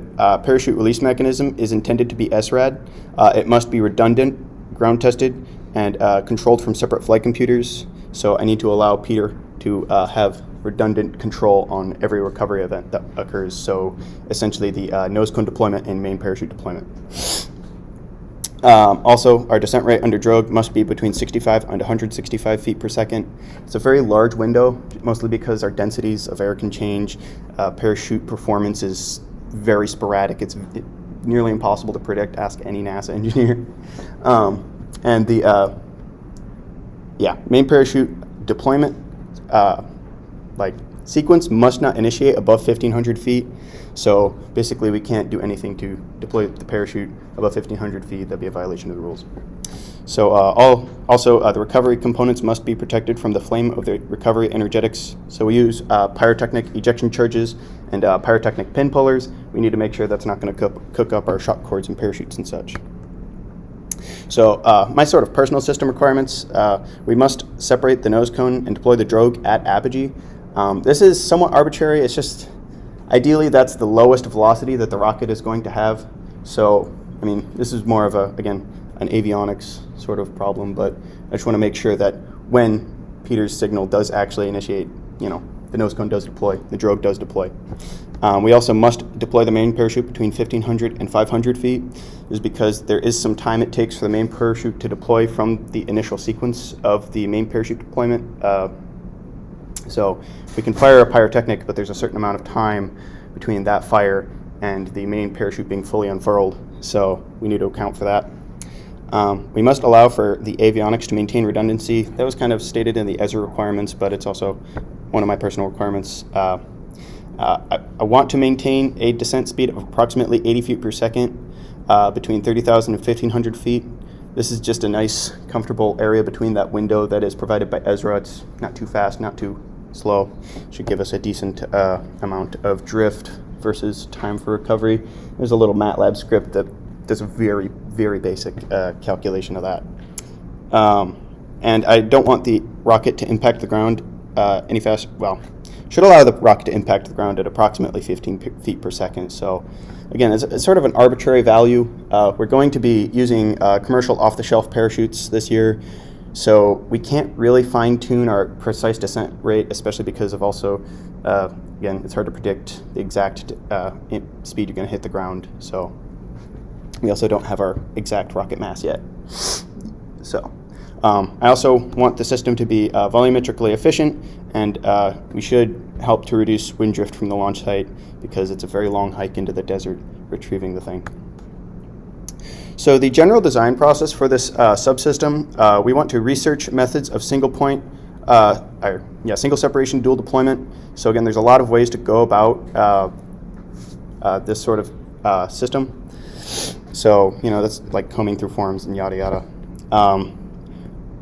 parachute release mechanism is intended to be SRAD, it must be redundant, ground tested, and controlled from separate flight computers. So I need to allow Peter to have redundant control on every recovery event that occurs. So essentially the nose cone deployment and main parachute deployment. Also, our descent rate under drogue must be between 65 and 165 feet per second. It's a very large window, mostly because our densities of air can change. Parachute performance is very sporadic. It's nearly impossible to predict. Ask any NASA engineer. And the main parachute deployment sequence must not initiate above 1,500 feet. So basically, we can't do anything to deploy the parachute above 1,500 feet. That'd be a violation of the rules. So the recovery components must be protected from the flame of the recovery energetics. So we use pyrotechnic ejection charges and pyrotechnic pin pullers. We need to make sure that's not going to cook up our shock cords and parachutes and such. So my sort of personal system requirements, we must separate the nose cone and deploy the drogue at apogee. This is somewhat arbitrary. It's just, ideally, that's the lowest velocity that the rocket is going to have. So, I mean, this is more of an avionics sort of problem, but I just want to make sure that when Peter's signal does actually initiate, the nose cone does deploy, the drogue does deploy. We also must deploy the main parachute between 1,500 and 500 feet. This is because there is some time it takes for the main parachute to deploy from the initial sequence of the main parachute deployment. So we can fire a pyrotechnic, but there's a certain amount of time between that fire and the main parachute being fully unfurled. So we need to account for that. We must allow for the avionics to maintain redundancy. That was kind of stated in the ESRA requirements, but it's also one of my personal requirements. I want to maintain a descent speed of approximately 80 feet per second between 30,000 and 1,500 feet. This is just a nice, comfortable area between that window that is provided by ESRA. It's not too fast, not too slow. Should give us a decent amount of drift versus time for recovery. There's a little MATLAB script that does a very, very basic calculation of that. And I don't want the rocket to impact the ground any faster. Well, should allow the rocket to impact the ground at approximately 15 feet per second. So again, it's sort of an arbitrary value. We're going to be using commercial off-the-shelf parachutes this year. So we can't really fine-tune our precise descent rate, especially because of also, again, it's hard to predict the exact speed you're going to hit the ground. So we also don't have our exact rocket mass yet. So I also want the system to be volumetrically efficient, and we should help to reduce wind drift from the launch site because it's a very long hike into the desert retrieving the thing. So the general design process for this subsystem, we want to research methods of single separation dual deployment. So again, there's a lot of ways to go about this sort of system. So, that's like combing through forums and yada yada.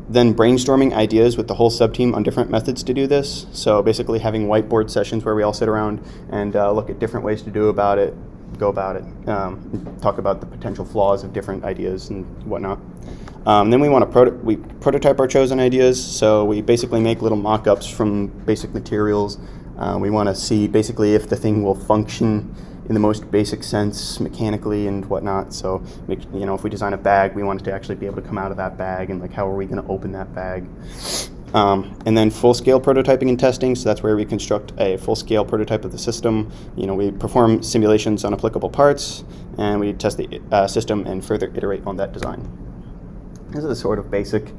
Then brainstorming ideas with the whole sub-team on different methods to do this. So basically having whiteboard sessions where we all sit around and look at different ways to go about it, talk about the potential flaws of different ideas and whatnot. Then we want to we prototype our chosen ideas. So we basically make little mock-ups from basic materials. We want to see basically if the thing will function in the most basic sense mechanically and whatnot. So, if we design a bag, we want it to actually be able to come out of that bag, and like how are we going to open that bag? And then full-scale prototyping and testing. So that's where we construct a full-scale prototype of the system. We perform simulations on applicable parts, and we test the system and further iterate on that design. This is a sort of basic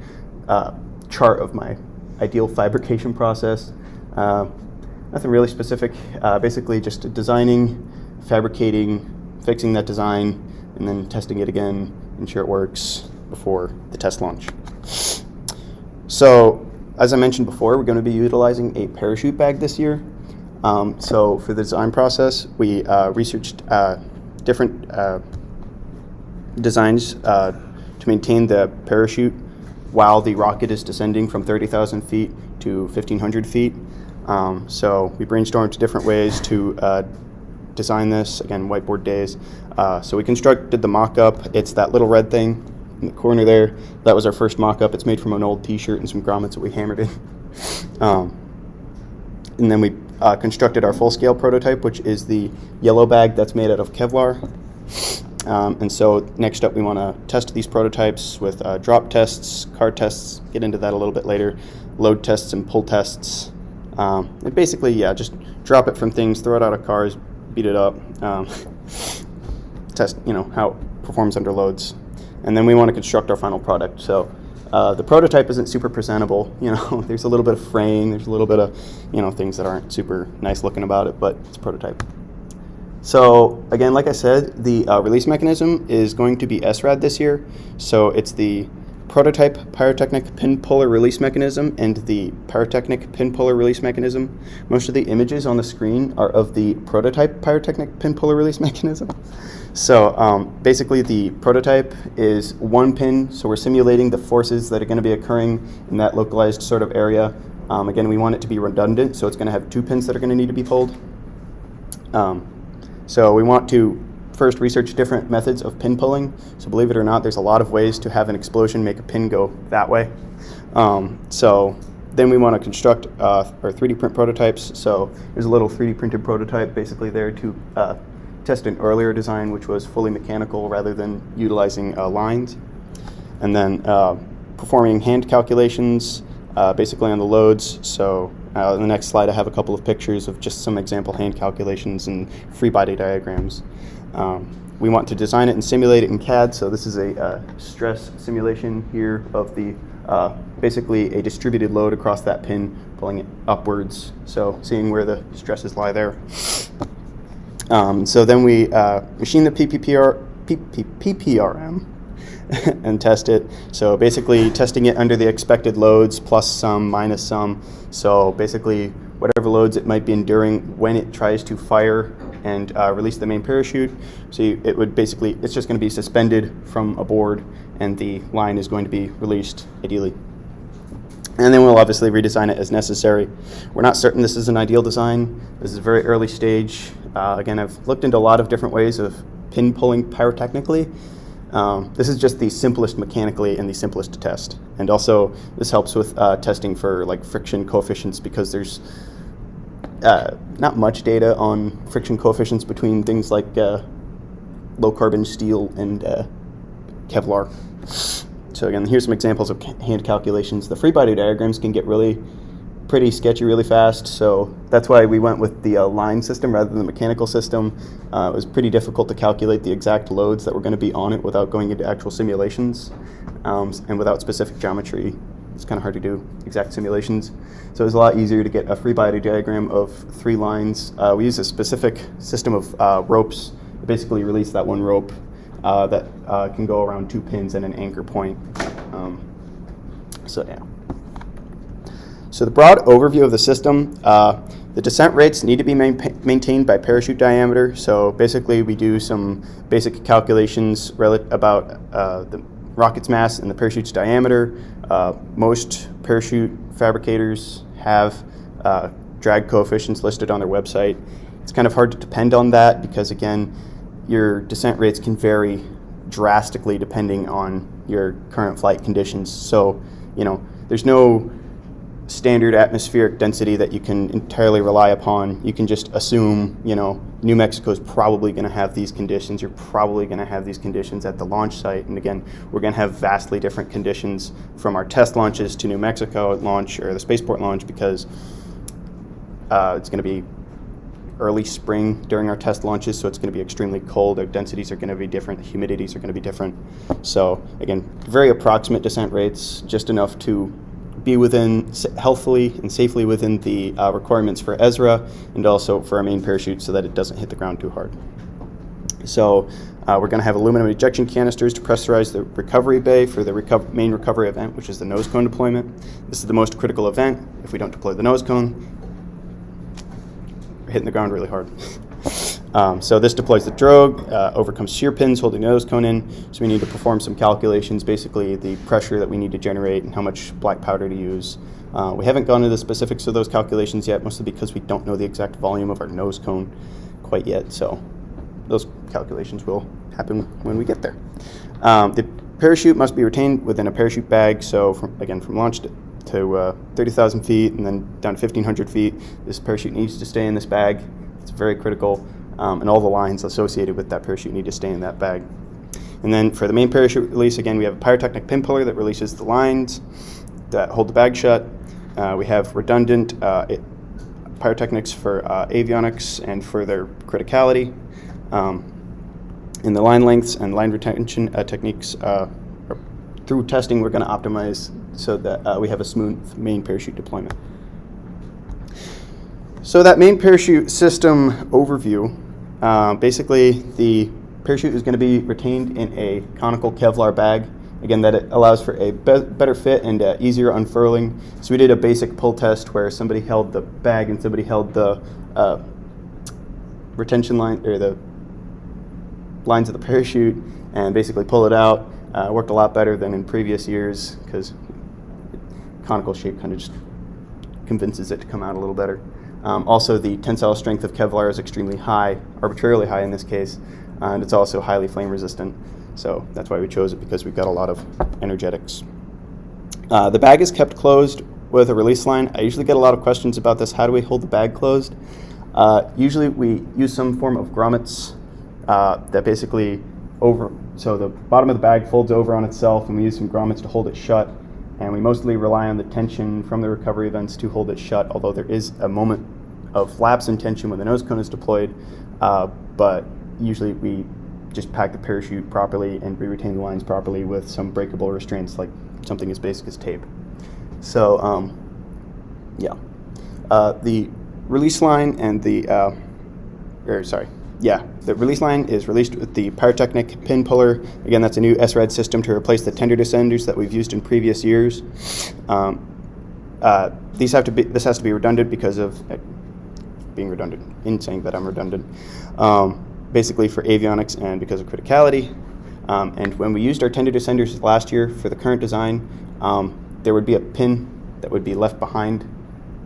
chart of my ideal fabrication process. Nothing really specific. Basically, just designing, fabricating, fixing that design, and then testing it again, ensure it works before the test launch. So, as I mentioned before, we're going to be utilizing a parachute bag this year. So for the design process, we researched different designs to maintain the parachute while the rocket is descending from 30,000 feet to 1,500 feet. So we brainstormed different ways to design this, again, whiteboard days. So we constructed the mock-up. It's that little red thing in the corner there. That was our first mock-up. It's made from an old t-shirt and some grommets that we hammered in. And then we constructed our full-scale prototype, which is the yellow bag that's made out of Kevlar. And so next up we want to test these prototypes with drop tests, car tests, get into that a little bit later, load tests and pull tests. And basically, just drop it from things, throw it out of cars, beat it up, test how it performs under loads. And then we want to construct our final product. So the prototype isn't super presentable. There's a little bit of fraying. There's a little bit of, things that aren't super nice looking about it, but it's a prototype. So again, like I said, the release mechanism is going to be SRAD this year. So it's the prototype pyrotechnic pin puller release mechanism and the pyrotechnic pin puller release mechanism. Most of the images on the screen are of the prototype pyrotechnic pin puller release mechanism. So basically the prototype is one pin, so we're simulating the forces that are going to be occurring in that localized sort of area. Again, we want it to be redundant, so it's going to have two pins that are going to need to be pulled. So we want to first research different methods of pin pulling. So believe it or not, there's a lot of ways to have an explosion make a pin go that way. So then we want to construct our 3D print prototypes. So there's a little 3D printed prototype basically there to test an earlier design, which was fully mechanical rather than utilizing lines. And then performing hand calculations basically on the loads. So in the next slide I have a couple of pictures of just some example hand calculations and free body diagrams. We want to design it and simulate it in CAD. So this is a stress simulation here of the basically a distributed load across that pin, pulling it upwards. So seeing where the stresses lie there. So then we machine the PPRM and test it. So basically testing it under the expected loads plus some, minus some. So basically whatever loads it might be enduring when it tries to fire and release the main parachute. So it would basically, it's just going to be suspended from a board and the line is going to be released ideally. And then we'll obviously redesign it as necessary. We're not certain this is an ideal design. This is a very early stage. Again, I've looked into a lot of different ways of pin pulling pyrotechnically. This is just the simplest mechanically and the simplest to test. And also this helps with testing for like friction coefficients because there's not much data on friction coefficients between things like low carbon steel and Kevlar. So again, here's some examples of hand calculations. The free body diagrams can get really pretty sketchy really fast, so that's why we went with the line system rather than the mechanical system. It was pretty difficult to calculate the exact loads that were going to be on it without going into actual simulations, and without specific geometry. It's kind of hard to do exact simulations. So it was a lot easier to get a free body diagram of 3 lines. We use a specific system of ropes to basically release that one rope that can go around 2 pins and an anchor point. So yeah. So the broad overview of the system, the descent rates need to be maintained by parachute diameter. So basically we do some basic calculations about the rocket's mass and the parachute's diameter. Most parachute fabricators have drag coefficients listed on their website. It's kind of hard to depend on that because again, your descent rates can vary drastically depending on your current flight conditions. So, there's no standard atmospheric density that you can entirely rely upon. You can just assume, New Mexico is probably going to have these conditions. You're probably going to have these conditions at the launch site. And again, we're going to have vastly different conditions from our test launches to New Mexico launch or the Spaceport launch, because it's going to be early spring during our test launches, so it's going to be extremely cold. Our densities are going to be different. The humidities are going to be different. So again, very approximate descent rates, just enough to be within healthily and safely within the requirements for Ezra and also for our main parachute, so that it doesn't hit the ground too hard. So we're going to have aluminum ejection canisters to pressurize the recovery bay for the main recovery event, which is the nose cone deployment. This is the most critical event. If we don't deploy the nose cone, we're hitting the ground really hard. So this deploys the drogue, overcomes shear pins holding the nose cone in. So we need to perform some calculations, basically the pressure that we need to generate and how much black powder to use. We haven't gone into the specifics of those calculations yet, mostly because we don't know the exact volume of our nose cone quite yet. So those calculations will happen when we get there. The parachute must be retained within a parachute bag. So from launch to 30,000 feet and then down to 1,500 feet, this parachute needs to stay in this bag. It's very critical. And all the lines associated with that parachute need to stay in that bag. And then for the main parachute release, again, we have a pyrotechnic pin puller that releases the lines that hold the bag shut. We have redundant pyrotechnics for avionics and for their criticality. In the line lengths and line retention techniques, through testing, we're going to optimize so that we have a smooth main parachute deployment. So that main parachute system overview, basically the parachute is going to be retained in a conical Kevlar bag. Again, that it allows for a better fit and easier unfurling. So we did a basic pull test where somebody held the bag and somebody held the retention line, or the lines of the parachute, and basically pull it out. Worked a lot better than in previous years, because conical shape kind of just convinces it to come out a little better. Also, the tensile strength of Kevlar is extremely high, arbitrarily high in this case, and it's also highly flame resistant. So that's why we chose it, because we've got a lot of energetics. The bag is kept closed with a release line. I usually get a lot of questions about this. How do we hold the bag closed? Usually we use some form of grommets that basically so the bottom of the bag folds over on itself, and we use some grommets to hold it shut. And we mostly rely on the tension from the recovery events to hold it shut, although there is a moment of lapse in tension when the nose cone is deployed. But usually we just pack the parachute properly and we retain the lines properly with some breakable restraints, like something as basic as tape. So, the release line and the release line is released with the pyrotechnic pin puller. Again, that's a new SRAD system to replace the tender descenders that we've used in previous years. This has to be redundant because of being redundant, in saying that I'm redundant. Basically for avionics and because of criticality. And when we used our tender descenders last year for the current design, there would be a pin that would be left behind,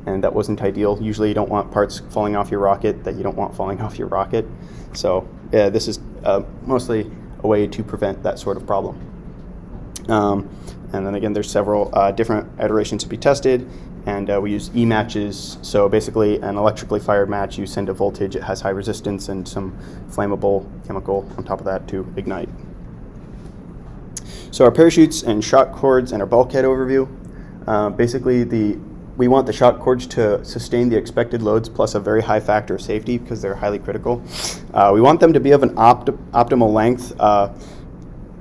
and that wasn't ideal. Usually you don't want parts falling off your rocket that you don't want falling off your rocket. So this is mostly a way to prevent that sort of problem. And then again, there's several different iterations to be tested, and we use E-matches. So basically an electrically fired match, you send a voltage, it has high resistance and some flammable chemical on top of that to ignite. So our parachutes and shock cords and our bulkhead overview. Basically we want the shock cords to sustain the expected loads plus a very high factor of safety, because they're highly critical. We want them to be of an optimal length.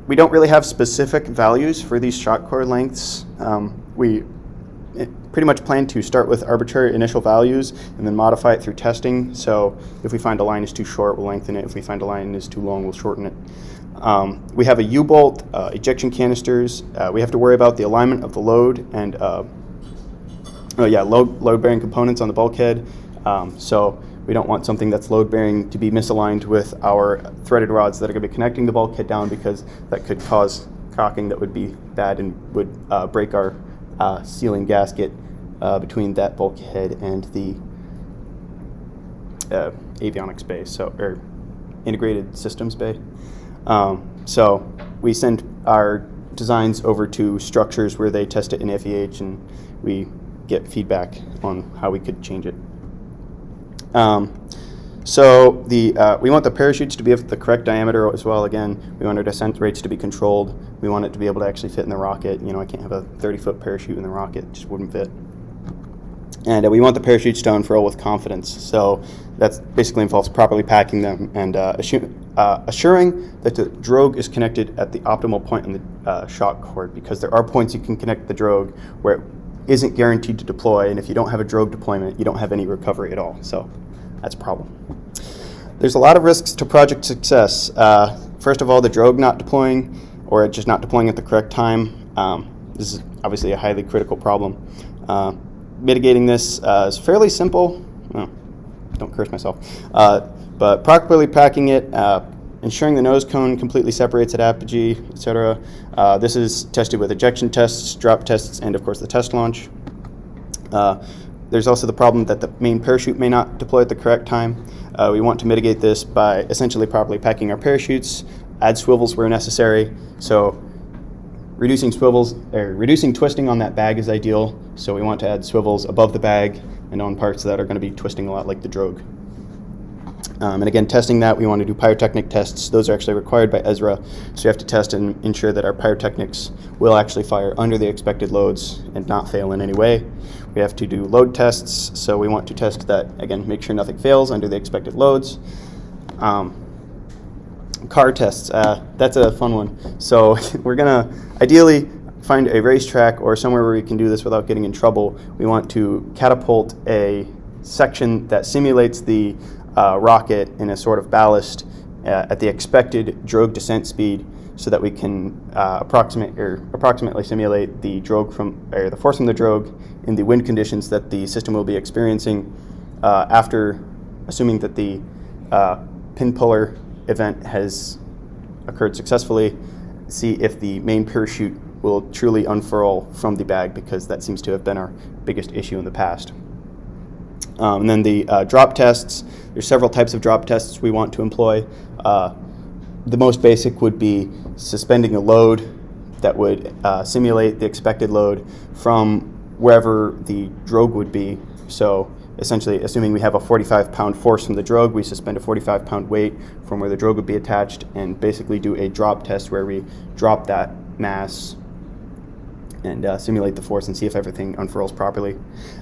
We don't really have specific values for these shock cord lengths. We pretty much plan to start with arbitrary initial values and then modify it through testing. So if we find a line is too short, we'll lengthen it. If we find a line is too long, we'll shorten it. We have a U-bolt, ejection canisters. We have to worry about the alignment of the load and load-bearing components on the bulkhead. So we don't want something that's load-bearing to be misaligned with our threaded rods that are going to be connecting the bulkhead down, because that could cause cocking that would be bad and would break our sealing gasket between that bulkhead and the avionics bay, or integrated systems bay. So we send our designs over to structures where they test it in FEH, and we get feedback on how we could change it. So we want the parachutes to be of the correct diameter as well. Again, we want our descent rates to be controlled. We want it to be able to actually fit in the rocket. I can't have a 30-foot parachute in the rocket; it just wouldn't fit. And we want the parachutes to unfurl with confidence. So that basically involves properly packing them and assuring that the drogue is connected at the optimal point in the shock cord, because there are points you can connect the drogue where it isn't guaranteed to deploy, and if you don't have a drogue deployment, you don't have any recovery at all. So that's a problem. There's a lot of risks to project success. First of all, the drogue not deploying, or just not deploying at the correct time. This is obviously a highly critical problem. Mitigating this is fairly simple. Oh, don't curse myself. But properly packing it, ensuring the nose cone completely separates at apogee, etc. This is tested with ejection tests, drop tests, and of course the test launch. There's also the problem that the main parachute may not deploy at the correct time. We want to mitigate this by essentially properly packing our parachutes, add swivels where necessary. So reducing twisting on that bag is ideal. So we want to add swivels above the bag and on parts that are going to be twisting a lot like the drogue. And again, testing that, we want to do pyrotechnic tests. Those are actually required by Ezra. So you have to test and ensure that our pyrotechnics will actually fire under the expected loads and not fail in any way. We have to do load tests. So we want to test that, again, make sure nothing fails under the expected loads. Car tests, that's a fun one. So we're going to ideally find a racetrack or somewhere where we can do this without getting in trouble. We want to catapult a section that simulates the rocket in a sort of ballast at the expected drogue descent speed, so that we can approximately simulate the drogue the force from the drogue in the wind conditions that the system will be experiencing after assuming that the pin puller event has occurred successfully. See if the main parachute will truly unfurl from the bag, because that seems to have been our biggest issue in the past. And then the drop tests. There's several types of drop tests we want to employ. The most basic would be suspending a load that would simulate the expected load from wherever the drogue would be. So essentially, assuming we have a 45-pound force from the drogue, we suspend a 45-pound weight from where the drogue would be attached and basically do a drop test where we drop that mass and simulate the force and see if everything unfurls properly.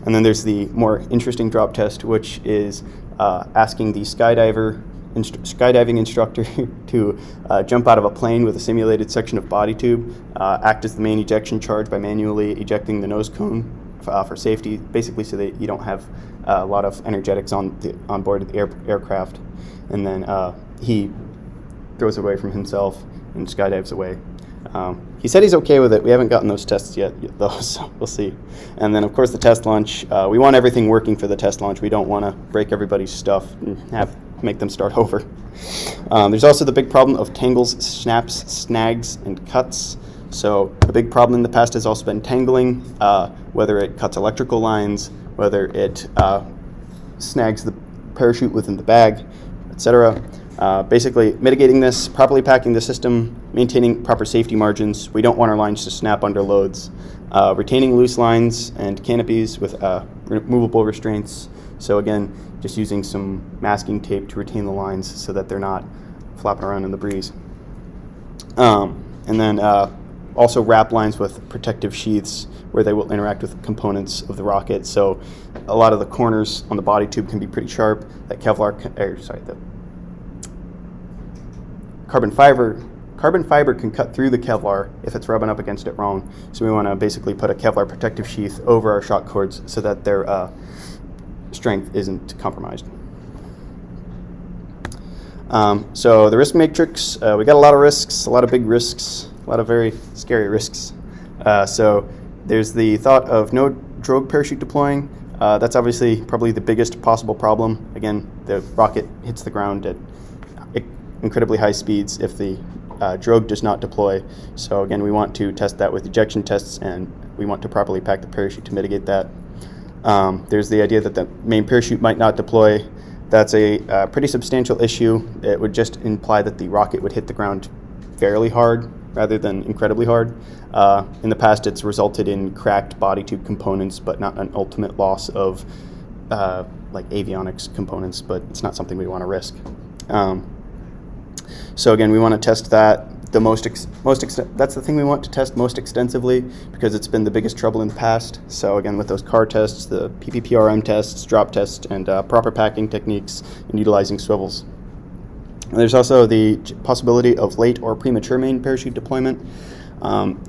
And then there's the more interesting drop test, which is asking the skydiving instructor to jump out of a plane with a simulated section of body tube, act as the main ejection charge by manually ejecting the nose cone for safety, basically so that you don't have a lot of energetics on board the aircraft. And then he throws away from himself and skydives away. He said he's okay with it. We haven't gotten those tests yet, though, so we'll see. And then, of course, the test launch. We want everything working for the test launch. We don't want to break everybody's stuff and make them start over. There's also the big problem of tangles, snaps, snags, and cuts. So a big problem in the past has also been tangling, whether it cuts electrical lines, whether it snags the parachute within the bag, etc. Basically, mitigating this, properly packing the system, maintaining proper safety margins. We don't want our lines to snap under loads. Retaining loose lines and canopies with removable restraints. So again, just using some masking tape to retain the lines so that they're not flapping around in the breeze. And then also wrap lines with protective sheaths where they will interact with components of the rocket. So a lot of the corners on the body tube can be pretty sharp. That the carbon fiber can cut through the Kevlar if it's rubbing up against it wrong. So we want to basically put a Kevlar protective sheath over our shock cords so that their strength isn't compromised. So the risk matrix, we got a lot of risks, a lot of big risks, a lot of very scary risks. So there's the thought of no drogue parachute deploying. That's obviously probably the biggest possible problem. Again, the rocket hits the ground at incredibly high speeds if the drogue does not deploy. So again, we want to test that with ejection tests, and we want to properly pack the parachute to mitigate that. There's the idea that the main parachute might not deploy. That's a pretty substantial issue. It would just imply that the rocket would hit the ground fairly hard, rather than incredibly hard. In the past, it's resulted in cracked body tube components, but not an ultimate loss of like avionics components, but it's not something we want to risk. So again, we want to test that that's the thing we want to test most extensively because it's been the biggest trouble in the past. So again, with those car tests, the PPPRM tests, drop tests, and proper packing techniques and utilizing swivels. And there's also the possibility of late or premature main parachute deployment.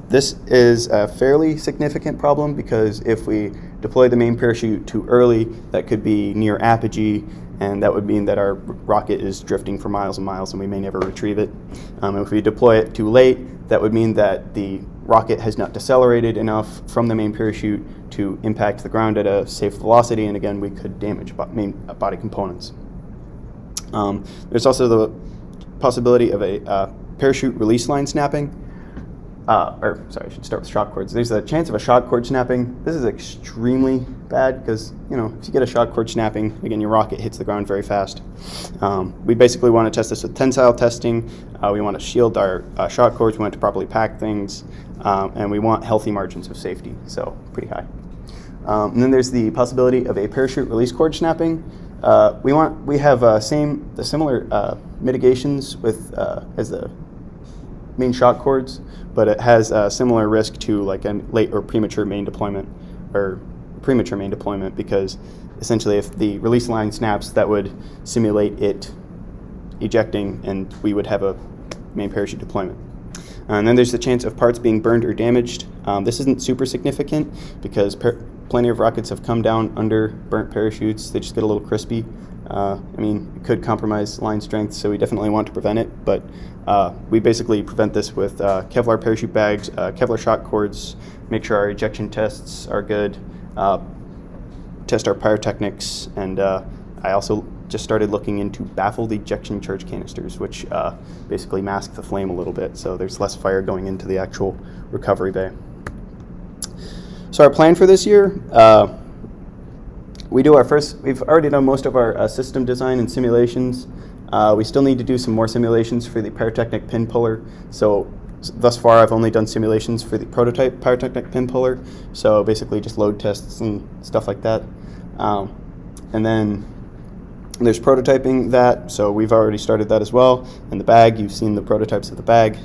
This is a fairly significant problem because if we deploy the main parachute too early, that could be near apogee, and that would mean that our rocket is drifting for miles and miles and we may never retrieve it. If we deploy it too late, that would mean that the rocket has not decelerated enough from the main parachute to impact the ground at a safe velocity, and again, we could damage main body components. There's also the possibility of a parachute release line snapping. I should start with shock cords. There's a chance of a shock cord snapping. This is extremely bad because, if you get a shock cord snapping, again, your rocket hits the ground very fast. We basically want to test this with tensile testing. We want to shield our shock cords. We want to properly pack things. And we want healthy margins of safety, so pretty high. And then there's the possibility of a parachute release cord snapping. We have similar mitigations with as the main shock cords, but it has a similar risk to like a late or premature main deployment because essentially if the release line snaps, that would simulate it ejecting and we would have a main parachute deployment. And then there's the chance of parts being burned or damaged. This isn't super significant because plenty of rockets have come down under burnt parachutes. They just get a little crispy. It could compromise line strength, so we definitely want to prevent it. But we basically prevent this with Kevlar parachute bags, Kevlar shock cords, make sure our ejection tests are good, test our pyrotechnics, and I also just started looking into baffled ejection charge canisters, which basically mask the flame a little bit, so there's less fire going into the actual recovery bay. So our plan for this year, we've already done most of our system design and simulations. We still need to do some more simulations for the pyrotechnic pin puller. So thus far I've only done simulations for the prototype pyrotechnic pin puller. So basically just load tests and stuff like that. And then there's prototyping that, so we've already started that as well. And the bag, you've seen the prototypes of the bag.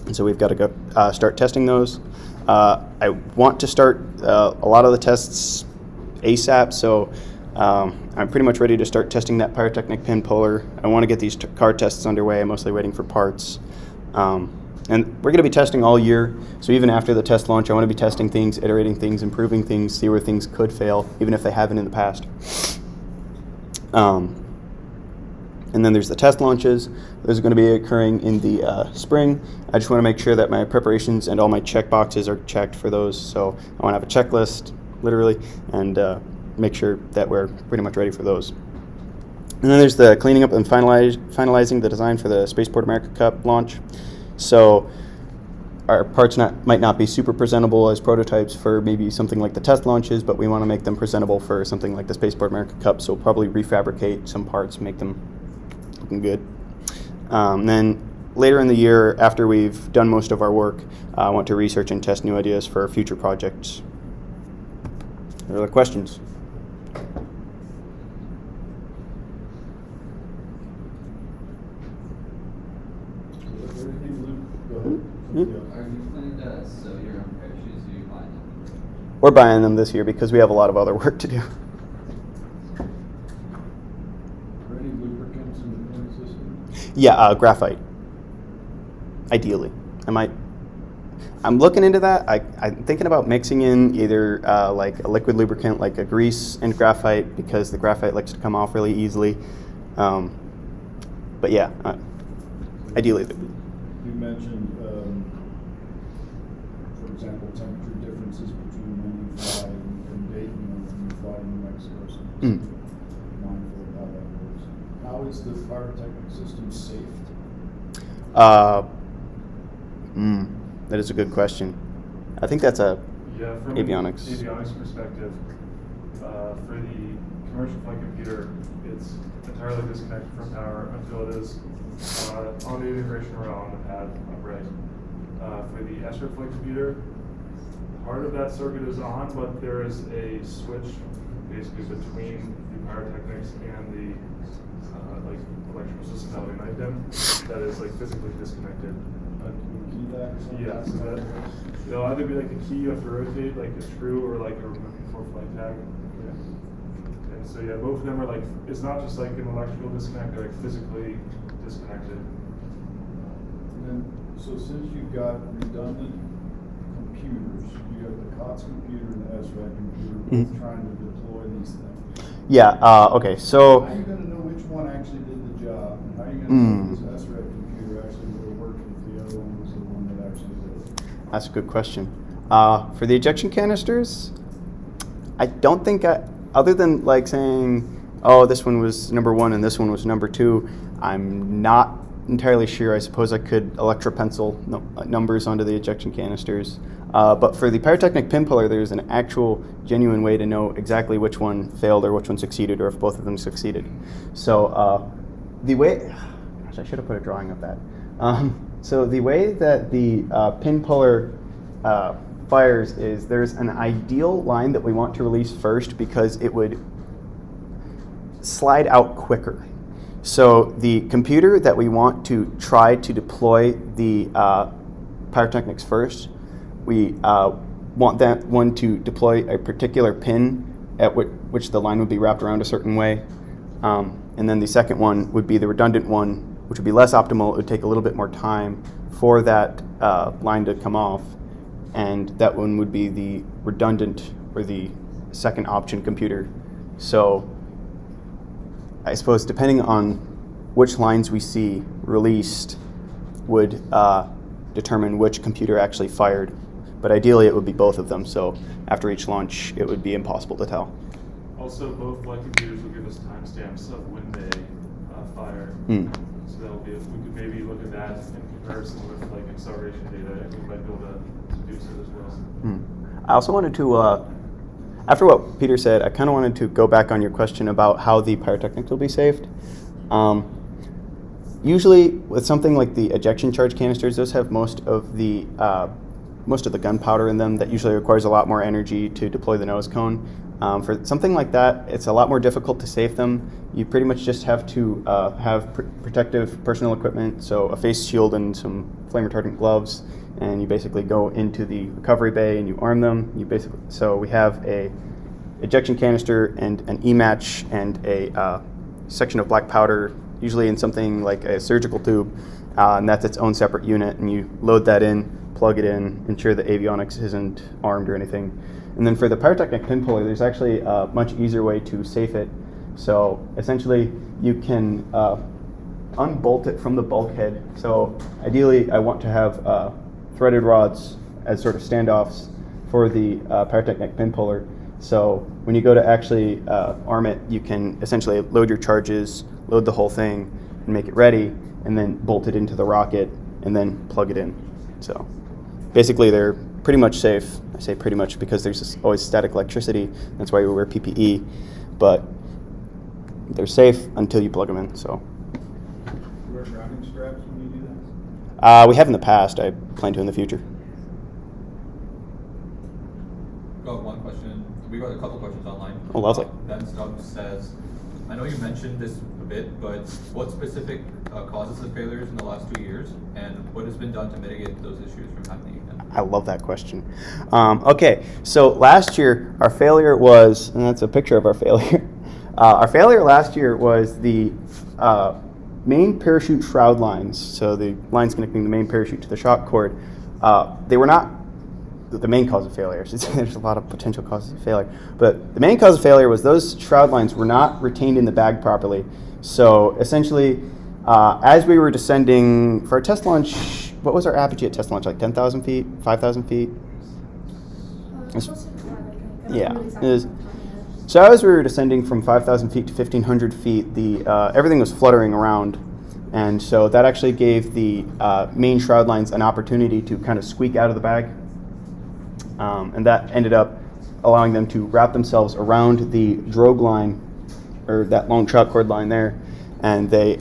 And so we've got to go start testing those. I want to start a lot of the tests ASAP, so I'm pretty much ready to start testing that pyrotechnic pin puller. I want to get these car tests underway. I'm mostly waiting for parts. And we're going to be testing all year, so even after the test launch, I want to be testing things, iterating things, improving things, see where things could fail, even if they haven't in the past. And then there's the test launches. Those are going to be occurring in the spring. I just want to make sure that my preparations and all my check boxes are checked for those. So I want to have a checklist, literally, and make sure that we're pretty much ready for those. And then there's the cleaning up and finalizing the design for the Spaceport America Cup launch. So our parts might not be super presentable as prototypes for maybe something like the test launches, but we want to make them presentable for something like the Spaceport America Cup. So we'll probably refabricate some parts, make them looking good. Then later in the year, after we've done most of our work, I want to research and test new ideas for future projects. Are there other questions? Are you planning to sew your own parachutes, or are you buying them? We're buying them this year because we have a lot of other work to do. Are any lubricants in the pin system? Yeah, graphite. Ideally. I'm looking into that. I'm thinking about mixing in either like a liquid lubricant, like a grease and graphite, because the graphite likes to come off really easily. But yeah, ideally. You mentioned, for example, temperature differences between when you fly in Dayton and when you fly in New Mexico. So just mindful of how that works. How is the pyrotechnic system safe? That is a good question. I think that's From avionics. an avionics perspective, for the commercial flight computer, it's entirely disconnected from power until it is on the integration or on the pad upright. for the ESRA flight computer. Part of that circuit is on, but there is a switch basically between the pyrotechnics and the like electrical system that will ignite them that is like physically disconnected. Yeah, so that it'll either be like a key you have to rotate, like a screw, or like a remote control flight tag. And so yeah, both of them are like, it's not just like an electrical disconnect, they're like physically disconnected. And then, so since you've got redundant computers, you have the COTS computer and the SRAC computer both trying to deploy these things. Yeah, okay, so. How are you going to know which one actually did the job? And how are you going to know if this SRAC computer actually would have worked if the other one was the one that actually did it? That's a good question. For the ejection canisters, I don't think other than like saying, oh, this one was number 1 and this one was number 2, I'm not entirely sure. I suppose I could electropencil numbers onto the ejection canisters. But for the pyrotechnic pin puller, there's an actual genuine way to know exactly which one failed or which one succeeded or if both of them succeeded. So the way, gosh, I should have put a drawing of that. So the way that the pin puller fires is there's an ideal line that we want to release first because it would slide out quicker. So the computer that we want to try to deploy the pyrotechnics first, we want that one to deploy a particular pin at which the line would be wrapped around a certain way. And then the second one would be the redundant one, which would be less optimal. It would take a little bit more time for that line to come off. And that one would be the redundant or the second option computer. So I suppose depending on which lines we see released would determine which computer actually fired. But ideally it would be both of them, so after each launch it would be impossible to tell. Also, both flight computers will give us timestamps of when they fire. So that'll be, we could maybe look at that in comparison with like acceleration data, and we might be able to deduce it as well. I also wanted to, after what Peter said, I kind of wanted to go back on your question about how the pyrotechnics will be saved. Usually with something like the ejection charge canisters, those have most of the gunpowder in them. That usually requires a lot more energy to deploy the nose cone. For something like that, it's a lot more difficult to save them. You pretty much just have to have protective personal equipment, so a face shield and some flame retardant gloves, and you basically go into the recovery bay and you arm them. So we have a ejection canister and an E-match and a section of black powder, usually in something like a surgical tube, and that's its own separate unit, and you load that in, plug it in, ensure the avionics isn't armed or anything. And then for the pyrotechnic pin puller, there's actually a much easier way to safe it. So essentially you can unbolt it from the bulkhead. So ideally I want to have threaded rods as sort of standoffs for the pyrotechnic pin puller. So when you go to actually arm it, you can essentially load your charges, load the whole thing, and make it ready, and then bolt it into the rocket, and then plug it in. So basically they're pretty much safe. I say pretty much because there's always static electricity. That's why we wear PPE. But they're safe until you plug them in. So. You wear grounding straps when you do that? We have in the past. I plan to in the future. Got one question. We got a couple questions online. Oh, lovely. Ben Stubbs says, I know you mentioned this a bit, but what specific causes the failures in the last 2 years, and what has been done to mitigate those issues from happening again? I love that question. Okay, so last year our failure was, and that's a picture of our failure. Our failure last year was the main parachute shroud lines, so the lines connecting the main parachute to the shock cord. They were not the main cause of failure. There's a lot of potential causes of failure, but the main cause of failure was those shroud lines were not retained in the bag properly. So essentially, as we were descending for our test launch, what was our apogee at test launch? Like 10,000 feet, 5,000 feet? Yeah. So as we were descending from 5,000 feet to 1,500 feet, everything was fluttering around. And so that actually gave the main shroud lines an opportunity to kind of squeak out of the bag. And that ended up allowing them to wrap themselves around the drogue line, or that long shock cord line there. And they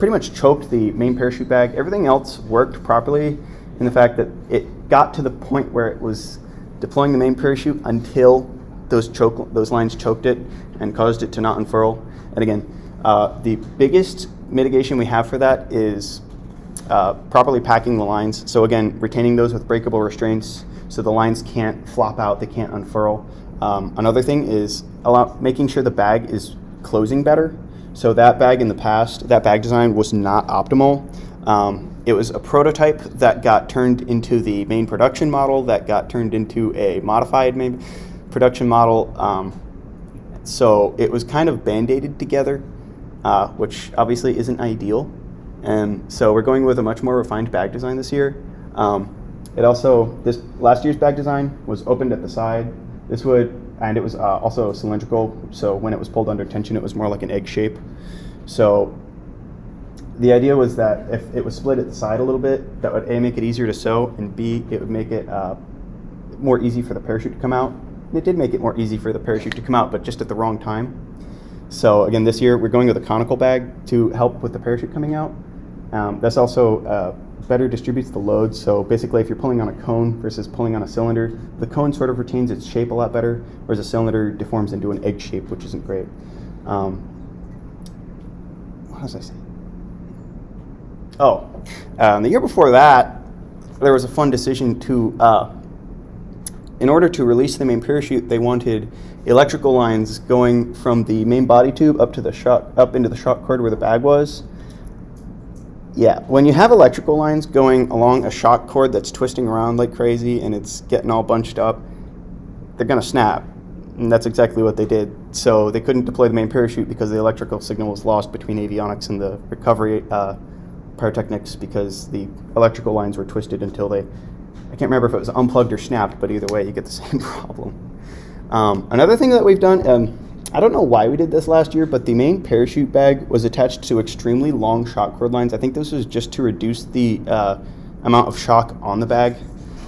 pretty much choked the main parachute bag. Everything else worked properly in the fact that it got to the point where it was deploying the main parachute until those lines choked it and caused it to not unfurl. And again, the biggest mitigation we have for that is properly packing the lines. So again, retaining those with breakable restraints so the lines can't flop out, they can't unfurl. Another thing is making sure the bag is closing better. So that bag in the past, that bag design was not optimal. It was a prototype that got turned into the main production model, that got turned into a modified main production model. So it was kind of band-aided together, which obviously isn't ideal. And so we're going with a much more refined bag design this year. This last year's bag design was opened at the side. And it was also cylindrical, so when it was pulled under tension, it was more like an egg shape. So the idea was that if it was split at the side a little bit, that would A, make it easier to sew, and B, it would make it more easy for the parachute to come out. And it did make it more easy for the parachute to come out, but just at the wrong time. So again, this year we're going with a conical bag to help with the parachute coming out. This also better distributes the load. So basically, if you're pulling on a cone versus pulling on a cylinder, the cone sort of retains its shape a lot better, whereas a cylinder deforms into an egg shape, which isn't great. What was I saying? The year before that, there was a fun decision to, in order to release the main parachute, they wanted electrical lines going from the main body tube up into the shock cord where the bag was. Yeah, when you have electrical lines going along a shock cord that's twisting around like crazy and it's getting all bunched up, they're going to snap. And that's exactly what they did. So they couldn't deploy the main parachute because the electrical signal was lost between avionics and the recovery pyrotechnics because the electrical lines were twisted until I can't remember if it was unplugged or snapped, but either way, you get the same problem. Another thing that we've done, I don't know why we did this last year, but the main parachute bag was attached to extremely long shock cord lines. I think this was just to reduce the amount of shock on the bag.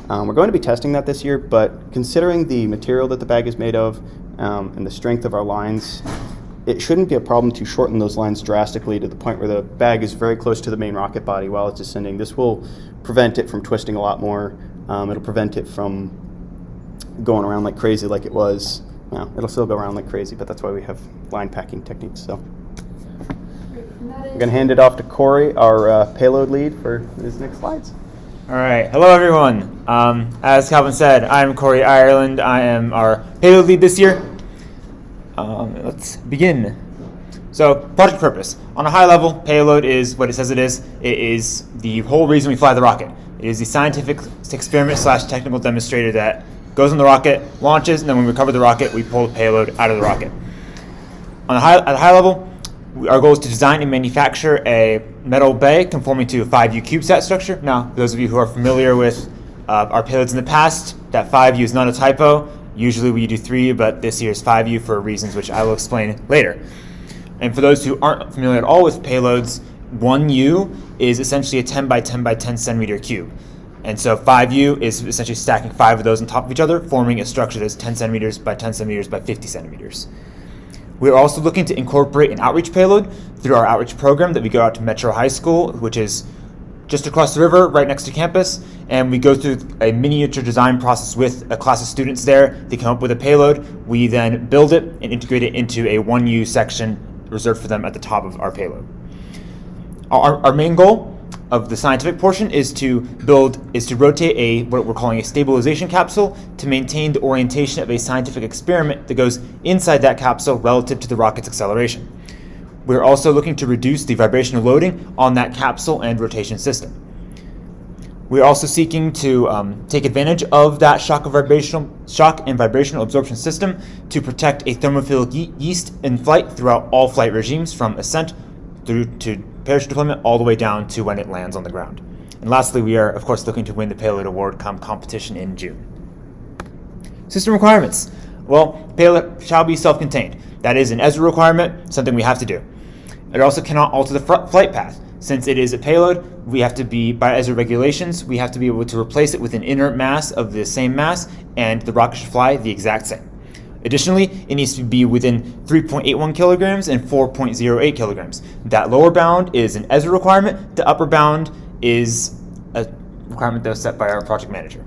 We're going to be testing that this year, but considering the material that the bag is made of and the strength of our lines, it shouldn't be a problem to shorten those lines drastically to the point where the bag is very close to the main rocket body while it's descending. This will prevent it from twisting a lot more. It'll prevent it from going around like crazy like it was. Well, it'll still go around like crazy, but that's why we have line packing techniques. So I'm going to hand it off to Corey, our payload lead, for his next slides. All right. Hello, everyone. As Calvin said, I'm Corey Ireland. I am our payload lead this year. Let's begin. So, project purpose. On a high level, payload is what it says it is. It is the whole reason we fly the rocket. It is the scientific experiment / technical demonstrator that goes on the rocket, launches, and then when we recover the rocket, we pull the payload out of the rocket. At a high level, our goal is to design and manufacture a metal bay conforming to a 5U CubeSat structure. Now, for those of you who are familiar with our payloads in the past, that 5U is not a typo. Usually we do 3, but this year is 5U for reasons which I will explain later. And for those who aren't familiar at all with payloads, 1U is essentially a 10 by 10 by 10 centimeter cube. And so 5U is essentially stacking 5 of those on top of each other, forming a structure that's 10 centimeters by 10 centimeters by 50 centimeters. We're also looking to incorporate an outreach payload through our outreach program that we go out to Metro High School, which is just across the river, right next to campus, and we go through a miniature design process with a class of students there. They come up with a payload. We then build it and integrate it into a 1U section reserved for them at the top of our payload. Our main goal of the scientific portion is to rotate what we're calling a stabilization capsule to maintain the orientation of a scientific experiment that goes inside that capsule relative to the rocket's acceleration. We're also looking to reduce the vibrational loading on that capsule and rotation system. We're also seeking to take advantage of that shock and vibrational absorption system to protect a thermophilic yeast in flight throughout all flight regimes, from ascent through to parachute deployment all the way down to when it lands on the ground. And lastly, we are, of course, looking to win the payload award competition in June. System requirements. Well, payload shall be self-contained. That is an ESRA requirement, something we have to do. It also cannot alter the flight path. Since it is a payload, we have to be, by ESRA regulations, we have to be able to replace it with an inert mass of the same mass, and the rocket should fly the exact same. Additionally, it needs to be within 3.81 kilograms and 4.08 kilograms. That lower bound is an Ezra requirement. The upper bound is a requirement that was set by our project manager.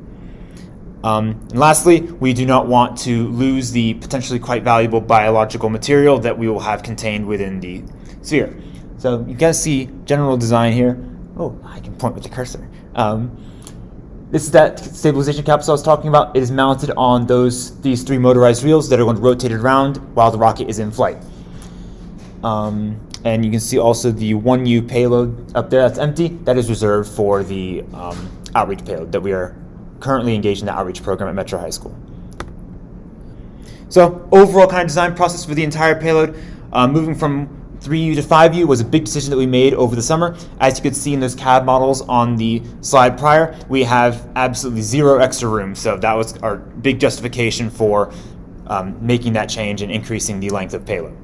And lastly, we do not want to lose the potentially quite valuable biological material that we will have contained within the sphere. So you guys see general design here. Oh, I can point with the cursor. This is that stabilization capsule I was talking about. It is mounted on these 3 motorized wheels that are going to rotate it around while the rocket is in flight. And you can see also the 1U payload up there that's empty. That is reserved for the outreach payload that we are currently engaged in the outreach program at Metro High School. So overall kind of design process for the entire payload, moving from 3U to 5U was a big decision that we made over the summer. As you could see in those CAD models on the slide prior, we have absolutely 0 extra room. So that was our big justification for making that change and increasing the length of payload.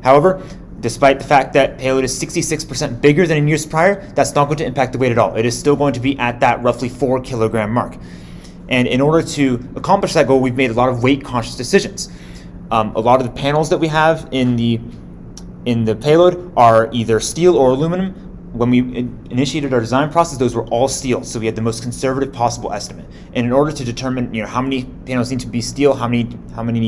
However, despite the fact that payload is 66% bigger than in years prior, that's not going to impact the weight at all. It is still going to be at that roughly 4 kilogram mark. And in order to accomplish that goal, we've made a lot of weight conscious decisions. A lot of the panels that we have in the payload are either steel or aluminum. When we initiated our design process, those were all steel, so we had the most conservative possible estimate. And in order to determine, how many panels need to be steel, how many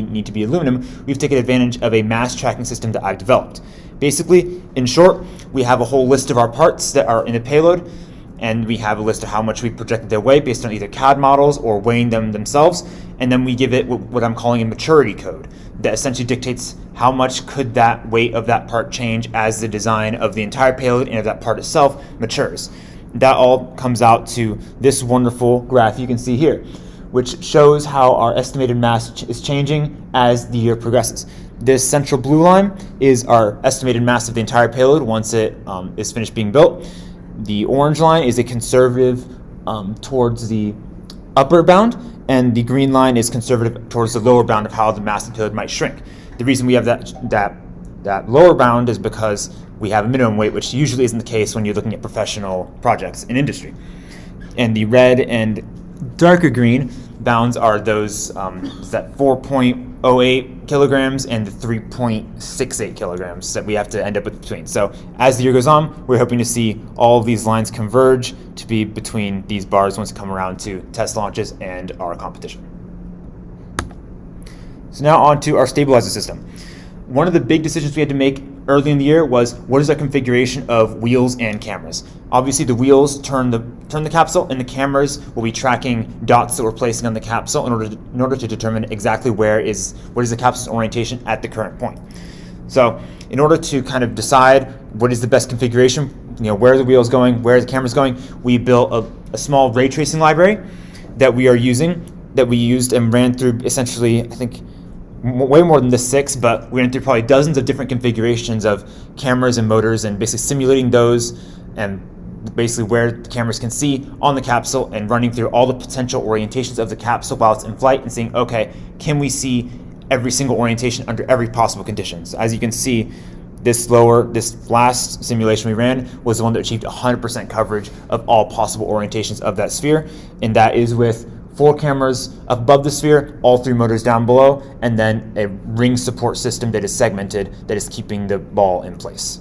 need to be aluminum, we've taken advantage of a mass tracking system that I've developed. Basically, in short, we have a whole list of our parts that are in the payload, and we have a list of how much we projected their weight based on either CAD models or weighing them themselves, and then we give it what I'm calling a maturity code that essentially dictates how much could that weight of that part change as the design of the entire payload and of that part itself matures. That all comes out to this wonderful graph you can see here, which shows how our estimated mass is changing as the year progresses. This central blue line is our estimated mass of the entire payload once it is finished being built. The orange line is a conservative towards the upper bound, and the green line is conservative towards the lower bound of how the mass of the payload might shrink. The reason we have that lower bound is because we have a minimum weight, which usually isn't the case when you're looking at professional projects in industry. And the red and darker green bounds are those that 4.08 kilograms and the 3.68 kilograms that we have to end up with between. So as the year goes on, we're hoping to see all of these lines converge to be between these bars once we come around to test launches and our competition. So now on to our stabilizer system. One of the big decisions we had to make early in the year was what is our configuration of wheels and cameras. Obviously the wheels turn the capsule, and the cameras will be tracking dots that we're placing on the capsule in order to determine exactly what is the capsule's orientation at the current point. So in order to kind of decide what is the best configuration, where are the wheels going, where are the cameras going, we built a small ray tracing library that we used and ran through essentially, I think, way more than the 6, but we went through probably dozens of different configurations of cameras and motors and basically simulating those and basically where the cameras can see on the capsule and running through all the potential orientations of the capsule while it's in flight and saying, okay, can we see every single orientation under every possible condition? So as you can see, this last simulation we ran was the one that achieved 100% coverage of all possible orientations of that sphere, and that is with 4 cameras above the sphere, all 3 motors down below, and then a ring support system that is segmented that is keeping the ball in place.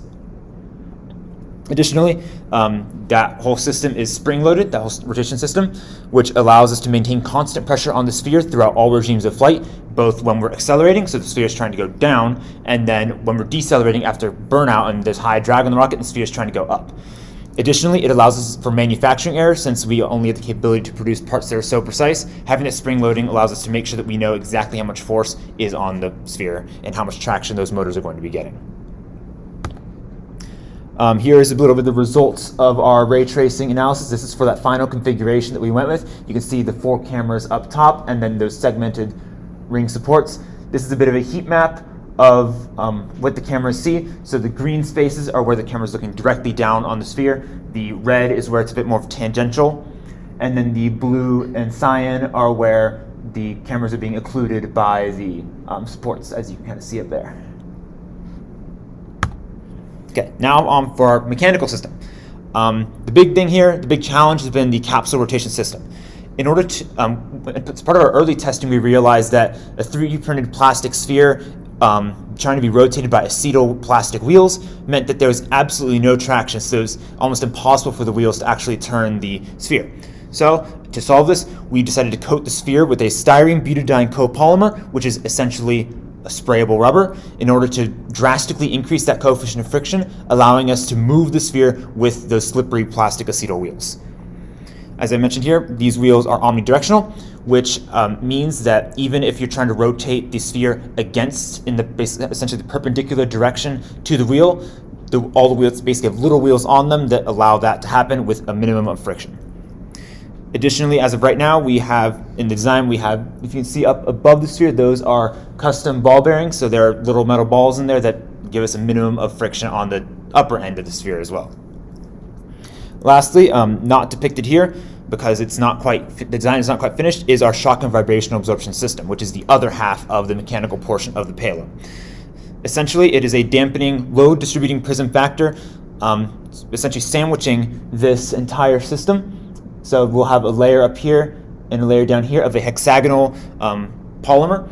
Additionally, that whole system is spring-loaded, that whole rotation system, which allows us to maintain constant pressure on the sphere throughout all regimes of flight, both when we're accelerating, so the sphere is trying to go down, and then when we're decelerating after burnout and there's high drag on the rocket, the sphere is trying to go up. Additionally, it allows us for manufacturing error, since we only have the capability to produce parts that are so precise. Having that spring loading allows us to make sure that we know exactly how much force is on the sphere and how much traction those motors are going to be getting. Here is a little bit of the results of our ray tracing analysis. This is for that final configuration that we went with. You can see the 4 cameras up top and then those segmented ring supports. This is a bit of a heat map of what the cameras see. So the green spaces are where the camera's looking directly down on the sphere. The red is where it's a bit more tangential. And then the blue and cyan are where the cameras are being occluded by the supports, as you can kind of see up there. Okay, now on for our mechanical system. The big thing here, the big challenge has been the capsule rotation system. In order to, as part of our early testing, we realized that a 3D printed plastic sphere trying to be rotated by acetyl plastic wheels meant that there was absolutely no traction, so it was almost impossible for the wheels to actually turn the sphere. So to solve this, we decided to coat the sphere with a styrene butadiene copolymer, which is essentially a sprayable rubber, in order to drastically increase that coefficient of friction, allowing us to move the sphere with those slippery plastic acetyl wheels. As I mentioned here, these wheels are omnidirectional, which means that even if you're trying to rotate the sphere against, in the essentially the perpendicular direction to the wheel, all the wheels basically have little wheels on them that allow that to happen with a minimum of friction. Additionally, as of right now, we have, in the design, we have, if you can see up above the sphere, those are custom ball bearings, so there are little metal balls in there that give us a minimum of friction on the upper end of the sphere as well. Lastly, not depicted here, because it's not quite, the design is not quite finished, is our shock and vibrational absorption system, which is the other half of the mechanical portion of the payload. Essentially, it is a dampening, load distributing prism factor, essentially sandwiching this entire system. So we'll have a layer up here and a layer down here of a hexagonal polymer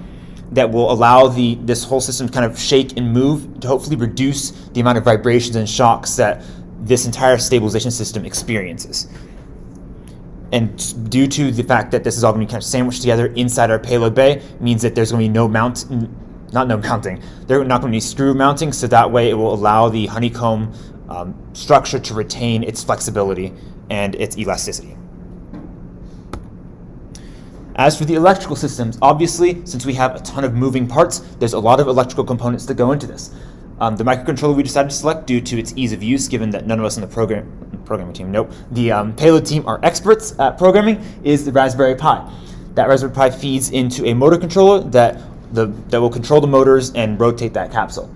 that will allow this whole system to kind of shake and move to hopefully reduce the amount of vibrations and shocks that this entire stabilization system experiences. And due to the fact that this is all going to be kind of sandwiched together inside our payload bay, means that there's going to be no mounting. There's not going to be screw mounting, so that way it will allow the honeycomb structure to retain its flexibility and its elasticity. As for the electrical systems, obviously, since we have a ton of moving parts, there's a lot of electrical components that go into this. The microcontroller we decided to select due to its ease of use, given that none of us in the programming team, the payload team are experts at programming, is the Raspberry Pi. That Raspberry Pi feeds into a motor controller that will control the motors and rotate that capsule.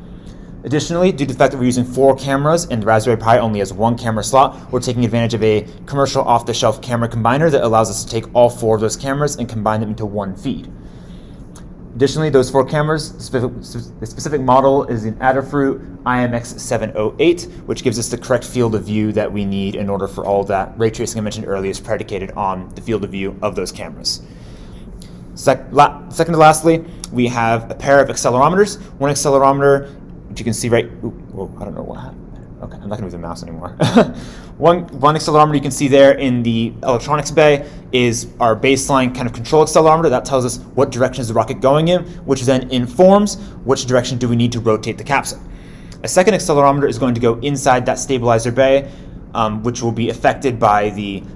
Additionally, due to the fact that we're using 4 cameras and the Raspberry Pi only has 1 camera slot, we're taking advantage of a commercial off-the-shelf camera combiner that allows us to take all 4 of those cameras and combine them into one feed. Additionally, those 4 cameras, the specific model is an Adafruit IMX708, which gives us the correct field of view that we need in order for all that ray tracing I mentioned earlier is predicated on the field of view of those cameras. Second to lastly, we have a pair of accelerometers. One accelerometer, which you can see right, I don't know what happened. Okay, I'm not gonna move the mouse anymore. One accelerometer you can see there in the electronics bay is our baseline kind of control accelerometer. That tells us what direction is the rocket going in, which then informs which direction do we need to rotate the capsule. A second accelerometer is going to go inside that stabilizer bay, which will be affected by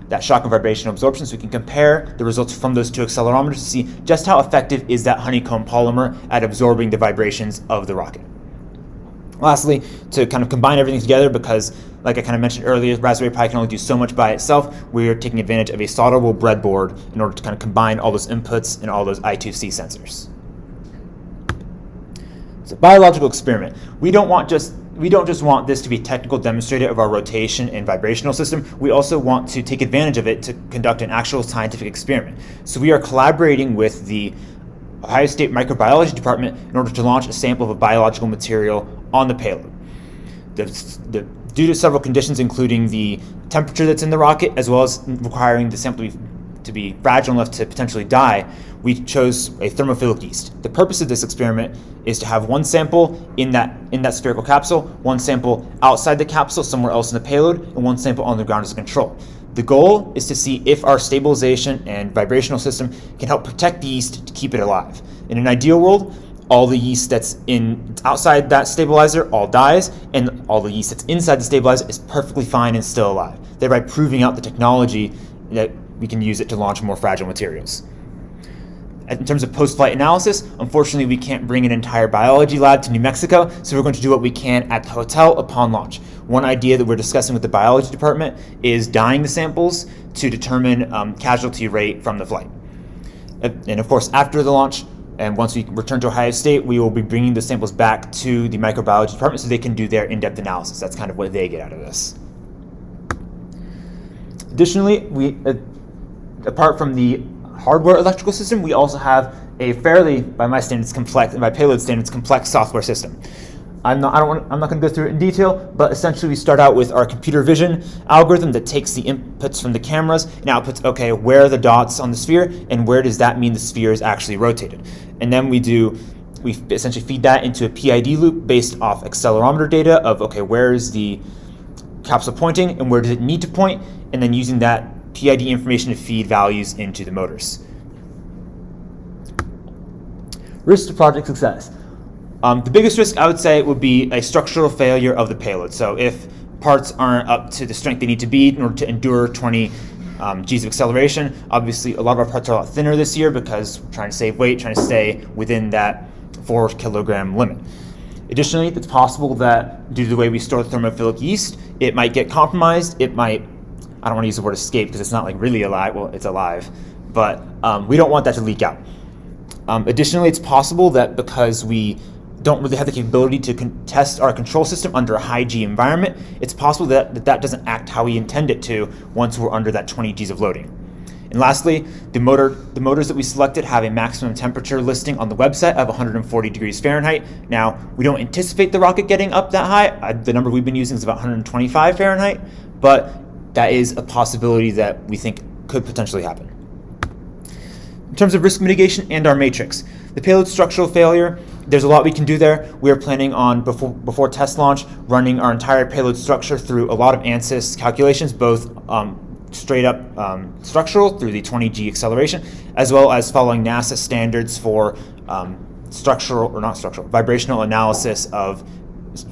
that shock and vibrational absorption, so we can compare the results from those 2 accelerometers to see just how effective is that honeycomb polymer at absorbing the vibrations of the rocket. Lastly, to kind of combine everything together, because like I kind of mentioned earlier, Raspberry Pi can only do so much by itself, we are taking advantage of a solderable breadboard in order to kind of combine all those inputs and all those I2C sensors. It's a biological experiment. We don't just want this to be a technical demonstrator of our rotation and vibrational system. We also want to take advantage of it to conduct an actual scientific experiment. So we are collaborating with the Ohio State Microbiology Department in order to launch a sample of a biological material on the payload. Due to several conditions, including the temperature that's in the rocket, as well as requiring the sample to be fragile enough to potentially die, we chose a thermophilic yeast. The purpose of this experiment is to have one sample in that spherical capsule, one sample outside the capsule somewhere else in the payload, and one sample on the ground as a control. The goal is to see if our stabilization and vibrational system can help protect the yeast to keep it alive. In an ideal world, all the yeast that's outside that stabilizer all dies, and all the yeast that's inside the stabilizer is perfectly fine and still alive, thereby proving out the technology that we can use it to launch more fragile materials. In terms of post-flight analysis, unfortunately we can't bring an entire biology lab to New Mexico, so we're going to do what we can at the hotel upon launch. One idea that we're discussing with the biology department is dyeing the samples to determine casualty rate from the flight. And of course, after the launch, and once we return to Ohio State, we will be bringing the samples back to the microbiology department so they can do their in-depth analysis. That's kind of what they get out of this. Additionally, apart from the hardware electrical system, we also have a fairly, by my standards, complex, and by payload standards, complex software system. I'm not going to go through it in detail, but essentially we start out with our computer vision algorithm that takes the inputs from the cameras and outputs, okay, where are the dots on the sphere and where does that mean the sphere is actually rotated? And then we essentially feed that into a PID loop based off accelerometer data of, okay, where is the capsule pointing and where does it need to point, and then using that PID information to feed values into the motors. Risk to project success. The biggest risk, I would say, would be a structural failure of the payload. So if parts aren't up to the strength they need to be in order to endure 20 G's of acceleration, obviously a lot of our parts are a lot thinner this year because we're trying to save weight, trying to stay within that 4 kilogram limit. Additionally, it's possible that due to the way we store thermophilic yeast, it might get compromised. It might, I don't want to use the word escape because it's not like really alive. Well, it's alive, but we don't want that to leak out. Additionally, it's possible that because we don't really have the capability to test our control system under a high G environment, it's possible that doesn't act how we intend it to once we're under that 20 Gs of loading. And lastly, the motors that we selected have a maximum temperature listing on the website of 140 degrees Fahrenheit. Now, we don't anticipate the rocket getting up that high. The number we've been using is about 125 Fahrenheit, but that is a possibility that we think could potentially happen. In terms of risk mitigation and our matrix, the payload structural failure, there's a lot we can do there. We are planning on, before test launch, running our entire payload structure through a lot of ANSYS calculations, both straight up structural through the 20G acceleration, as well as following NASA standards for vibrational analysis of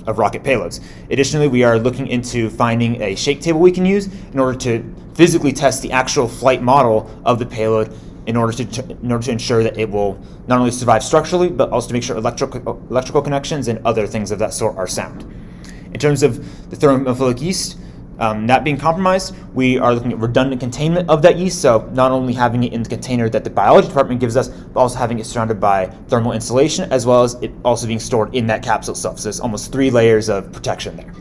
rocket payloads. Additionally, we are looking into finding a shake table we can use in order to physically test the actual flight model of the payload in order to ensure that it will not only survive structurally, but also to make sure electrical connections and other things of that sort are sound. In terms of the thermophilic yeast, that being compromised, we are looking at redundant containment of that yeast, so not only having it in the container that the biology department gives us, but also having it surrounded by thermal insulation, as well as it also being stored in that capsule itself. So there's almost 3 layers of protection there.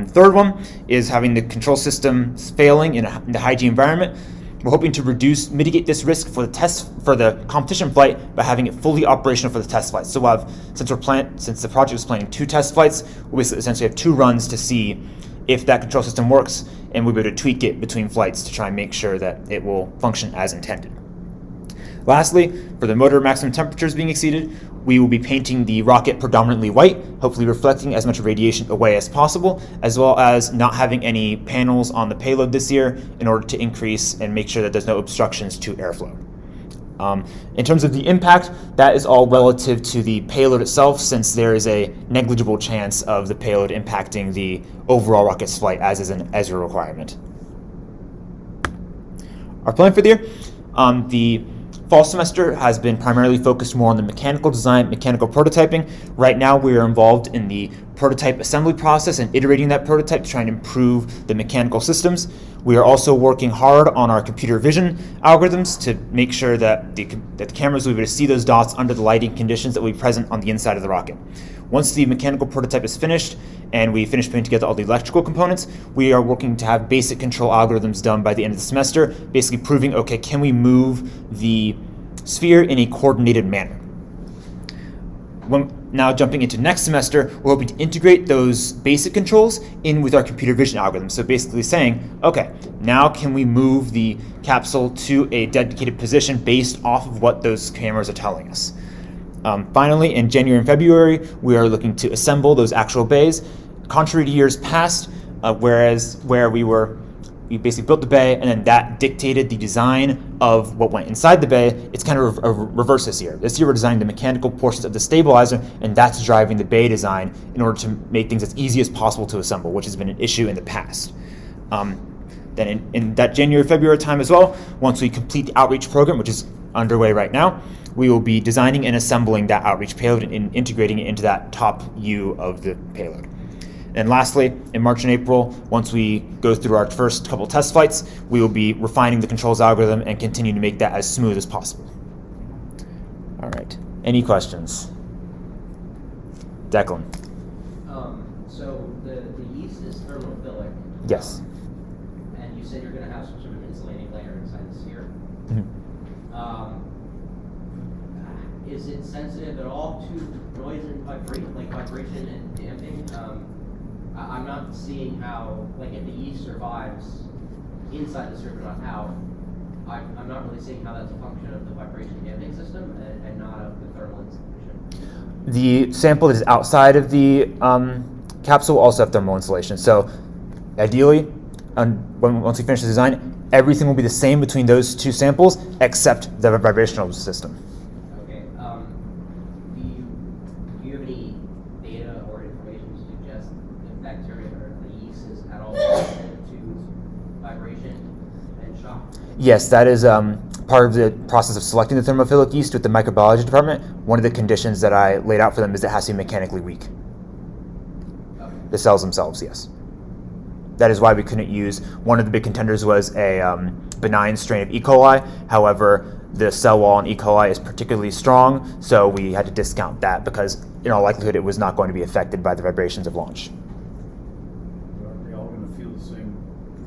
Third one is having the control system failing in the high G environment. We're hoping to mitigate this risk for the competition flight by having it fully operational for the test flights. So we'll have, since the project is planning 2 test flights, we'll essentially have 2 runs to see if that control system works, and we'll be able to tweak it between flights to try and make sure that it will function as intended. Lastly, for the motor maximum temperatures being exceeded, we will be painting the rocket predominantly white, hopefully reflecting as much radiation away as possible, as well as not having any panels on the payload this year in order to increase and make sure that there's no obstructions to airflow. In terms of the impact, that is all relative to the payload itself, since there is a negligible chance of the payload impacting the overall rocket's flight, as is an ESRA requirement. Our plan for the year, the fall semester has been primarily focused more on the mechanical design, mechanical prototyping. Right now we are involved in the prototype assembly process and iterating that prototype to try and improve the mechanical systems. We are also working hard on our computer vision algorithms to make sure that the cameras will be able to see those dots under the lighting conditions that will be present on the inside of the rocket. Once the mechanical prototype is finished and we finish putting together all the electrical components, we are working to have basic control algorithms done by the end of the semester, basically proving, okay, can we move the sphere in a coordinated manner? Now jumping into next semester, we're hoping to integrate those basic controls in with our computer vision algorithms. So basically saying, okay, now can we move the capsule to a dedicated position based off of what those cameras are telling us? Finally, in January and February, we are looking to assemble those actual bays. Contrary to years past, where we basically built the bay and then that dictated the design of what went inside the bay, it's kind of a reverse this year. This year we're designing the mechanical portions of the stabilizer, and that's driving the bay design in order to make things as easy as possible to assemble, which has been an issue in the past. Then in that January-February time as well, once we complete the outreach program, which is underway right now, we will be designing and assembling that outreach payload and integrating it into that top U of the payload. And lastly, in March and April, once we go through our first couple test flights, we will be refining the controls algorithm and continue to make that as smooth as possible. All right, any questions? Declan. So the yeast is thermophilic. Yes. And you said you're going to have some sort of insulating layer inside the sphere. is it sensitive at all to noise and vibration and damping? I'm not seeing how, like, if the yeast survives inside the circuit, not out, I'm not really seeing how that's a function of the vibration damping system and not of the thermal insulation. The sample that is outside of the capsule will also have thermal insulation. So ideally, once we finish the design, everything will be the same between those two samples except the vibrational system. Okay. Do you have any data or information to suggest if bacteria or the yeast is at all sensitive to vibration and shock? Yes, that is part of the process of selecting the thermophilic yeast with the microbiology department. One of the conditions that I laid out for them is it has to be mechanically weak. Okay. The cells themselves, yes. That is why we couldn't use, one of the big contenders was a benign strain of E. coli. However, the cell wall in E. coli is particularly strong, so we had to discount that because in all likelihood it was not going to be affected by the vibrations of launch. Are they all going to feel the same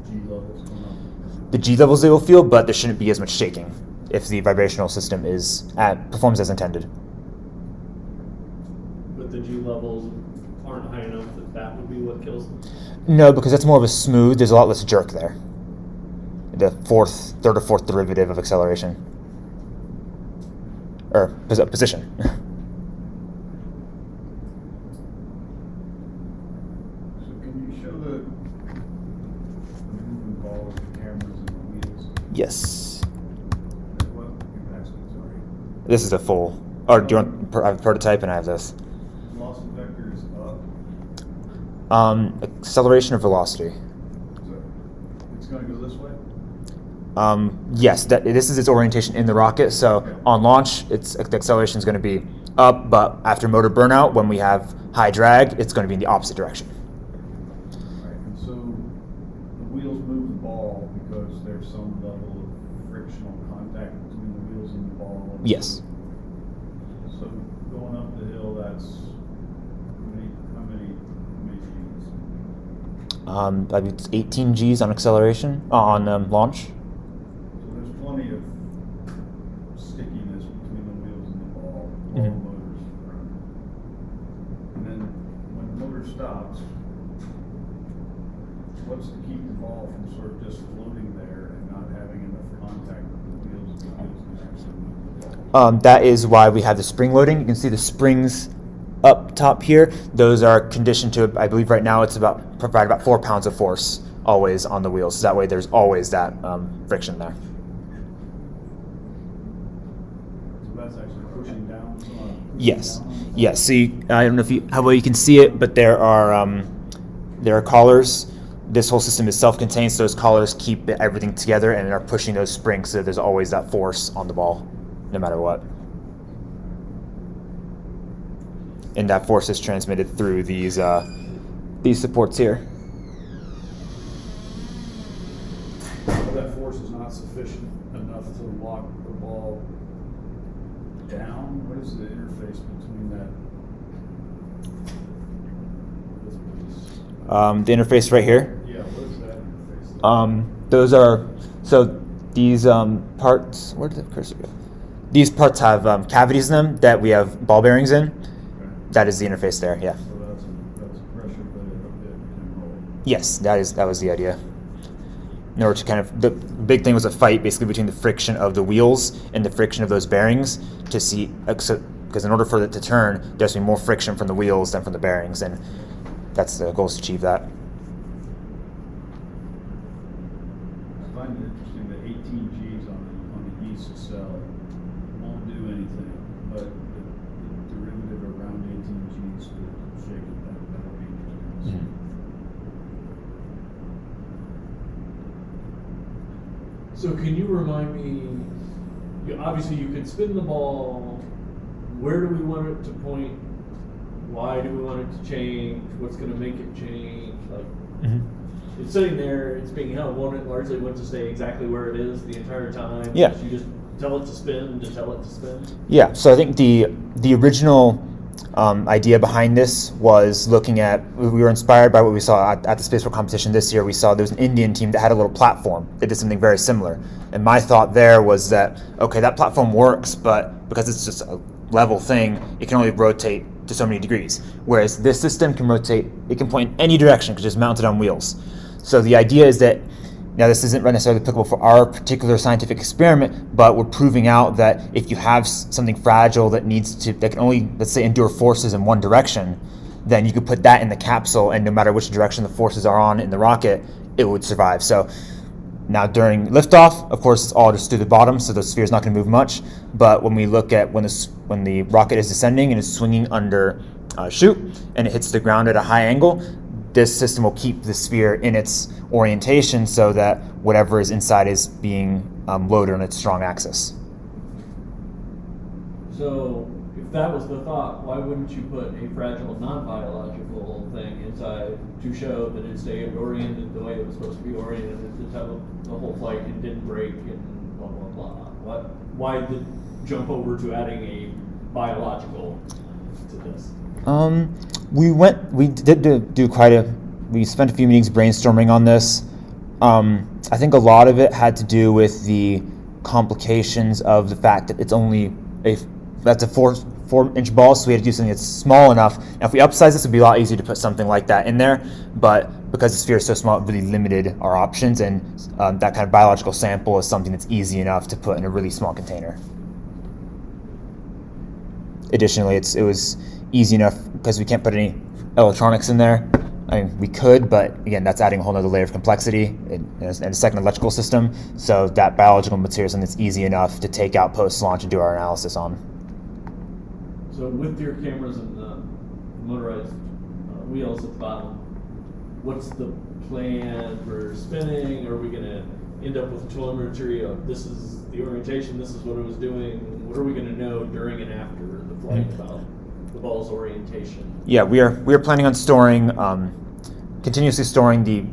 G levels going up? The G levels they will feel, but there shouldn't be as much shaking if the vibrational system performs as intended. But the G levels aren't high enough that would be what kills them? No, because that's more of a smooth, there's a lot less jerk there. The third or fourth derivative of acceleration. Or position. So can you show the moving ball with the cameras and the wheels? Yes. Well, you're asking, sorry. This is a full, or do you want, I have a prototype and I have this. Velocity vector is up. Acceleration or velocity? So it's going to go this way? Yes, this is its orientation in the rocket. So Okay. on launch, the acceleration is going to be up, but after motor burnout, when we have high drag, it's going to be in the opposite direction. Right, and so the wheels move the ball because there's some level of frictional contact between the wheels and the ball. Yes. So going up the hill, that's how many Gs? I mean, it's 18 Gs on acceleration, on launch. So there's plenty of stickiness between the wheels and the ball, all Mhm. the motors running. And then when the motor stops, what's to keep the ball from sort of just floating there and not having enough contact with the wheels and the wheels can actually move the ball? That is why we have the spring loading. You can see the springs up top here. Those are conditioned to, I believe right now it's provide about 4 pounds of force always on the wheels. So that way there's always that friction there. So that's actually pushing down. Yes. Yes. See, I don't know how well you can see it, but there are collars. This whole system is self-contained, so those collars keep everything together and are pushing those springs, so there's always that force on the ball, no matter what. And that force is transmitted through these supports here. But that force is not sufficient enough to lock the ball down. What is the interface between that? The interface right here. Yeah, what is that interface? Those are, so these parts, where did the cursor go? These parts have cavities in them that we have ball bearings in. That is the interface there, yeah. So that's pressure, but it can roll. Yes, that was the idea. In order to kind of, the big thing was a fight basically between the friction of the wheels and the friction of those bearings to see, because in order for it to turn, there has to be more friction from the wheels than from the bearings, and that's the goal, is to achieve that. I find it interesting that 18 Gs on the yeast cell won't do anything, but the derivative around 18 Gs could shake it. That'll be interesting. Mhm. So can you remind me, obviously you can spin the ball, where do we want it to point? Why do we want it to change? What's going to make it change? Like, it's sitting there, it's being held. Won't it largely want to stay exactly where it is the entire time? Yeah. You just tell it to spin to tell it to spin? Yeah, so I think the original idea behind this was looking at, we were inspired by what we saw at the Spaceport competition this year. We saw there was an Indian team that had a little platform that did something very similar. And my thought there was that, okay, that platform works, but because it's just level thing, it can only rotate to so many degrees. Whereas this system can rotate, it can point in any direction because it's mounted on wheels. So the idea is that, now this isn't necessarily applicable for our particular scientific experiment, but we're proving out that if you have something fragile that can only, let's say, endure forces in one direction, then you could put that in the capsule, and no matter which direction the forces are on in the rocket, it would survive. So now during liftoff, of course, it's all just through the bottom, so the sphere is not going to move much. But when we look at when the rocket is descending and is swinging under chute, and it hits the ground at a high angle, this system will keep the sphere in its orientation so that whatever is inside is being loaded on its strong axis. So if that was the thought, why wouldn't you put a fragile non-biological thing inside to show that it stayed oriented the way it was supposed to be oriented the whole flight and didn't break and blah, blah, blah? Why the jump over to adding a biological to this? We spent a few meetings brainstorming on this. I think a lot of it had to do with the complications of the fact that it's only that's a 4-inch ball, so we had to do something that's small enough. Now, if we upsize this, it'd be a lot easier to put something like that in there, but because the sphere is so small, it really limited our options, and that kind of biological sample is something that's easy enough to put in a really small container. Additionally, it was easy enough because we can't put any electronics in there. I mean, we could, but again, that's adding a whole other layer of complexity and a second electrical system. So that biological material is something that's easy enough to take out post-launch and do our analysis on. So with your cameras and the motorized wheels at the bottom, what's the plan for spinning? Are we going to end up with telemetry of this is the orientation, this is what it was doing? What are we going to know during and after the flight about the ball's orientation? Yeah, we are planning on storing, continuously storing the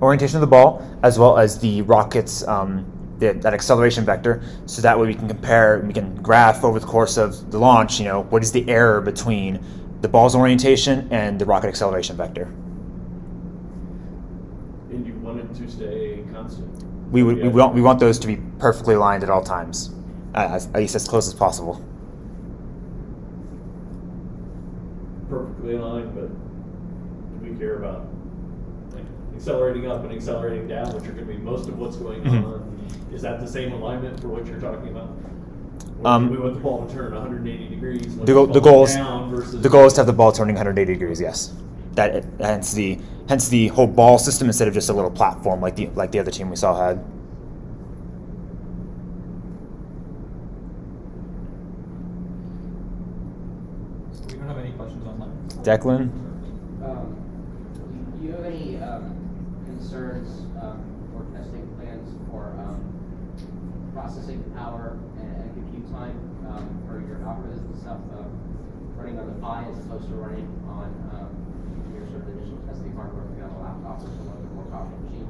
orientation of the ball as well as the rocket's that acceleration vector, so that way we can compare, we can graph over the course of the launch, what is the error between the ball's orientation and the rocket acceleration vector. And you want it to stay constant? We want those to be perfectly aligned at all times, at least as close as possible. Perfectly aligned, but do we care about accelerating up and accelerating down, which are going to be most of what's going on? Is that the same alignment for what you're talking about? We want the ball to turn 180 degrees. The goal is to have the ball turning 180 degrees. Yes, hence the whole ball system instead of just a little platform like the other team we saw had. We don't have any questions online. Declan? Do you have any concerns or testing plans for processing power and compute time for your algorithms and stuff running on the Pi as opposed to running on your sort of initial testing hardware if you have a laptop or some other more powerful machine?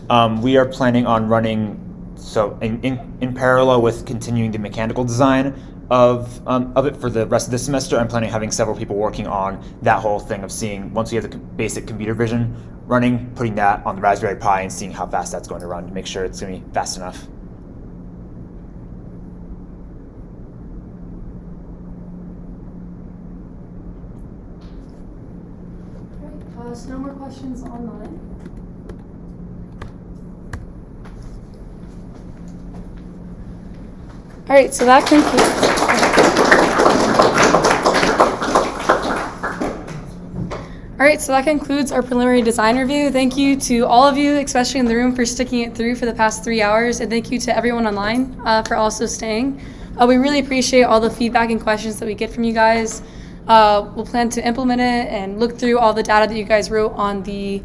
Mm-hmm. We are planning on running, so in parallel with continuing the mechanical design of it for the rest of this semester, I'm planning on having several people working on that whole thing of seeing, once we have the basic computer vision running, putting that on the Raspberry Pi and seeing how fast that's going to run to make sure it's going to be fast enough. So no more questions online. All right, so that concludes. All right, so that concludes our preliminary design review. Thank you to all of you, especially in the room, for sticking it through for the past 3 hours, and thank you to everyone online for also staying. We really appreciate all the feedback and questions that we get from you guys. We'll plan to implement it and look through all the data that you guys wrote on the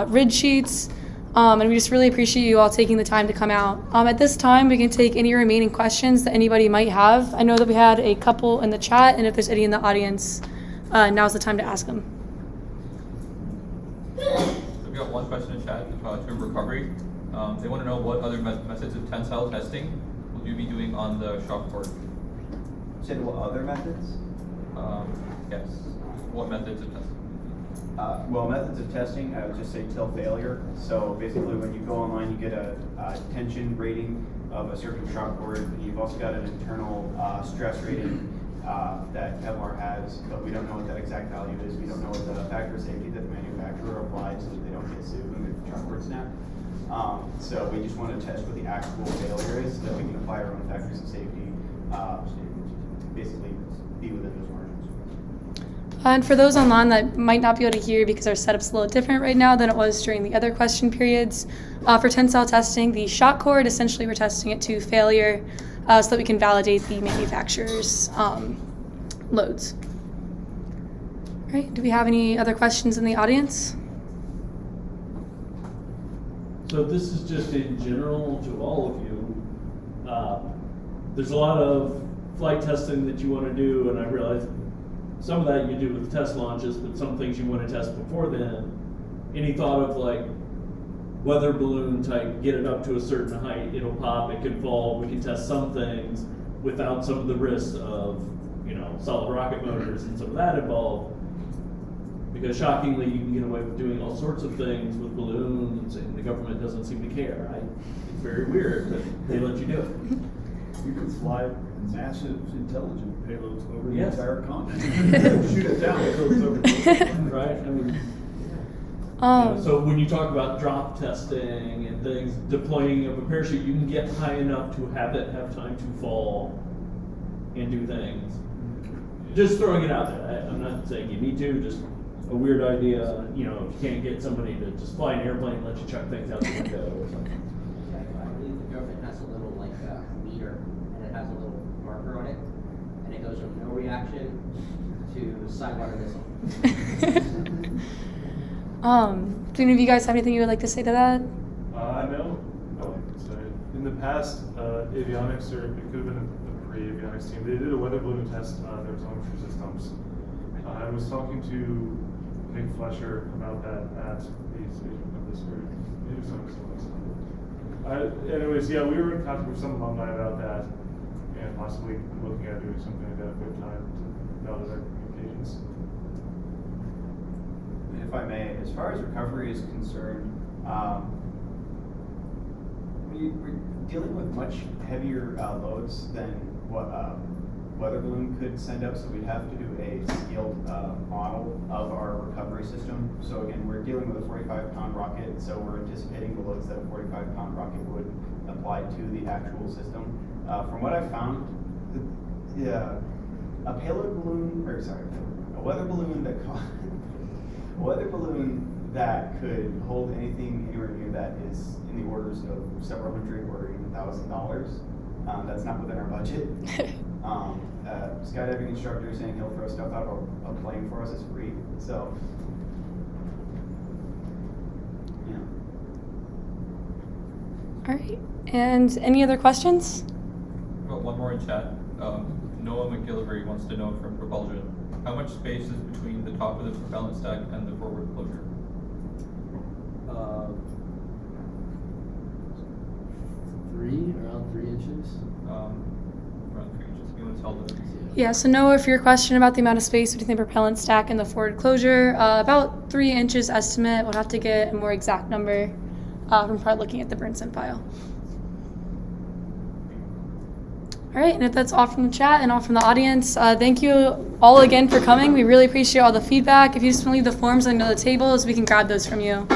RID sheets. And we just really appreciate you all taking the time to come out. At this time, we can take any remaining questions that anybody might have. I know that we had a couple in the chat, and if there's any in the audience, now's the time to ask them. So we got one question in chat to recovery. They want to know what other methods of tensile testing will you be doing on the shop board? Said what other methods? Yes. What methods of testing? Well, methods of testing, I would just say till failure. So basically when you go online, you get a tension rating of a certain shock cord. You've also got an internal stress rating that Kevlar has, but we don't know what that exact value is. We don't know what the factor of safety that the manufacturer applied so that they don't get sued when the shock cord snap. So we just want to test what the actual failure is so that we can apply our own factors of safety, basically be within those margins. And for those online that might not be able to hear because our setup's a little different right now than it was during the other question periods, for tensile testing, the shock cord, essentially we're testing it to failure so that we can validate the manufacturer's loads. All right, do we have any other questions in the audience? So this is just in general to all of you. There's a lot of flight testing that you want to do, and I realize some of that you do with test launches, but some things you want to test before then. Any thought of like weather balloon type, get it up to a certain height, it'll pop, it can fall, we can test some things without some of the risks of, solid rocket motors and some of that involved. Because shockingly, you can get away with doing all sorts of things with balloons, and the government doesn't seem to care. It's very weird, but they let you do it. You can fly massive intelligent payloads over the Yes. entire continent. Shoot it down, it goes over. Right? I mean, so when you talk about drop testing and things, deploying of a parachute, you can get high enough to have it have time to fall and do things. Just throwing it out there. I'm not saying you need to, just a weird idea. If you can't get somebody to just fly an airplane and let you chuck things out the window or something. I believe the government has a little meter, and it has a little marker on it, and it goes from no reaction to sidewater missile. Do any of you guys have anything you would like to say to that? No. So in the past, avionics, or it could have been a pre-avionics team, they did a weather balloon test on their telemetry systems. I was talking to Nick Fletcher about that at the station of this group. Anyways, yeah, we were in contact with some alumni about that, and possibly looking at doing something like that if we have time to validate our communications. If I may, as far as recovery is concerned, we're dealing with much heavier loads than what a weather balloon could send up, so we'd have to do a scaled model of our recovery system. So again, we're dealing with a 45-pound rocket, so we're anticipating the loads that a 45-pound rocket would apply to the actual system. From what I've found, a payload balloon, a weather balloon that could hold anything anywhere near that is in the orders of several hundred or even $1,000. That's not within our budget. Skydiving instructor saying he'll throw stuff out of a plane for us is free. So, yeah. All right. And any other questions? Got one more in chat. Noah McGillivray wants to know from propulsion, how much space is between the top of the propellant stack and the forward closure? Around 3 inches. Around 3 inches. You want to tell them? Yeah, so Noah, for your question about the amount of space between the propellant stack and the forward closure, about 3 inches estimate. We'll have to get a more exact number from probably looking at the Burnson file. All right, and if that's all from the chat and all from the audience, thank you all again for coming. We really appreciate all the feedback. If you just want to leave the forms under the tables, we can grab those from you.